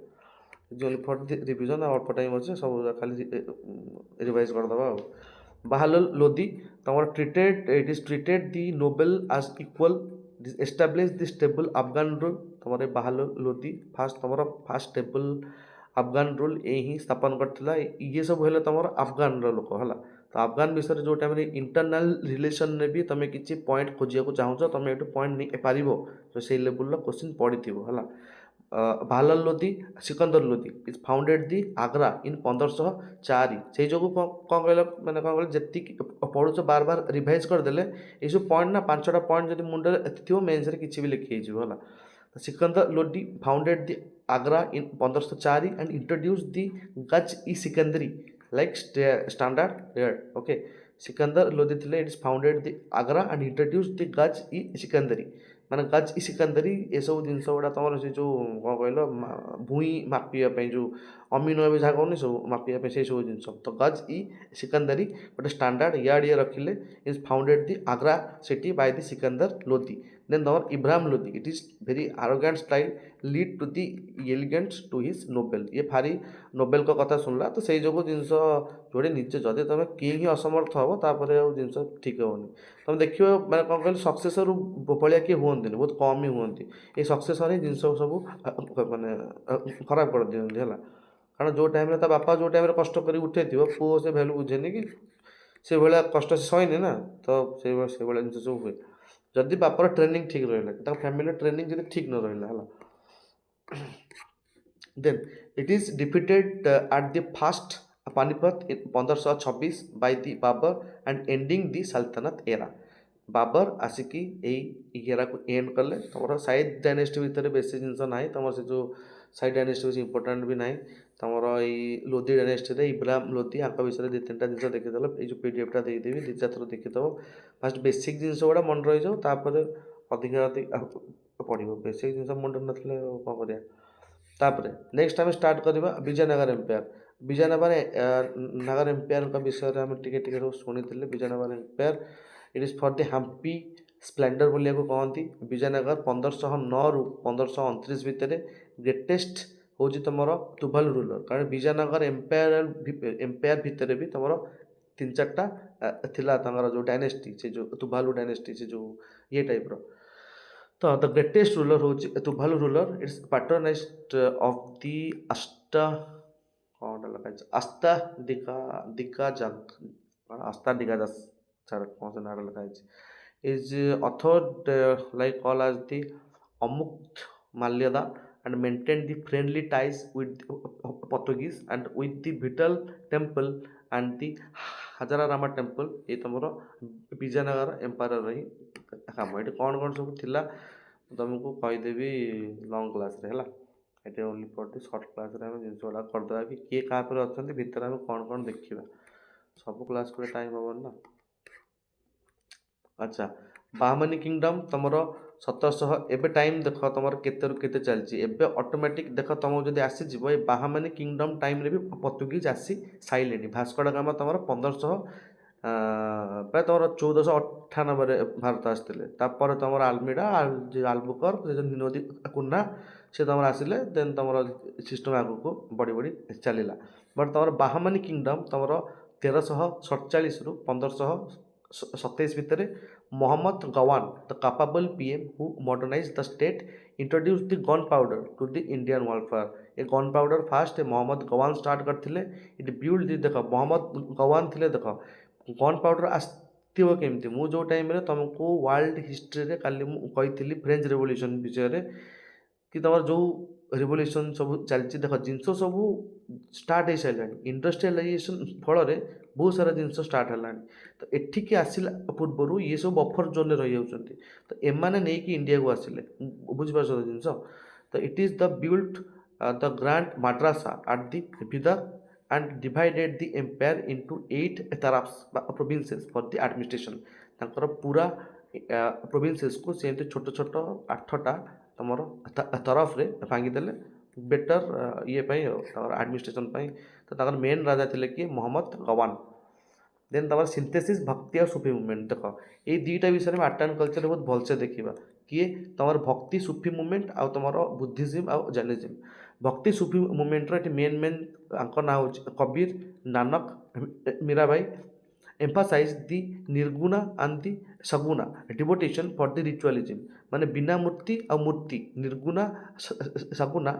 ଯେଉଁ ଫର୍ ରିଭିଜନ୍ ଆଉ ଅଳ୍ପ ଟାଇମ୍ ଅଛି ସବୁ ଖାଲି ରିଭାଇଜ୍ କରିଦେବା ଆଉ। ବାହାଲୁଲ ଲୋଦି ତମର it is treated the noble as equal establish the stable Afghan rule. ତମର ବାହାଲୁଲ ଲୋଦି ତମର ଫାଷ୍ଟ ଷ୍ଟେବଲ୍ ଆଫଗାନ ରୁଲ୍ ଏ ହିଁ ସ୍ଥାପନ କରିଥିଲା। ଇଏ ସବୁ ହେଲେ ତମର ଆଫଗାନର ଲୋକ ହେଲା। ତ ଆଫଗାନ ବିଷୟରେ ଯେଉଁ ଟାଇମ୍ରେ ଇଣ୍ଟରନାଲ୍ ରିଲେସନ୍ରେ ବି ତମେ କିଛି ପଏଣ୍ଟ ଖୋଜିବାକୁ ଚାହୁଁଛ ତମେ ଏଠୁ ପଏଣ୍ଟ ନେଇପାରିବ ତ ସେଇ ଲେବୁଲ୍ର କୋଶ୍ଚିନ୍ ପଡ଼ିଥିବ ହେଲା। Bahlul Lodi Sikandar Lodi is founded the Agra in 1504। ସେଇ ଯୋଗୁଁ କ'ଣ କହିଲ ମାନେ କ'ଣ କହିଲ ଯେତିକି ପଢ଼ୁଛ ବାର ରିଭାଇଜ୍ କରିଦେଲେ ଏଇସବୁ ପଏଣ୍ଟ ନା 5-6ଟା ପଏଣ୍ଟ ଯଦି ମୁଣ୍ଡରେ ଥିବ ମେନ୍ସରେ କିଛି ବି ଲେଖି ହେଇଯିବ ହେଲା। Sikandar Lodi founded the Agra in 1504 and introduced the Gaz-e-Sikandari like standard here. Okay, Sikandar Lodi ଥିଲେ it is founded the Agra and introduced the Gaz-e-Sikandari ମାନେ Gaz-e-Sikandari ଏସବୁ ଜିନିଷ ଗୁଡ଼ା ତମର ସେ ଯେଉଁ କ'ଣ କହିଲ ଭୂଇଁ ମାପିବା ପାଇଁ ଯେଉଁ ଅମିନ ଏବେ ଯାହା କହୁନି ସବୁ ମାପିବା ପାଇଁ ସେଇ ସବୁ ଜିନିଷ ତ Gaz-e-Sikandari ଗୋଟେ ଷ୍ଟାଣ୍ଡାର୍ଡ଼ ଇଏ ରଖିଲେ is founded the Agra city by the Sikandar Lodi. Then ତମର Ibrahim Lodi it is very arrogant style lead to the allegiance to his noble. ଇଏ ଭାରି ନୋବେଲଙ୍କ କଥା ଶୁଣିଲା ତ ସେଇ ଯୋଗୁଁ ଜିନିଷ ଯୋଉଠି ନିଜେ ଯଦି ତମେ କିଏ ହିଁ ଅସମର୍ଥ ହେବ ତାପରେ ଆଉ ଜିନିଷ ଠିକ୍ ହେବନି। ତମେ ଦେଖିବ ମାନେ କ'ଣ କହିଲ ସକ୍ସେସରୁ ଭଳିଆ କିଏ ହୁଅନ୍ତିନି ବହୁତ କମ୍ ହିଁ ହୁଅନ୍ତି। ଏଇ ସକ୍ସେସର ହିଁ ଜିନିଷ ସବୁ ମାନେ ଖରାପ କରିଦିଅନ୍ତି ହେଲା। କାରଣ ଯେଉଁ ଟାଇମ୍ରେ ତା ବାପା ଯେଉଁ ଟାଇମ୍ରେ କଷ୍ଟ କରି ଉଠେଇଥିବ ପୁଅ ସେ ଭ୍ୟାଲୁ ବୁଝେନି କି ସେଇଭଳିଆ କଷ୍ଟ ସେ ସହିନି ନା ତ ସେଇଭଳିଆ ଜିନିଷ ସବୁ ହୁଏ। ଯଦି ବାପର ଟ୍ରେନିଂ ଠିକ୍ ରହିଲା ତାଙ୍କ ଫ୍ୟାମିଲିର ଟ୍ରେନିଂ ଯଦି ଠିକ୍ ନ ରହିଲା ହେଲା। Then it is defeated at the first Panipat in 1526 by the Babur and ending the Sultanate era. Babar ଆସିକି ଏଇ ଇଏରାକୁ ଏଣ୍ଡ କଲେ। ତମର ସାଇଡ୍ ଡାଇନେଷ୍ଟି ଭିତରେ ବେଶୀ ଜିନିଷ ନାହିଁ ତମର ସେ ଯେଉଁ ସାଇଡ୍ ଡାଇନେଷ୍ଟି ବେଶୀ ଇମ୍ପୋର୍ଟାଣ୍ଟ ବି ନାହିଁ। ତମର ଏଇ ଲୋଦି ଡାଇନେଷ୍ଟିରେ ଇବ୍ରାହିମ ଲୋଦି ଆଙ୍କ ବିଷୟରେ 2-3ଟା ଜିନିଷ ଦେଖିଦେଲ ଏଇ ଯେଉଁ PDF ଟା ଦେଇଦେବି 2-4 ଥର ଦେଖିଦେବ। ଫାଷ୍ଟ ବେସିକ୍ ଜିନିଷ ଗୁଡ଼ା ମନେ ରହିଯାଉ ତାପରେ ଅଧିକା ପଢ଼ିବ। ବେସିକ୍ ଜିନିଷ ମୁଣ୍ଡରେ ନଥିଲେ କ'ଣ କରିବା। ତାପରେ ନେକ୍ସଟ ଆମେ ଷ୍ଟାର୍ଟ କରିବା ବିଜୟନଗର ଏମ୍ପାୟାର। ବିଜୟନଗର ଏମ୍ପାୟାରଙ୍କ ବିଷୟରେ ଆମେ ଟିକେ ସବୁ ଶୁଣିଥିଲେ। Vijayanagar empire it is for the Hampi splendour ବୋଲିବାକୁ କହନ୍ତି। ବିଜୟନଗର 1509ରୁ 1529 ଭିତରେ ଗ୍ରେଟେଷ୍ଟ ହେଉଛି ତୁମର ତୁଭାଲ ରୁଲର। କାରଣ ବିଜୟନଗର ଏମ୍ପାୟାର ଭିତରେ ବି ତୁମର 3-4ଟା ଥିଲା ତାଙ୍କର ଯେଉଁ ଡାଇନେଷ୍ଟି ସେ ଯେଉଁ ତୁଭାଲୁ ଡାଇନେଷ୍ଟି ସେ ଯେଉଁ ଇଏ ଟାଇପ୍ର। ତ ଦ ଗ୍ରେଟେଷ୍ଟ ରୁଲର ହେଉଛି Tuvalu ruler. It's ପାଟ୍ରୋନାଇଜ୍ଡ of the କ'ଣଟା ଲେଖା ହେଇଛି ଆସ୍ତା ଛାଡ଼ କ'ଣ ସେ ନାଁଟା ଲେଖା ହେଇଛି is authored like call as the Amukta Malyada and maintain the friendly ties with the Portuguese and with the Vital temple and the Hajararama temple। ये तुमର ବିଜୟନଗର ଏମ୍ପାୟାରର ହିଁ କାମ। ଏଠି କ'ଣ ସବୁ ଥିଲା ତୁମକୁ କହିଦେବି ଲଙ୍ଗ୍ କ୍ଲାସ୍ରେ ହେଲା। ଏଠି ଓନ୍ଲି ଫର୍ ଦି ସର୍ଟ କ୍ଲାସ୍ରେ ଆମେ ଜିନିଷ ଗୁଡ଼ା କରିଦେବା କି କିଏ କାହା ଉପରେ ଅଛନ୍ତି ଭିତରେ ଆମେ କ'ଣ ଦେଖିବା। ସବୁ କ୍ଲାସ୍ করে ଟାଇମ୍ ହେବନି ନା। ଆଚ୍ଛା ବାହାମାନି କିଙ୍ଗଡମ୍ ତୁମର 1700 ଏବେ ଟାଇମ୍ ଦେଖ ତୁମର କେତେରୁ କେତେ ଚାଲିଛି। ଏବେ ଅଟୋମେଟିକ୍ ଦେଖ ତୁମକୁ ଯଦି ଆସିଯିବ ଏ ବାହାମାନି କିଙ୍ଗଡମ୍ ଟାଇମ୍ରେ ବି ପର୍ତ୍ତୁଗୀଜ ଆସି ସାଇଲେଣି। ଭାସ୍କୋ ଡା ଗାମା ତୁମର 1500 ପ୍ରାୟ ତୁମର 1498ରେ ଭାରତ ଆସିଥିଲେ। ତାପରେ ତୁମର ଆଲମିଡ଼ା ଆଲବୁକର୍କ ସେ ଯେଉଁ ନଦୀ କୁନା ସେ ତୁମର ଆସିଲେ ଦେନ୍ ତୁମର ସିଷ୍ଟମ୍ ଆଗକୁ ବଢ଼ି ଚାଲିଲା। ବଟ୍ ତୁମର ବାହାମାନି କିଙ୍ଗଡମ୍ ତୁମର 1347ରୁ 1527 ଭିତରେ Muhammad Gawan, the capable PM who modernized the state, introduced the gunpowder to the Indian warfare। A gunpowder first Mohammad Gawan start करथिले। इट बिल्ड देख मोहम्मद गवान थिले देख gunpowder आसथिବ केमती मु जो टाइम रे तुमको वर्ल्ड हिस्ट्री रे काली मु कहिथिली फ्रेंच रेवोल्यूशन विषय रे कि तुम जो रिवोल्यूशन सब चलती देख जिनस सब स्टार्ट हो सारा इंडस्ट्रियलाइजेशन फल बहुत सारा जिन स्टार्ट है तो एठिकी आसला पूर्वर ये सब बफर जोन रही जाती तो एमाने नहीं कि इंडिया को आसिले बुझिपार जिनस तो it is the built the grand madrasa at the Bidar and divided the empire into 8 tarafs provinces for the administration ତାଙ୍କର ପୁରା provinces को ସେମିତି ଛୋଟ ଛୋଟ 8ଟା ତମର ତରଫରେ ଭାଙ୍ଗିଦେଲେ ବେଟର ଇଏ ପାଇଁ ତାଙ୍କର ଆଡମିନିଷ୍ଟ୍ରେସନ ପାଇଁ ତ ତାଙ୍କର ମେନ୍ ରାଜା ଥିଲେ କି ମହମ୍ମଦ ଗୱାନ ଦେନ୍ ତମର ସିନ୍ଥେସିସ୍ ଭକ୍ତି ଆଉ ସୁଫି ମୁଭମେଣ୍ଟ ଦେଖ ଏଇ ଦୁଇଟା ବିଷୟରେ ଆମେ ଆର୍ଟ ଆଣ୍ଡ କଲଚରରେ ବହୁତ ଭଲସେ ଦେଖିବା କିଏ ତମର ଭକ୍ତି ସୁଫି ମୁଭମେଣ୍ଟ ଆଉ ତମର ବୁଦ୍ଧିଜିମ୍ ଆଉ ଜୈନିଜିମ୍ ଭକ୍ତି ସୁଫି ମୁଭମେଣ୍ଟର ଏଠି ମେନ୍ ଆଙ୍କ ନାଁ ହେଉଛି Kabir Nanak Mirabai emphasize the nirguna and the saguna devotion for the ritualism ମାନେ ବିନା ମୂର୍ତ୍ତି ଆଉ ମୂର୍ତ୍ତି ନିର୍ଗୁଣା saguna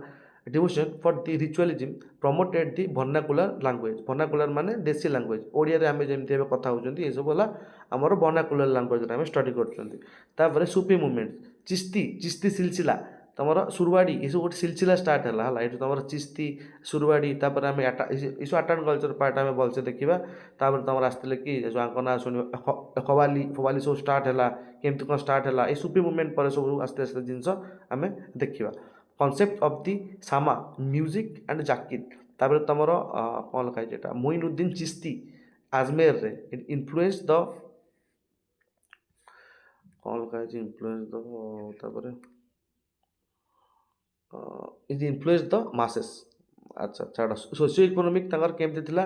devotion for the ritualism promoted the vernacular language vernacular ମାନେ ଦେଶୀ ଲାଙ୍ଗୁଏଜ ଓଡ଼ିଆରେ ଆମେ ଯେମିତି ଏବେ କଥା ହେଉଛନ୍ତି ଏସବୁ ହେଲା ଆମର vernacular ଲାଙ୍ଗୁଏଜରେ ଆମେ ଷ୍ଟଡି କରୁଛନ୍ତି ତାପରେ ସୁଫି ମୁଭମେଣ୍ଟ ଚିସ୍ତି ସିଲସିଲା ତମର ସୁରବାଡ଼ି ଏସବୁ ଗୋଟେ ସିଲସିଲା ଷ୍ଟାର୍ଟ ହେଲା ଏଠୁ ତମର ଚିସ୍ତି ସୁରବାଡ଼ି ତାପରେ ଆମେ ଏସବୁ ଆର୍ଟ ଆଣ୍ଡ କଲଚର ପାର୍ଟ ଆମେ ଭଲସେ ଦେଖିବା ତାପରେ ତମର ଆସିଥିଲେ କି ଆଙ୍କ ନାଁ ଶୁଣିବ କବାଲି ସବୁ ଷ୍ଟାର୍ଟ ହେଲା କେମିତି କ'ଣ ଷ୍ଟାର୍ଟ ହେଲା ଏ ସୁଫି ମୁଭମେଣ୍ଟ ପରେ ସବୁ ଆସ୍ତେ ଆସ୍ତେ ଜିନିଷ ଆମେ ଦେଖିବା concept of the Sama music and Zakir ତାପରେ ତମର କ'ଣ ଲେଖା ହେଇଛି ଏଟା ମୋଇନୁଦ୍ଦିନ ଚିସ୍ତି ଆଜମେରରେ ଇନଫ୍ଲୁଏନ୍ସ ଦ କ'ଣ ଲେଖା ହେଇଛି ଇନଫ୍ଲୁଏନ୍ସ ଦ ତାପରେ ଇଜ୍ ଇନଫ୍ଲୁଏନ୍ସ ଦ ମାସେସ୍ ଆଚ୍ଛା ଛାଡ଼ ସୋସିଓ ଇକୋନୋମିକ୍ ତାଙ୍କର କେମିତି ଥିଲା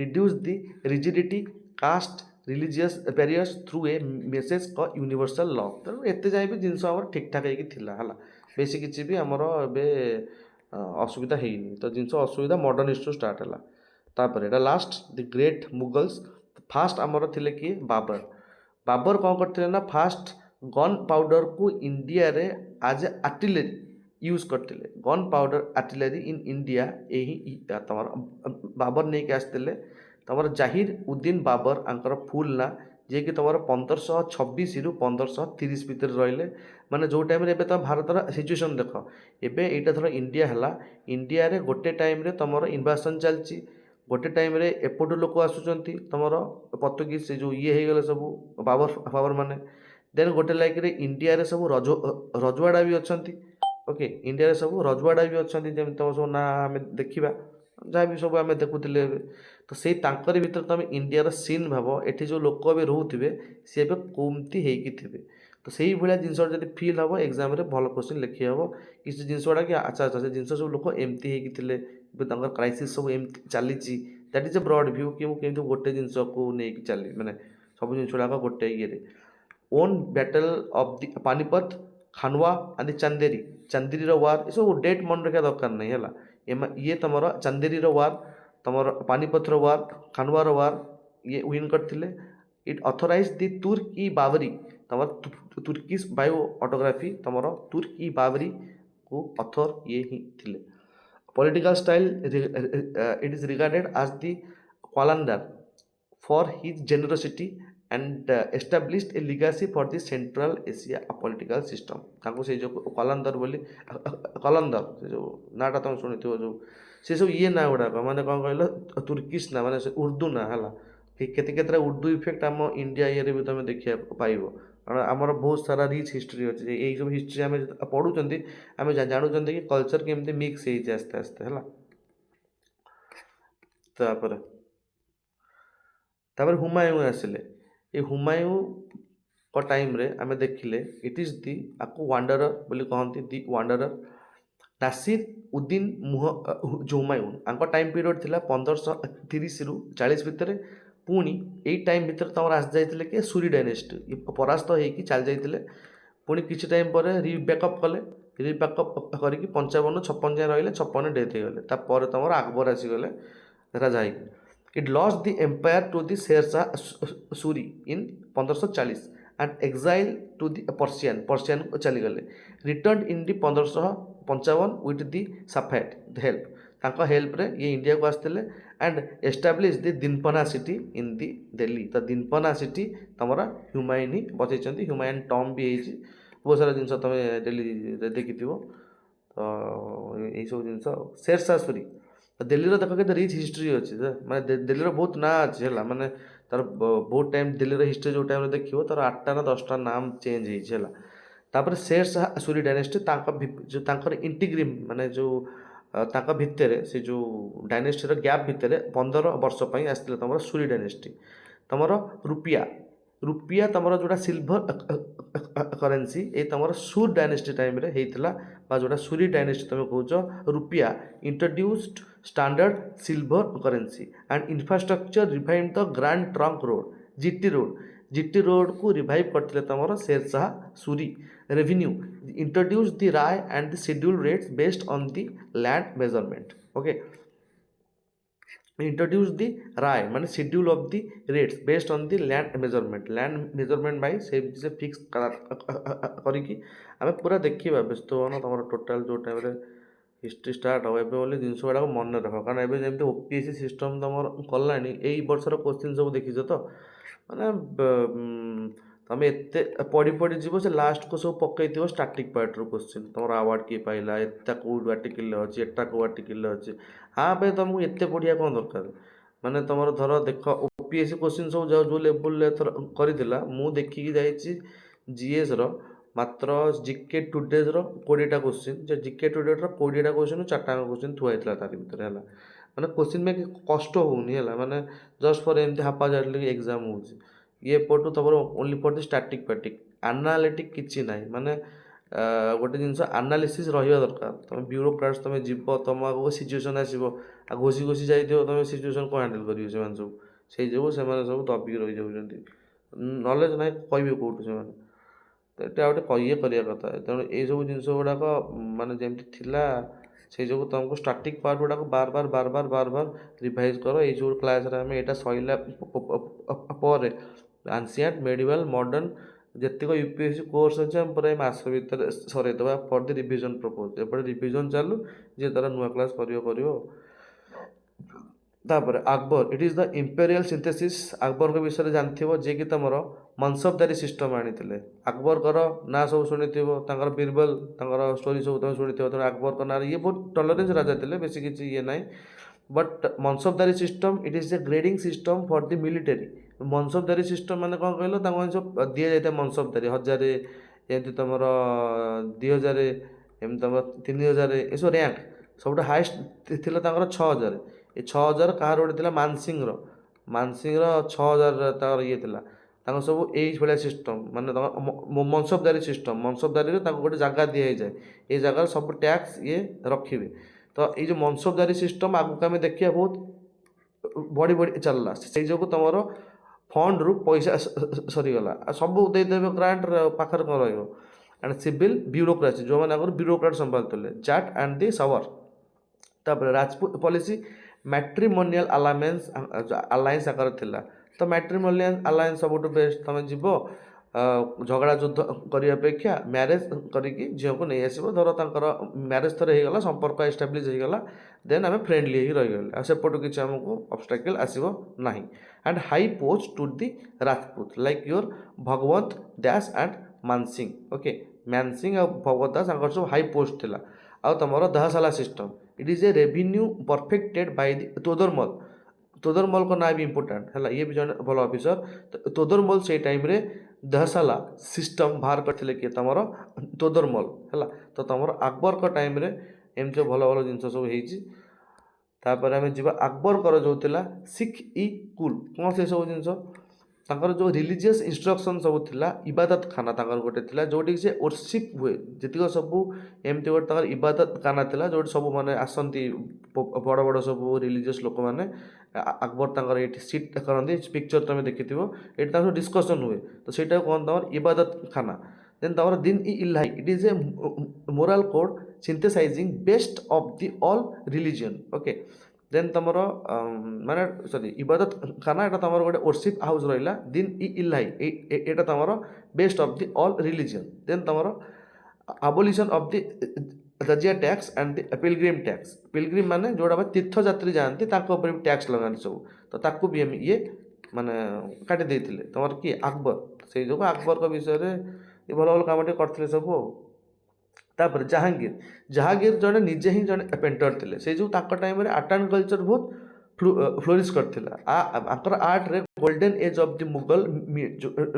reduce the rigidity caste religious barriers through a message କ ୟୁନିଭର୍ସାଲ ଲ ତେଣୁ ଏତେ ଯାଏ ବି ଜିନିଷ ଆମର ଠିକ୍ଠାକ୍ ହେଇକି ଥିଲା ହେଲା ବେଶୀ କିଛି ବି ଆମର ଏବେ ଅସୁବିଧା ହେଇନି ତ ଜିନିଷ ଅସୁବିଧା ମଡ଼ର୍ଣ୍ଣ ଇଷ୍ଟରୁ ଷ୍ଟାର୍ଟ ହେଲା ତାପରେ ଏଇଟା last the great Mughals first ଆମର ଥିଲେ କିଏ ବାବର ବାବର କ'ଣ କରିଥିଲେ ନା ଫାଷ୍ଟ ଗନ୍ ପାଉଡ଼ରକୁ ଇଣ୍ଡିଆରେ ଆଜ୍ ଏ ଆର୍ଟିଲେରୀ यूज करते gun powder artillery in India यही तुम बाबर नहीं के आसते तुम जाहिर उद्दीन बाबर आंकर फुल ना जे कि तुम 1526 रु 1530 भितर रहिले माने जो टाइम रे तुम भारतर सिचुएशन देख एबे एटा थोड़ा इंडिया हला इंडिया रे गोटे टाइम रे तुम इन्वाजन चलची गोटे टाइम रे एपटू लोक आसुचंती तुम पर्तुगीज से जो ये गले सब बाबर बाबर माने देन गोटे लाइक रे इंडिया रे सब रजवाड़ा भी अछंती ओके इंडिया सब रजवाड़ा भी अच्छा जमी तुम सब ना आम देखा जहाँ भी सब आम देखुले तो से भर तुम इंडिया सीन भाव एटी जो लोक भी रोथे सी ए कमती होते तो से भाया जिन जब फिल हम एग्जाम भल क्वेश्चन लिखी हम किसी जिन गुड़ा कि अच्छा अच्छा से जिन सब लोक एमती होते क्राइसिस सब एमती चली that is a broad view कि मुझे गोटे जिनस को लेकिन चली मैंने सब जिन गुड़ाक गोटे ये won battle of the Panipat Khanwa आदि चंदेरी वार ये सब डेट मन रखा दरकार नहीं है ये तुम चंदेरी वार तुम पानीपत वार खानवार वार ये विन करते इट अथराइज दी तुर्क ई बाबरी तुम तुर्किश बायो ऑटोग्राफी तुम तुर्क ई बाबरी को अथर ये ही थिले political style it is regarded as the Qalandar for his generosity and established a legacy for the Central Asia political system ताको से जो कलंदर बोली कलंदर से जो नाटा तुम शुणी जो से सब ये ना गुड़ाक मैंने कौन कहल तुर्किश ना माने उर्दू ना है केते उर्दू इफेक्ट आम इंडिया ये भी तुम देखा पाइब कारण आमर बहुत सारा रिच हिस्ट्री अच्छे यही सब हिस्ट्री आम पढ़ुं आम जानूँ कि कल्चर केमती मिक्स हो आस्ते आस्ते है तापर हुमायूं आसिले ये हुमायूं को टाइम रे आमे देखिले इट इज दी आपको वांडरर बोली कहती दी वांडरर नासिर उद्दीन जो हुमायूं आंको टाइम पीरियड थिला 1530 रु 40 भितर पुणी यही टाइम भितर तुम आस जाइए कि सूरी डायनेस्टी परास्त होगी चल जाइए पुणी किसी टाइम पर रिबैकअप कले रिबैकअप करके 55-56 जाए रही 56 डेथ हो गले तापर तुम अकबर आसीगले राजा है It lost the empire to the Sher Shah Suri in 1540 and exiled to the Persian को चली गले returned in the 1555 with the Safavid the help तांका हेल्प रे ये इंडिया को आसते and establish the Dinpanah city in the Delhi तो Dinpanah city तुम ह्यूमायून ही बचई ह्यूमायून टॉम भी बहुत सारा जिन तुम दिल्ली देखी ଏଇସବୁ ଜିନିଷ ଆଉ ଶେରଶାହ ସୁରୀ ଦିଲ୍ଲୀର ଦେଖ କେତେ ରିଚ୍ ହିଷ୍ଟ୍ରି ଅଛି ମାନେ ଦିଲ୍ଲୀର ବହୁତ ନାଁ ଅଛି ହେଲା ମାନେ ତାର ବହୁତ ଟାଇମ୍ ଦିଲ୍ଲୀର ହିଷ୍ଟ୍ରି ଯେଉଁ ଟାଇମ୍ରେ ଦେଖିବ ତାର 8ଟା ନା 10ଟା ନାମ ଚେଞ୍ଜ ହେଇଛି ହେଲା। ତାପରେ ଶେରଶାହ ସୁରୀ ଡାଇନେଷ୍ଟି ଯେଉଁ ତାଙ୍କର ଇଣ୍ଟିଗ୍ରିମ୍ ମାନେ ଯେଉଁ ତାଙ୍କ ଭିତରେ ସେ ଯେଉଁ ଡାଇନେଷ୍ଟିର ଗ୍ୟାପ୍ ଭିତରେ 15 ବର୍ଷ ପାଇଁ ଆସିଥିଲା ତମର ସୁରୀ ଡାଇନେଷ୍ଟି। ତମର ରୁପିଆ ତମର ଯେଉଁଟା ସିଲଭର କରେନ୍ସି ଏଇ ତମର ସୁର ଡାଇନେଷ୍ଟି ଟାଇମ୍ରେ ହେଇଥିଲା ବା ଯେଉଁଟା ସୁରୀ ଡାଇନେଷ୍ଟି ତମେ କହୁଛ ରୁପିଆ introduced standard silver currency and infrastructure revived the Grand Trunk Road GT road को revive करते तमर Sher Shah Suri revenue introduced the RAI and the schedule rates based on the land measurement okay introduced the RAI माने schedule of the rates based on the land measurement by से fix करिकी आमे पूरा देखिबा व्यस्त होना तमर टोटल जो टाइम रे हिस्ट्री स्टार्ट हो एबे बोली जिनस गुड़ाक मन रख कारण एबे जेमती ओपीएससी सिस्टम तमर कलानी एई वर्षर क्वेश्चन सब देखिछ तो माने तमे एते पढ़ी पढ़ी जीव से लास्ट को सब पकईथिव स्टार्टिंग पार्ट रो क्वेश्चन तमर अवार्ड किए पाइला एता कोड आर्टिकल अछि एटा को आर्टिकल अछि हाँ बे तुमको एते पढ़िया कोन दरकार माने तमर धर देख ओपीएससी क्वेश्चन सब जो लेवल ले करिदिला मु देखि जाईची जीएस रो मात्र जिके टुडेज रो 20टा क्वेश्चन जे जिके टुडेज रो 20टा क्वेश्चन 4टा क्वेश्चन थुआ हेतला तारि भितर हैला माने क्वेश्चन में कष्ट होउनी हैला माने जस्ट फॉर एमती हापा जाडली एग्जाम होउची ये पटु तमर ओनली फॉर द स्टैटिक पैटिक एनालिटिक किछि नाही माने गोटे जिनस एनालिसिस रहिबा दरकार तमे ब्यूरोक्राट्स तमे जीव तम आगो सिचुएशन आसीबो आ घोसी घोसी जाइदियो तमे सिचुएशन को हैंडल करियो से सब सेई जो से सब दबी रहि जाउछन्ती नॉलेज नाही कहबे कोठु से माने तो ये गोटे ये करिया कथा तेणु ये सब जिन गुड़ाक माने जेमती थिला से जो तुमको स्टार्टिंग पार्ट गुड़ाक बार बार बार बार बार बार रिवाइज कर ये जो क्लास आम यहाँ सैला पर एनसिएंट मेडिवल मॉडर्न जितक यूपीएससी कोर्स अच्छे हम पूरा मास भर सरईदे फॉर द रिविजन प्रपोज एपटे रिविजन चालू जी तार नुआ क्लास कर तापर Akbar it is the imperial synthesis Akbar के विषय जानते जे कि तुम मनसबदारी सिस्टम आनी अकबर कर ना सब शुणी बीरबल स्टोरी सब तुम शुणी तेणु अकबर ना ये बहुत टलरेन्स राजा थे बेस किसी ये ना but मनसबदारी system it is A grading system for the military मनसबदारी system माने कौन कहल सब दि जाए मनसबदारी 1000 एमती तुम 2000 एम तुम 3000 ये सब रैंक सब हाएस्ट थी 6000 ये 6000 कहार गोटे मानसिंह 6000 ये सब ये सिस्टम माने मनसबदारी सिस्टम मनसबदारी गोटे जगह दी जाए ये जगह सब टैक्स ये रखिए तो ये जो मनसबदारी सिस्टम आगुक आम देखिए बहुत बढ़ी बढ़ी चलला से जो तुम फंड रु पैसा सरीगला सब देदेवे ग्रांट पाखर कौन रहा सिविल ब्यूरोक्रासी जो मैंने आगे ब्यूरोक्राट संभालते जाट एंड दी सवर तापर राजपूत पॉलिसी मैट्रिमोनियल अलायंस आकार थिला तो मैट्रिमोनियल अलायंस सब बेस्ट तुम जीव झगड़ा युद्ध करने अपेक्षा मैरेज करिकी झील को नहीं आसो धर तर मैरेज थर होगा संपर्क एस्टाब्लीश होगा देन आम फ्रेंडली रहीगले सेपटू किसी आमको ऑब्स्टेकल आसो ना and high post to the Rajput like your Bhagwant Das and Mansingh okay Mansingh और भगवत दास सब हाई पोस्ट थिला आ तुम Dahsala system it is a revenue perfected by the Todarmal को ना भी इम्पोर्टाट है ये भी जन भल ऑफिसर तोदरमल से टाइम रे दहसाला सिस्टम बाहर करते किए तुम तोदरमल है तो तुम अकबर का टाइम रे एमती भल भल जिन सब होपर आम जा अकबर कर जो सिख इ कुल कौन से सब जिन जो रिलीजियस इंस्ट्रक्शन सब थिला इबादत खाना गोटे थिला जोटी से वर्शिप हुए जीतक सब एमती गोटे इबादत खाना थिला जो सब माने आसंती बड़ बड़ सब रिलीजियस लोक मैंने अकबर ये सीट करते पिक्चर तुम देखि ये डिस्कसन हुए तो सहीटा कौन तुम इबादत खाना देन तुम Din i Ilahi it is a moral code synthesizing best of the all religion okay then तुम माने सॉरी इबादत खाना एटा तुम गोटे वर्शिप हाउस रहा दिन इ इलाही एटा तुम best of the all religion then तुम अबोलिशन ऑफ द रजिया टैक्स एंड द पिलग्रिम माने जोड़ा तीर्थ यात्री जाती भी टैक्स लगाते सब तो ताकू भी ये माने काटी देते तुम कि अकबर से जो अकबर का विषय ये भल भल कम करते सब ତାପରେ ଜାହାଙ୍ଗୀର ଜଣେ ନିଜେ ହିଁ ଜଣେ ପେଣ୍ଟର ଥିଲେ। ସେ ଯେଉଁ ତାଙ୍କ ଟାଇମରେ ଆର୍ଟ ଆଣ୍ଡ କଲଚର ବହୁତ ଫ୍ଲୋରିସ୍ କରିଥିଲା। ଆଙ୍କର ଆର୍ଟରେ golden age of the Mughal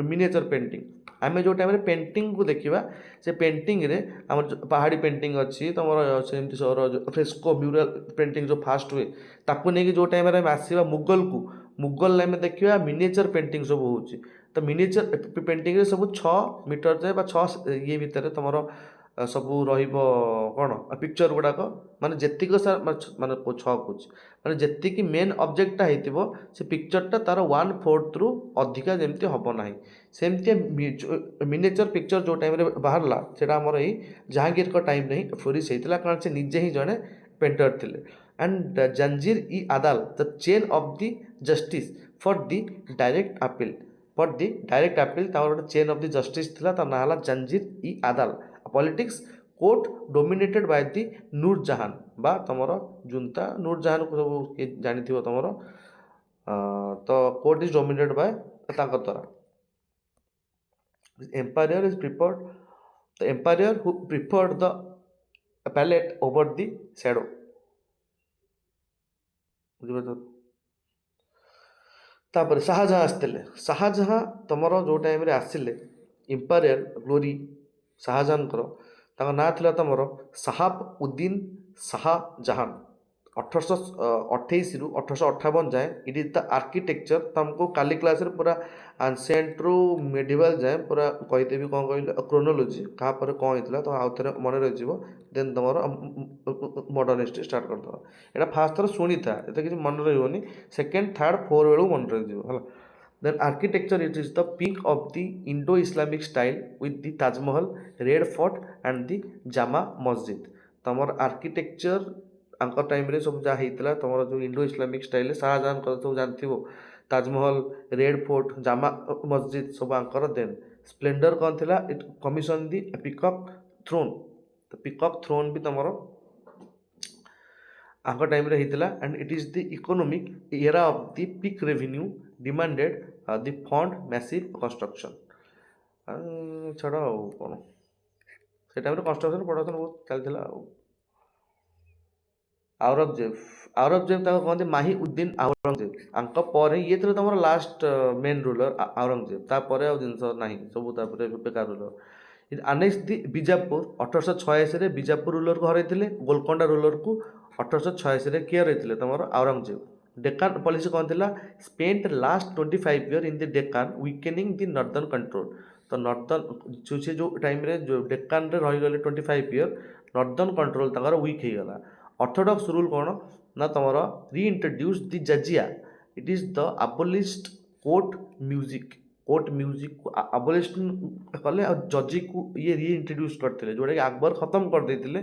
miniature painting. ଆମେ ଯେଉଁ ଟାଇମରେ ପେଣ୍ଟିଂକୁ ଦେଖିବା, ସେ ପେଣ୍ଟିଂରେ ଆମର ପାହାଡ଼ି ପେଣ୍ଟିଂ ଅଛି, ତୁମର ସେମିତି ସହର ଫ୍ରେସ୍କୋ ମ୍ୟୁରାଲ ପେଣ୍ଟିଂ ଯେଉଁ ଫାଷ୍ଟ ହୁଏ, ତାକୁ ନେଇକି ଯେଉଁ ଟାଇମରେ ଆମେ ଆସିବା ମୁଗଲ ଆମେ ଦେଖିବା ମିନିଏଚର ପେଣ୍ଟିଂ ସବୁ ହେଉଛି। ତ ମିନିଏଚର ପେଣ୍ଟିଂରେ ସବୁ 6 ମିଟର ଯାଏ ବା 6 ଇଏ ଭିତରେ ତୁମର ସବୁ ରହିବ କ'ଣ ପିକ୍ଚର ଗୁଡ଼ାକ, ମାନେ ଯେତିକି ମାନେ 6 କହୁଛି, ମାନେ ଯେତିକି ମେନ୍ ଅବଜେକ୍ଟଟା ହେଇଥିବ ସେ ପିକ୍ଚରଟା ତାର 1/4ରୁ ଅଧିକା ଯେମିତି ହେବ ନାହିଁ। ସେମିତି ମିନିଏଚର ପିକ୍ଚର ଯେଉଁ ଟାଇମରେ ବାହାରିଲା ସେଇଟା ଆମର ଏଇ ଜାହାଙ୍ଗୀରଙ୍କ ଟାଇମରେ ହିଁ ଫ୍ଲୋରିସ୍ ହେଇଥିଲା, କାରଣ ସେ ନିଜେ ହିଁ ଜଣେ ପେଣ୍ଟର ଥିଲେ। ଆଣ୍ଡ ଜଞ୍ଜିର ଇ ଆଦାଲ the chain of the justice for the direct appeal. ତାଙ୍କର ଗୋଟେ ଚେନ୍ ଅଫ୍ ଦି ଜଷ୍ଟିସ୍ ଥିଲା, ତା ନାଁ ହେଲା ଜଞ୍ଜିର ଇ ଆଦାଲ। ପଲିଟିକ୍ସ କୋର୍ଟ ଡୋମିନେଟେଡ୍ ବାଇ ଦି ନୁର ଜାହାନ ବା ତମର ଜୁନ୍ତା। ନୁର ଜାହାନକୁ ସବୁ ଜାଣିଥିବ ତମର। ତ କୋର୍ଟ ଇଜ ଡୋମିନେଟେଡ୍ ବାଇ ତାଙ୍କ ଦ୍ୱାରା। Empire is preferred the empire who preferred the palette over the shadow. ବୁଝିପାରୁଛ? ତାପରେ ଶାହାଜାହାଁ ଆସିଥିଲେ। ଶାହାଜାହାଁ ତମର ଯେଉଁ ଟାଇମରେ ଆସିଲେ, ଇମ୍ପାରିଆଲ ଗ୍ଲୋରି ଶାହାଜାହାଁଙ୍କର, ତାଙ୍କ ନାଁ ଥିଲା ତମର ସାହାବ ଉଦ୍ଦିନ ଶାହା ଜାହାନ। 1828ରୁ 1858 ଯାଏଁ। ଇଟ୍ ଇଜ୍ ଦ ଆର୍କିଟେକ୍ଚର। ତୁମକୁ କାଲି କ୍ଲାସରେ ପୁରା ଆନସିଏଣ୍ଟରୁ ମେଡିଭାଲ ଯାଏଁ ପୁରା କହିଦେବି, କ'ଣ କହିଲେ କ୍ରୋନୋଲୋଜି କାହା ପରେ କ'ଣ ହେଇଥିଲା, ତ ଆଉ ଥରେ ମନେ ରହିଯିବ। ଦେନ୍ ତୁମର ମଡ଼ର୍ଣ୍ଣ ହିଷ୍ଟ୍ରି ଷ୍ଟାର୍ଟ କରିଦେବା। ଏଇଟା ଫାଷ୍ଟ ଥର ଶୁଣିଥା, ଏତେ କିଛି ମନେ ରହିବନି। ସେକେଣ୍ଡ ଥାର୍ଡ଼ ଫୋର୍ ବେଳକୁ ମନେ ରହିଯିବ ହେଲା। Then architecture it is the peak of the Indo Islamic style with the Taj Mahal, Red Fort and the Jama Masjid. ତମର ଆର୍କିଟେକ୍ଚର ତାଙ୍କ ଟାଇମରେ ସବୁ ଯାହା ହେଇଥିଲା, ତମର ଯେଉଁ ଇଣ୍ଡୋ ଇସଲାମିକ୍ ଷ୍ଟାଇଲରେ ଶାହାଜାହାଁଙ୍କ ସବୁ ଜାଣିଥିବ, ତାଜମହଲ, ରେଡ୍ ଫୋର୍ଟ, ଜାମା ମସଜିଦ୍ ସବୁ ଆଙ୍କର। ଦେନ୍ ସ୍ପ୍ଲେଣ୍ଡର କ'ଣ ଥିଲା, it commission the Peacock Throne. ତ ପିକକ୍ ଥ୍ରୋନ୍ ବି ତମର ଆଙ୍କ ଟାଇମରେ ହେଇଥିଲା। And it is the economic era of the peak revenue demanded the fund massive construction. ଛାଡ଼ ଆଉ କ'ଣ, ସେ ଟାଇମରେ କନଷ୍ଟ୍ରକ୍ସନ୍ ପ୍ରଡକ୍ସନ୍ ବହୁତ ଚାଲିଥିଲା ଆଉ। ଆଉରଙ୍ଗଜେବ ତାକୁ କହନ୍ତି ମାହି ଉଦ୍ଦିନ ଆଉରଙ୍ଗଜେବ। ଆଙ୍କ ପରେ ଇଏ ଥିଲେ ତମର ଲାଷ୍ଟ ମେନ୍ ରୁଲର ଆଉରଙ୍ଗଜେବ। ତାପରେ ଆଉ ଜିନିଷ ନାହିଁ, ସବୁ ତାପରେ ବେକାର ରୁଲର। ଆନେକ୍ସ ଦି ବିଜାପୁର 1886ରେ ବିଜାପୁର ରୁଲରକୁ ହରାଇଥିଲେ। ଗୋଲକୋଣ୍ଡା ରୁଲରକୁ 1886ରେ କିଏ ହରାଇଥିଲେ, ତମର ଆଉରଙ୍ଗଜେବ। ଡେକାନ ପଲିସି କ'ଣ ଥିଲା, spent last 25 year in the Deccan weakening the northern control. ତ ନର୍ଦର୍ନ ସେ ଯେଉଁ ଟାଇମରେ ଯେଉଁ ଡେକାନରେ ରହିଗଲେ 25 ଇୟର, ନର୍ଦର୍ନ କଣ୍ଟ୍ରୋଲ ତାଙ୍କର ୱିକ୍ ହେଇଗଲା। ଅର୍ଥୋଡକ୍ସ ରୁଲ୍ କ'ଣ ନା, ତମର ରିଇଣ୍ଟ୍ରୋଡ୍ୟୁସ ଦି ଜଜିଆ। ଇଟ୍ ଇଜ୍ ଦ ଆବୋଲିସ୍ଟ କୋର୍ଟ ମ୍ୟୁଜିକକୁ ଆବୋଲିଷ୍ଟ କଲେ, ଆଉ ଜଜିକୁ ଇଏ ରିଇଣ୍ଟ୍ରୋଡ୍ୟୁସ କରିଥିଲେ, ଯେଉଁଟାକି ଆକବର ଖତମ କରିଦେଇଥିଲେ।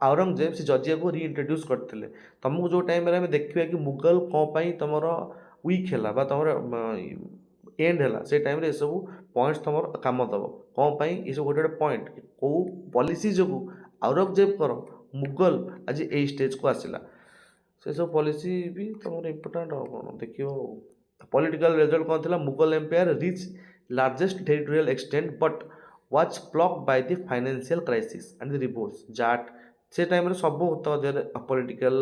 ଆଉରଙ୍ଗଜେବ ସେ ଜଜିଆକୁ ରିଇଣ୍ଟ୍ରୋଡ୍ୟୁସ କରିଥିଲେ। ତମକୁ ଯେଉଁ ଟାଇମରେ ଆମେ ଦେଖିବା କି ମୁଗଲ କ'ଣ ପାଇଁ ତମର ୱିକ୍ ହେଲା ବା ତମର ଏଣ୍ଡ ହେଲା, ସେ ଟାଇମରେ ଏସବୁ ପଏଣ୍ଟସ୍ ତମର କାମ ଦେବ। କ'ଣ ପାଇଁ ଏସବୁ ଗୋଟେ ଗୋଟେ ପଏଣ୍ଟ, କେଉଁ ପଲିସି ଯୋଗୁଁ ଆଉରଙ୍ଗଜେବଙ୍କର ମୁଗଲ ଆଜି ଏଇ ଷ୍ଟେଜକୁ ଆସିଲା, ସେସବୁ ପଲିସି ବି ତମର ଇମ୍ପୋର୍ଟାଣ୍ଟ ଆଉ କ'ଣ ଦେଖିବ ଆଉ। ପଲିଟିକାଲ ରେଜଲ୍ଟ କ'ଣ ଥିଲା, Mughal empire reach largest territorial extent but was pluck by the financial crisis and the revolt. Jat ସେ ଟାଇମରେ ସବୁ ଦେହରେ ପଲିଟିକାଲ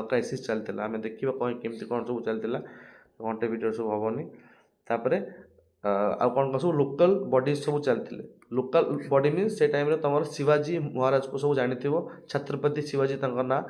କ୍ରାଇସିସ୍ ଚାଲିଥିଲା। ଆମେ ଦେଖିବା କ'ଣ କେମିତି କ'ଣ ସବୁ ଚାଲିଥିଲା, ଘଣ୍ଟେ ଭିତରେ ସବୁ ହେବନି। ତାପରେ ଆଉ କ'ଣ ସବୁ ଲୋକାଲ ବଡିଜ୍ ସବୁ ଚାଲିଥିଲେ। ଲୋକାଲ ବଡି ମିନ୍ସ ସେ ଟାଇମରେ ତମର ଶିବାଜୀ ମହାରାଜକୁ ସବୁ ଜାଣିଥିବ, ଛତ୍ରପତି ଶିବାଜୀ ତାଙ୍କ ନାଁ।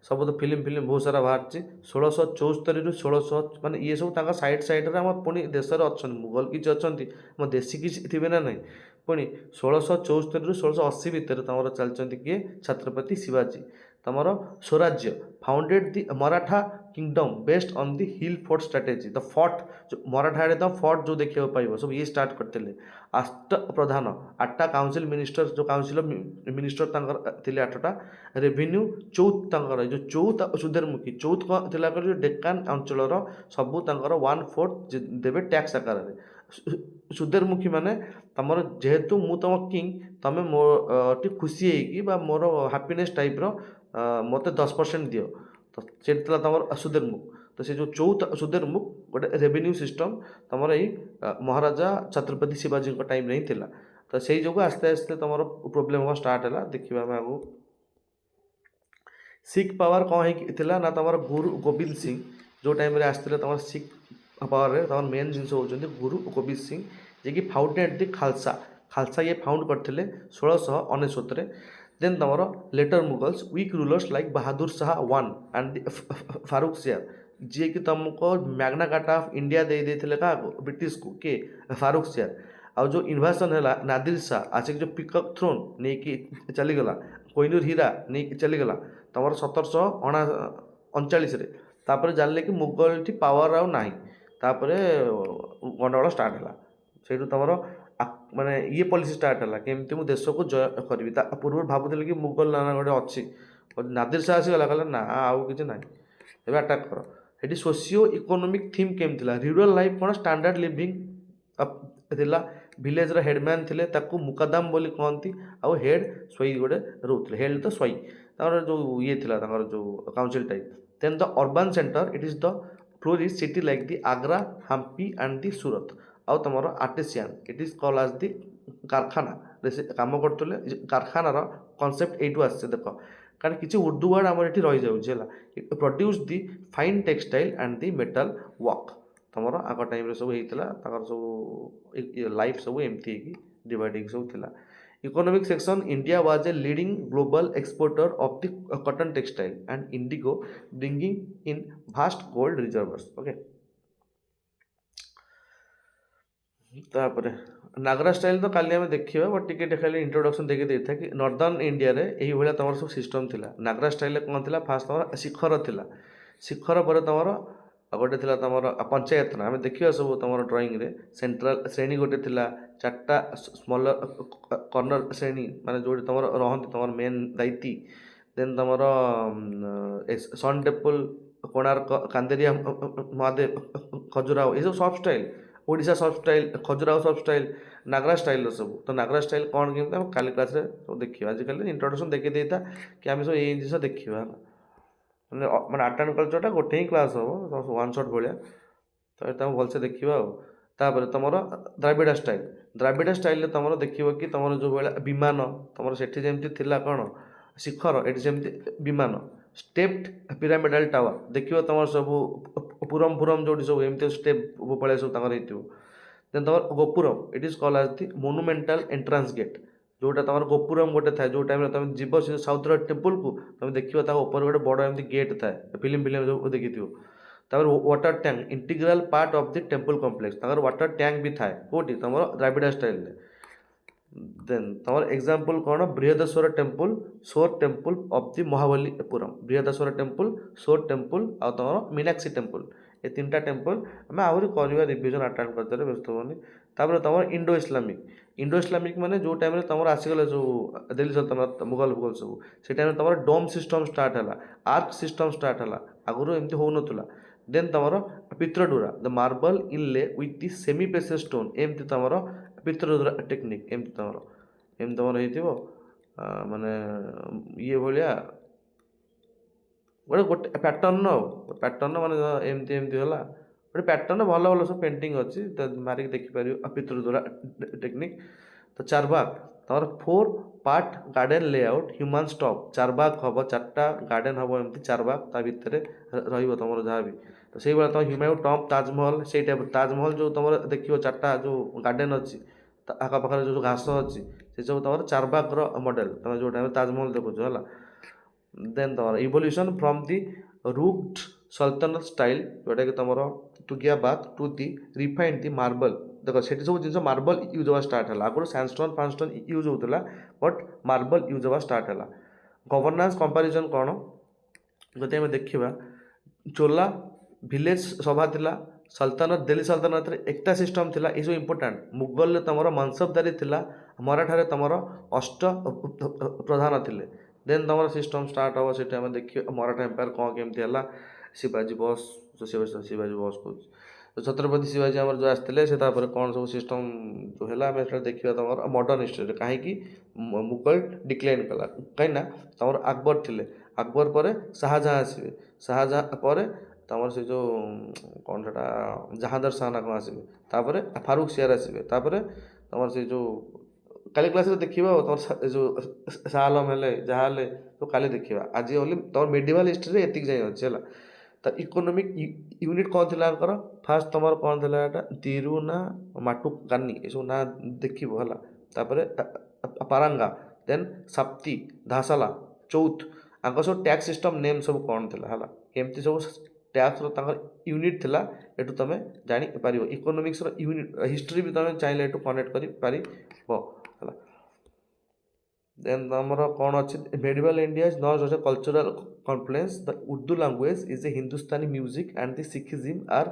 ସବୁ ତ ଫିଲ୍ମ ବହୁତ ସାରା ବାହାରିଛି। 1674ରୁ 1600, ମାନେ ଇଏ ସବୁ ତାଙ୍କ ସାଇଡ଼୍ରେ ଆମ ପୁଣି ଦେଶରେ ଅଛନ୍ତି, ମୁଗଲ କିଛି ଅଛନ୍ତି, ଆମ ଦେଶୀ କିଛି ଥିବେ ନା ନାହିଁ। ପୁଣି 1674ରୁ 1680 ଭିତରେ ତମର ଚାଲିଛନ୍ତି କିଏ, ଛତ୍ରପତି ଶିବାଜୀ। ତମର swarajya founded the Maratha kingdom based on the hill fort strategy. The fort Maratha ଆଡ଼େ ତ ଫର୍ଟ ଯେଉଁ ଦେଖିବାକୁ ପାଇବ ସବୁ ଇଏ ଷ୍ଟାର୍ଟ କରିଥିଲେ। ଆଷ୍ଟ ପ୍ରଧାନ 8ଟା କାଉନସିଲ ମିନିଷ୍ଟର, ଯେଉଁ କାଉନସିଲ ମିନିଷ୍ଟର ତାଙ୍କର ଥିଲେ 8ଟା। ରେଭିନ୍ୟୁ ଚୌଥ ତାଙ୍କର, ଏ ଯେଉଁ ଚୌଥ ସୁଧୀରମୁଖୀ। ଚୌଥ କ'ଣ ଥିଲା କହିଲେ, ଯେଉଁ ଡେକାନ ଅଞ୍ଚଳର ସବୁ ତାଙ୍କର 1/4 ଦେବେ ଟ୍ୟାକ୍ସ ଆକାରରେ। ସୁଧୀରମୁଖୀ ମାନେ ତମର ଯେହେତୁ ମୁଁ ତମ କିଙ୍ଗ, ତମେ ମୋ ଟିକେ ଖୁସି ହେଇକି ବା ମୋର ହାପିନେସ୍ ଟାଇପ୍ର ମୋତେ 10% ଦିଅ। ତ ସେଠି ଥିଲା ତମର ସୁଧୀରମୁଖ। ତ ସେ ଯେଉଁ ଚୌଥ ସୁଧୀରମୁଖ ଗୋଟେ ରେଭିନ୍ୟୁ ସିଷ୍ଟମ୍ ତମର ଏଇ ମହାରାଜା ଛତ୍ରପତି ଶିବାଜୀଙ୍କ ଟାଇମ୍ରେ ହିଁ ଥିଲା। ତ तो सेई जोगु आस्ते आस्ते तुम प्रोब्लेम हम स्टार्ट है देखा आम आगू सिख पावर कौन होता ना तुम गुरु गोविंद सिंह जो टाइम आसते तुम सिख पावर तुम मेन जिन होती गुरु गोविंद सिंह जे कि फाउंडेड दी खालसा खालसा ये फाउंड करते 1699 देन तुम later Mughals weak rulers like Bahadur Shah one and Farrukhsiyar जी कि तुमको मैग्ना कार्टा ऑफ इंडिया दे देते क्या ब्रिटिश को के फारूक सियार आउ जो इन्वेशन है नादिर शाह आसिक जो पिकअप थ्रोन नहीं कि चलीगला कोइनूर हीरा नहीं कि चलीगला तुम 1739 तापर जानले कि मुगल टी पावर आउ नाही तापरे गंडगोल स्टार्ट है से तुम माने ये पॉलिसी स्टार्ट है केमती मुझे देश को जय करी पूर्व भावुली कि मुगल नाना गोटे अच्छी नादिर शाह आसीगला कहला ना आउ कि ना ए आटाक कर ये सोशियो इकोनोमिक थीम केमती रूराल लाइफ कौन स्टैंडर्ड लिविंग थिला विलेज रो हेडमैन थिले ताकू मुकादाम बोली कहती आउ हेड स्वई गोटे रोते हेड तो स्वई जो ये थिला जो council type then the urban centre it is the flourish city like the Agra Hampi and the Surat आउ तुम आर्टिसियान इट इज कॉल आज दी कारखाना कम करते कारखानार कनसेप्ट यू आस देख कारण किसी उर्दू वर्ड आम ये रही जाए produce the fine textile and the metal work तुम आग टाइम सब होता सब लाइफ सब एमती डिवाइडिंग सब थिला economic section India was a leading global exporter of the cotton textile and Indigo bringing in vast gold reservoirs okay तापर नागरा स्टाइल तो काली आम देखा बट टिके खाली इंट्रोडक्शन देखी देता कि नॉर्दर्न इंडिया रे यही भाया तुम सब सिस्टम थिला नागरा स्टाइल कौन थी फास्ट तुम शिखर थिला शिखर पर तुम गोटे थी तुम पंचायत ना आम देखा सब तुम ड्रॉइंग रे सेंट्रल श्रेणी गोटे थी चार्टा स्मॉलर कॉर्नर श्रेणी माने जो तुम रहती तुम मेन दायित्व देन तुम सन टेम्पल कोणार्क कांदेरिया महादेव खजुराहो ये सब सब स्टाइल ओडिशा सब स्टाइल खजुराहो सब स्टाइल नागरा स्टाइल सब तो नागरा स्टाइल कौन केमती आम काली क्लास सब देखा आजिकल इंट्रोडक्शन देखी देता कि आम सब ये जिन देखा मैंने आर्ट एंड कल्चरटा गोटे ही क्लास हम वन शॉट भाया तो ये भलसे देखा तापर तुम द्राविड़ा स्टाइल तुम देख कि तुम जो भाया विमान तुम से जमी कौन शिखर ये जमी विमान स्टेप्ड पिरामिडाल टावर देखिए तुम सब पुरम फुरम जो सब एमती स्टेप भाया सब देन तुम गोपुरम इट इज कॉल आज दी मोनुमेंटाल एंट्रांस गेट जोटा तुम गोपुरम गोटे थाए जो टाइम तुम जीव साउथ टेम्पल को तुम देखिए ऊपर गोटे बड़ एमती गेट थाए फिल्म जो देखी तापर water tank integral part of the temple complex water tank भी थाए कौटी तुम द्राविड़ा स्टाइल देन तुम एग्जांपल कौन Brihadeshwar temple shore temple of the Mahabalipuram Brihadeshwar temple shore temple आ तुम मीनाक्षी टेम्पल ये तीन टा टेम्पल आम आहरी कर रिविजन अटेंड करते व्यस्त होनी तापर तुम इंडो इस्लामिक माने जो टाइम तुम आसीगले जो दिल्ली सल्तनत मुगल सब से टाइम तुम डोम सिस्टम स्टार्ट है आर्क सिस्टम स्टार्ट है आगुरी एमती हो नाला देन तुम pietra dura the marble inlay with the semi precious stone एमती तुम पित्रडुरा टेक्निक एमती तुम माने ये भाया गोटे गोटे पैटर्न माने एमती एमती है गोटे पैटर्न भल भल सब पेंटिंग अच्छी मारिक देखिपर पितृद्वारा टेक्निक तो चारबाग तुम 4 part garden layout human stop Charbagh हम 4टा गार्डन हम एमती चारबाग ता भितर तुम जहाँ भी तो से भाया तुम ह्यूमायूं टॉप ताजमहल से टाइप ताजमहल जो तुम देखिए 4टा जो गार्डन अच्छी आखपाखे जो घास अच्छी से सब तुम चारबाग मॉडल तुम जो टाइम ताजमहल देखुच है देन तुम evolution from the root sultanate style जोटा कि तुम टू गिया बात to the refined the marble देख से सब जिन मार्बल यूज हवा स्टार्ट है आगुरी सैंडस्टोन फांडस्टोन यूज होता बट मार्बल यूज हवा स्टार्ट है गवर्नेंस कंपैरिजन कौन जदि आम देखा चोला विलेज सभा थिला सल्तनत दिल्ली सल्तनत एकता सिस्टम थिला ये सब इंपोर्टाट मुगल तुम मनसबदारी थिला मराठा तुम अष्ट प्रधान थिले देन तुम सिस्टम स्टार्ट हम से देखिए मराठा एम्पायर कौन केमती है शिवाजी बस जो शिवाजी बस को तो छत्रपति शिवाजी आम जो आसते से कौन सब सिस्टम जो है आम देखा तुम मॉडर्न हिस्ट्री कहीं मुगल डिक्लाइन कला कहीं तुम अकबर थे अकबर पर शाहजहाँ आसवे शाहजहाँ पर तुम से जो कौन से जहांदर शाह ना कौन आसवे फारूक सियार आसवे तुम से जो କାଲି କ୍ଲାସ୍ରେ ଦେଖିବା ଆଉ ତମର ଏ ଯେଉଁ ଶାହ ଆଲମ ହେଲେ ଯାହା ହେଲେ ସବୁ କାଲି ଦେଖିବା। ଆଜି ଓନ୍ଲି ତମର ମିଡ଼ିଭାଲ ହିଷ୍ଟ୍ରିରେ ଏତିକି ଯାଇ ଅଛି ହେଲା। ତ ଇକୋନୋମିକ୍ ୟୁନିଟ୍ କ'ଣ ଥିଲା ଆଙ୍କର? ଫାର୍ଷ୍ଟ ତମର କ'ଣ ଥିଲା ଏଇଟା ତିରୁ ନା ମାଟୁ କାନି ଏସବୁ ନାଁ ଦେଖିବ ହେଲା। ତାପରେ ପାରାଙ୍ଗା, ଦେନ୍ ସାପ୍ତି, ଧାସାଲା, ଚୌଥ, ଆଙ୍କର ସବୁ ଟ୍ୟାକ୍ସ ସିଷ୍ଟମ୍ ନେମ୍ ସବୁ କ'ଣ ଥିଲା ହେଲା। କେମିତି ସବୁ ଟ୍ୟାକ୍ସର ତାଙ୍କର ୟୁନିଟ୍ ଥିଲା ଏଠୁ ତମେ ଜାଣିପାରିବ। ଇକୋନୋମିକ୍ସର ୟୁନିଟ୍ ହିଷ୍ଟ୍ରି ବି ତମେ ଚାହିଁଲେ ଏଠୁ କନେକ୍ଟ କରିପାରିବ ହେଲା। ଦେନ୍ ତମର କ'ଣ ଅଛି? Medieval India is not just a cultural confluence, the Urdu language is a Hindustani music and the Sikhism are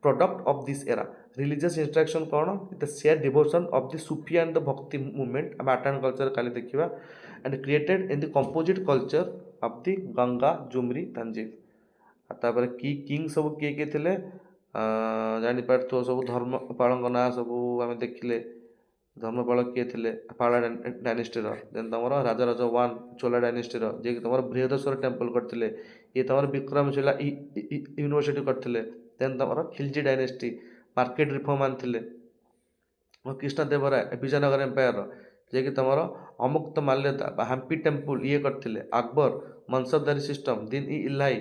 product of this era. Religious instruction କ'ଣ? The share devotion of the Sufi and the bhakti movement ଆମେ art and culture କାଲି ଦେଖିବା। And created in the composite culture of the Ganga, ଜୁମରି, ତାଞ୍ଜିଲ। ଆଉ ତାପରେ king ସବୁ କିଏ କିଏ ଥିଲେ ଜାଣିପାରୁଥିବ ସବୁ। ଧର୍ମପାଳଙ୍କ ନାଁ ସବୁ ଆମେ ଦେଖିଲେ। ଧର୍ମପାଳ କିଏ ଥିଲେ? ପାଳ ଡାଇନେଷ୍ଟିର। ଦେନ୍ ତମର ରାଜରାଜ ୱାନ୍ ଚୋଲା ଡାଇନେଷ୍ଟିର, ଯିଏକି ତମର ବୃହଦେଶ୍ୱର ଟେମ୍ପଲ୍ କରିଥିଲେ। ଇଏ ତମର ବିକ୍ରମଶିଲା ୟୁନିଭର୍ସିଟି କରିଥିଲେ। ଦେନ୍ ତମର ଖିଲଜି ଡାଇନେଷ୍ଟି ମାର୍କେଟ ରିଫର୍ମ ଆଣିଥିଲେ। କୃଷ୍ଣଦେବରାୟ ବିଜୟନଗର ଏମ୍ପାୟାର, ଯିଏକି ତମର ଅମୁକ୍ତ ମାଲ୍ୟତା ବା ହାମ୍ପି ଟେମ୍ପୁଲ ଇଏ କରିଥିଲେ। ଆକବର ମନସବଦାରୀ ସିଷ୍ଟମ୍, ଦିନ୍ ଇ ଇଲାହି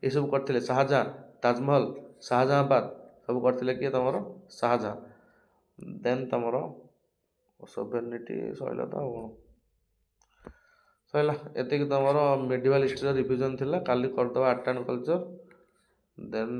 ଏସବୁ କରିଥିଲେ। ଶାହାଜାହାଁ ତାଜମହଲ, ଶାହାଜାହାଁବାଦ ସବୁ କରିଥିଲେ କିଏ? ତମର ଶାହାଜାହାଁ। ଦେନ୍ ତମର ସଭେନିଟି ସଇଲା ତ ଆଉ କ'ଣ ସଇଲା। ଏତିକି ତମର ମିଡ଼ିଭାଲ ହିଷ୍ଟ୍ରିର ରିଭିଜନ୍ ଥିଲା। କାଲି କରିଦେବା ଆର୍ଟ ଆଣ୍ଡ କଲଚର। ଦେନ୍